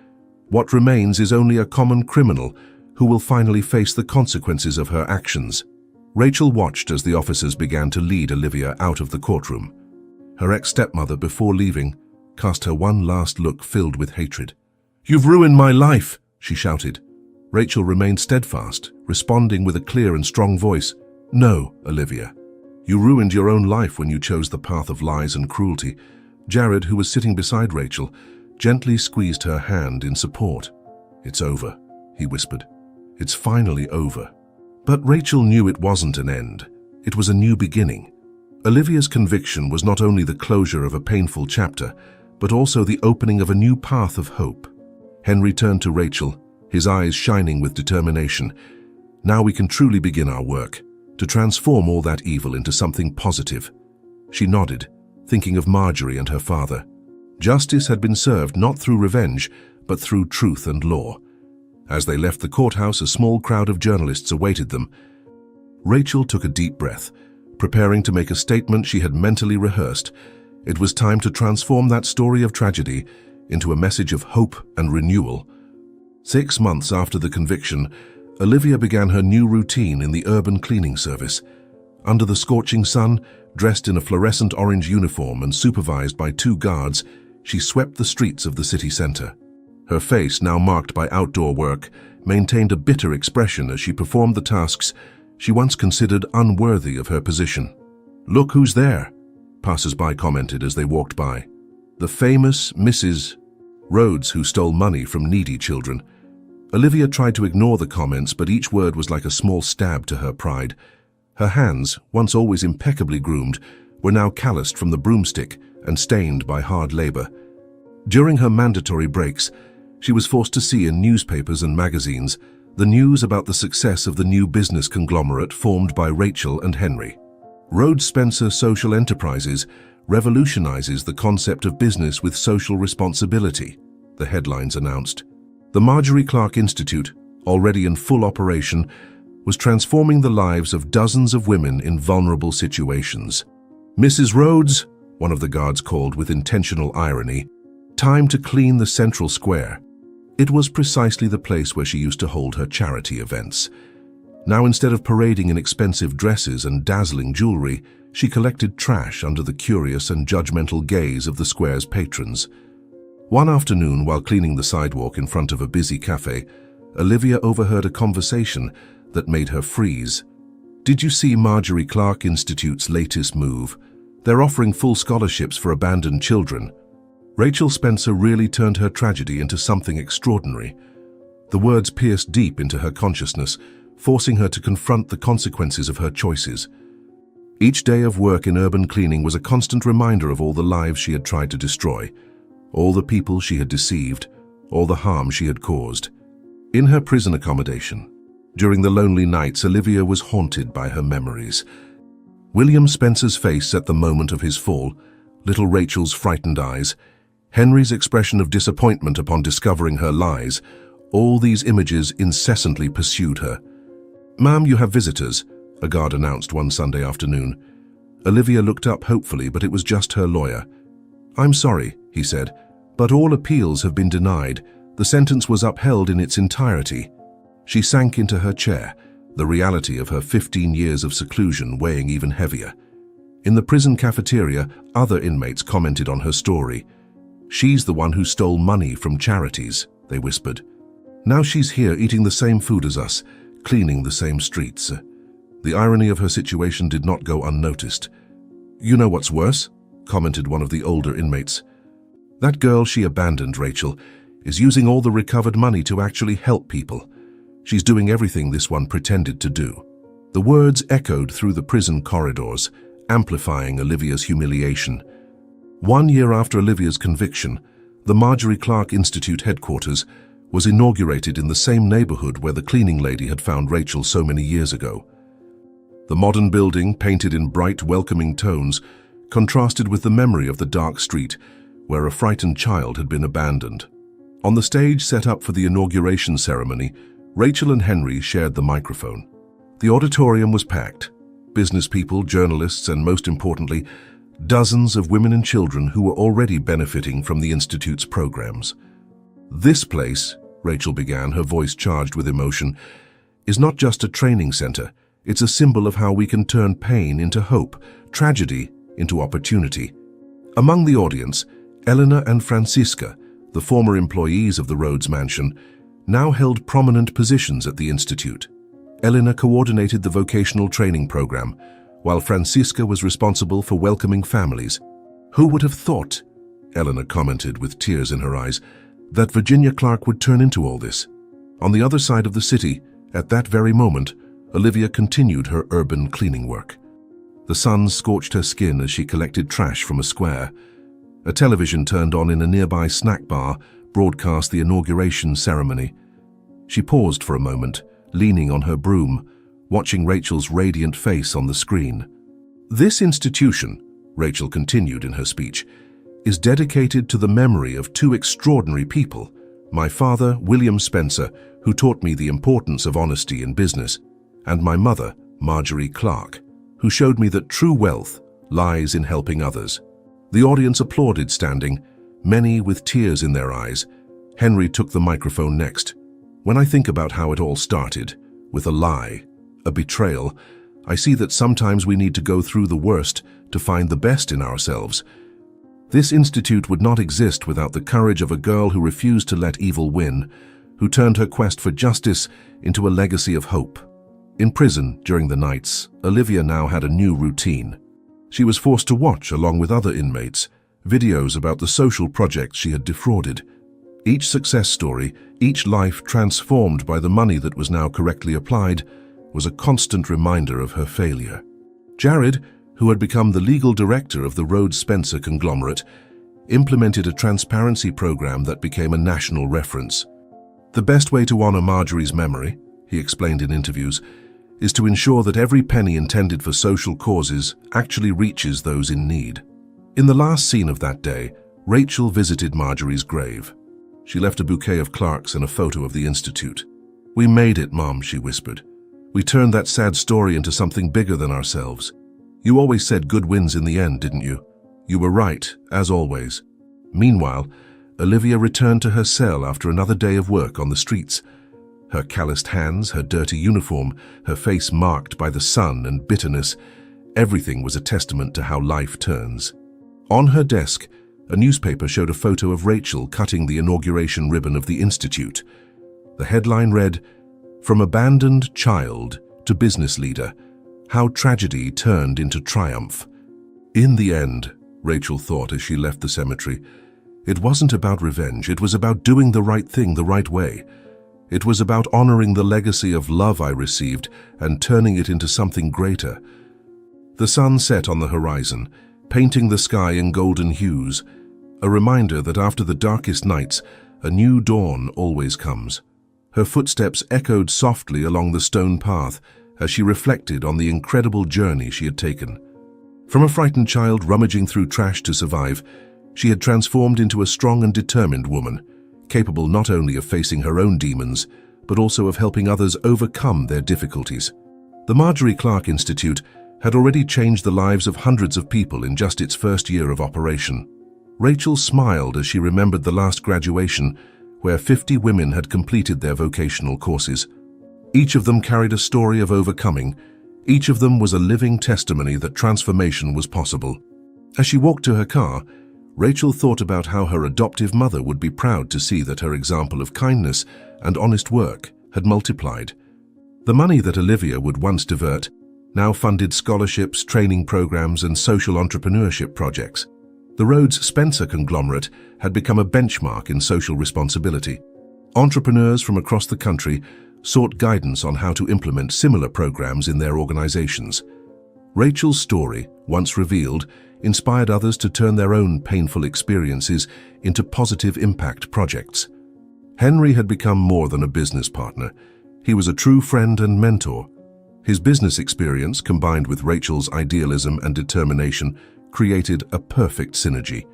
What remains is only a common criminal who will finally face the consequences of her actions." Rachel watched as the officers began to lead Olivia out of the courtroom. Her ex-stepmother, before leaving, cast her one last look filled with hatred. "You've ruined my life," she shouted. Rachel remained steadfast, responding with a clear and strong voice. "No, Olivia. You ruined your own life when you chose the path of lies and cruelty." Jared, who was sitting beside Rachel, gently squeezed her hand in support. "It's over," he whispered. "It's finally over." But Rachel knew it wasn't an end. It was a new beginning. Olivia's conviction was not only the closure of a painful chapter, but also the opening of a new path of hope. Henry turned to Rachel, his eyes shining with determination. "Now we can truly begin our work, to transform all that evil into something positive." She nodded, thinking of Marjorie and her father. Justice had been served not through revenge, but through truth and law. As they left the courthouse, a small crowd of journalists awaited them. Rachel took a deep breath, preparing to make a statement she had mentally rehearsed. It was time to transform that story of tragedy into a message of hope and renewal. 6 months after the conviction, Olivia began her new routine in the urban cleaning service. Under the scorching sun, dressed in a fluorescent orange uniform and supervised by 2 guards, she swept the streets of the city center. Her face, now marked by outdoor work, maintained a bitter expression as she performed the tasks she once considered unworthy of her position. "Look who's there," passers-by commented as they walked by. "The famous Mrs. Rhodes who stole money from needy children." Olivia tried to ignore the comments, but each word was like a small stab to her pride. Her hands, once always impeccably groomed, were now calloused from the broomstick and stained by hard labor. During her mandatory breaks, she was forced to see in newspapers and magazines the news about the success of the new business conglomerate formed by Rachel and Henry. Rhodes Spencer Social Enterprises revolutionizes the concept of business with social responsibility, the headlines announced. The Marjorie Clark Institute, already in full operation, was transforming the lives of dozens of women in vulnerable situations. "Mrs. Rhodes," one of the guards called with intentional irony, "time to clean the central square." It was precisely the place where she used to hold her charity events. Now, instead of parading in expensive dresses and dazzling jewelry, she collected trash under the curious and judgmental gaze of the square's patrons. One afternoon, while cleaning the sidewalk in front of a busy cafe, Olivia overheard a conversation that made her freeze. "Did you see Marjorie Clark Institute's latest move? They're offering full scholarships for abandoned children." Rachel Spencer really turned her tragedy into something extraordinary. The words pierced deep into her consciousness, forcing her to confront the consequences of her choices. Each day of work in urban cleaning was a constant reminder of all the lives she had tried to destroy, all the people she had deceived, all the harm she had caused. In her prison accommodation, During the lonely nights, Olivia was haunted by her memories. William Spencer's face at the moment of his fall, little Rachel's frightened eyes, Henry's expression of disappointment upon discovering her lies, all these images incessantly pursued her. "Ma'am, you have visitors," a guard announced one Sunday afternoon. Olivia looked up hopefully, but it was just her lawyer. "I'm sorry," he said, "but all appeals have been denied. The sentence was upheld in its entirety." She sank into her chair, the reality of her 15 years of seclusion weighing even heavier. In the prison cafeteria, other inmates commented on her story. "She's the one who stole money from charities," they whispered. "Now she's here eating the same food as us, cleaning the same streets." The irony of her situation did not go unnoticed. "You know what's worse?" commented one of the older inmates. "That girl she abandoned, Rachel, is using all the recovered money to actually help people. She's doing everything this one pretended to do." The words echoed through the prison corridors, amplifying Olivia's humiliation. 1 year after Olivia's conviction, the Marjorie Clark Institute headquarters was inaugurated in the same neighborhood where the cleaning lady had found Rachel so many years ago. The modern building, painted in bright, welcoming tones, contrasted with the memory of the dark street where a frightened child had been abandoned. On the stage set up for the inauguration ceremony, Rachel and Henry shared the microphone. The auditorium was packed. Business people, journalists, and most importantly, dozens of women and children who were already benefiting from the Institute's programs. "This place," Rachel began, her voice charged with emotion, "is not just a training center. It's a symbol of how we can turn pain into hope, tragedy into opportunity." Among the audience, Eleanor and Francisca, the former employees of the Rhodes Mansion, now held prominent positions at the Institute. Eleanor coordinated the vocational training program, while Francisca was responsible for welcoming families. "Who would have thought," Eleanor commented with tears in her eyes, "that Virginia Clark would turn into all this?" On the other side of the city, at that very moment, Olivia continued her urban cleaning work. The sun scorched her skin as she collected trash from a square. A television turned on in a nearby snack bar broadcast the inauguration ceremony. She paused for a moment, leaning on her broom, watching Rachel's radiant face on the screen. "This institution," Rachel continued in her speech, "is dedicated to the memory of two extraordinary people. My father, William Spencer, who taught me the importance of honesty in business, and my mother, Marjorie Clark, who showed me that true wealth lies in helping others." The audience applauded standing, many with tears in their eyes. Henry took the microphone next. "When I think about how it all started, with a lie, a betrayal, I see that sometimes we need to go through the worst to find the best in ourselves. This institute would not exist without the courage of a girl who refused to let evil win, who turned her quest for justice into a legacy of hope." In prison, during the nights, Olivia now had a new routine. She was forced to watch, along with other inmates, videos about the social projects she had defrauded. Each success story, each life transformed by the money that was now correctly applied, was a constant reminder of her failure. Jared, who had become the legal director of the Rhodes Spencer conglomerate, implemented a transparency program that became a national reference. "The best way to honor Marjorie's memory," he explained in interviews, "is to ensure that every penny intended for social causes actually reaches those in need." In the last scene of that day, Rachel visited Marjorie's grave. She left a bouquet of Clarks and a photo of the Institute. "We made it, Mom," she whispered. "We turned that sad story into something bigger than ourselves. You always said good wins in the end, didn't you? You were right, as always." Meanwhile, Olivia returned to her cell after another day of work on the streets. Her calloused hands, her dirty uniform, her face marked by the sun and bitterness, everything was a testament to how life turns. On her desk, a newspaper showed a photo of Rachel cutting the inauguration ribbon of the Institute. The headline read, "From abandoned child to business leader, how tragedy turned into triumph." In the end, Rachel thought as she left the cemetery, it wasn't about revenge, it was about doing the right thing the right way. It was about honoring the legacy of love I received and turning it into something greater. The sun set on the horizon, painting the sky in golden hues, a reminder that after the darkest nights, a new dawn always comes. Her footsteps echoed softly along the stone path as she reflected on the incredible journey she had taken. From a frightened child rummaging through trash to survive, she had transformed into a strong and determined woman, capable not only of facing her own demons, but also of helping others overcome their difficulties. The Marjorie Clark Institute had already changed the lives of hundreds of people in just its first year of operation. Rachel smiled as she remembered the last graduation, where 50 women had completed their vocational courses. Each of them carried a story of overcoming. Each of them was a living testimony that transformation was possible. As she walked to her car, Rachel thought about how her adoptive mother would be proud to see that her example of kindness and honest work had multiplied. The money that Olivia would once divert now funded scholarships, training programs, and social entrepreneurship projects. The Rhodes Spencer conglomerate had become a benchmark in social responsibility. Entrepreneurs from across the country sought guidance on how to implement similar programs in their organizations. Rachel's story, once revealed, inspired others to turn their own painful experiences into positive impact projects. Henry had become more than a business partner. He was a true friend and mentor. His business experience, combined with Rachel's idealism and determination, created a perfect synergy.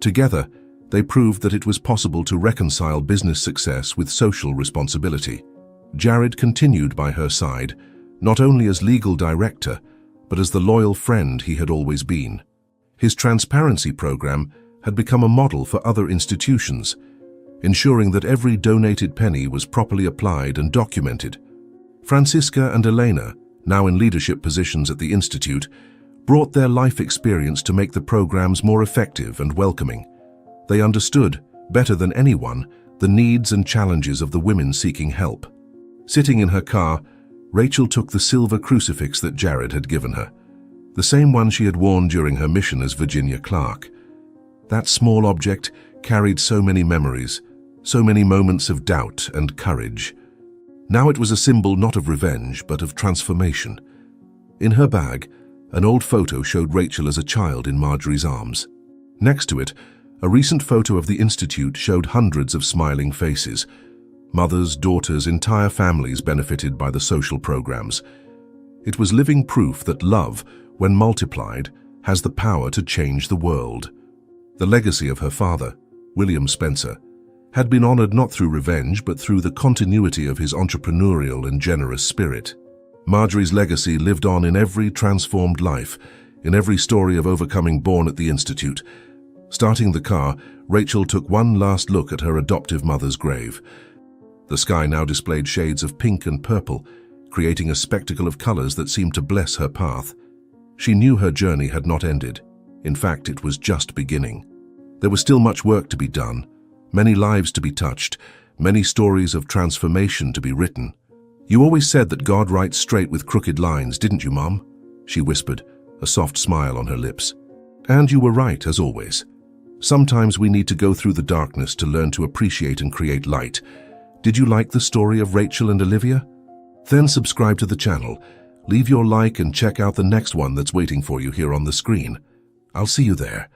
Together, they proved that it was possible to reconcile business success with social responsibility. Jared continued by her side, not only as legal director, but as the loyal friend he had always been. His transparency program had become a model for other institutions, ensuring that every donated penny was properly applied and documented. Francisca and Elena, now in leadership positions at the Institute, brought their life experience to make the programs more effective and welcoming. They understood, better than anyone, the needs and challenges of the women seeking help. Sitting in her car, Rachel took the silver crucifix that Jared had given her, the same one she had worn during her mission as Virginia Clark. That small object carried so many memories, so many moments of doubt and courage. Now it was a symbol not of revenge, but of transformation. In her bag, an old photo showed Rachel as a child in Marjorie's arms. Next to it, a recent photo of the Institute showed hundreds of smiling faces. Mothers, daughters, entire families benefited by the social programs. It was living proof that love, when multiplied, has the power to change the world. The legacy of her father, William Spencer, had been honored not through revenge but through the continuity of his entrepreneurial and generous spirit. Marjorie's legacy lived on in every transformed life, in every story of overcoming born at the Institute. Starting the car, Rachel took one last look at her adoptive mother's grave. The sky now displayed shades of pink and purple, creating a spectacle of colors that seemed to bless her path. She knew her journey had not ended. In fact, it was just beginning. There was still much work to be done, many lives to be touched, many stories of transformation to be written. "You always said that God writes straight with crooked lines, didn't you, Mom?" she whispered, a soft smile on her lips. "And you were right, as always. Sometimes we need to go through the darkness to learn to appreciate and create light. Did you like the story of Rachel and Olivia? Then subscribe to the channel, leave your like and check out the next one that's waiting for you here on the screen. I'll see you there.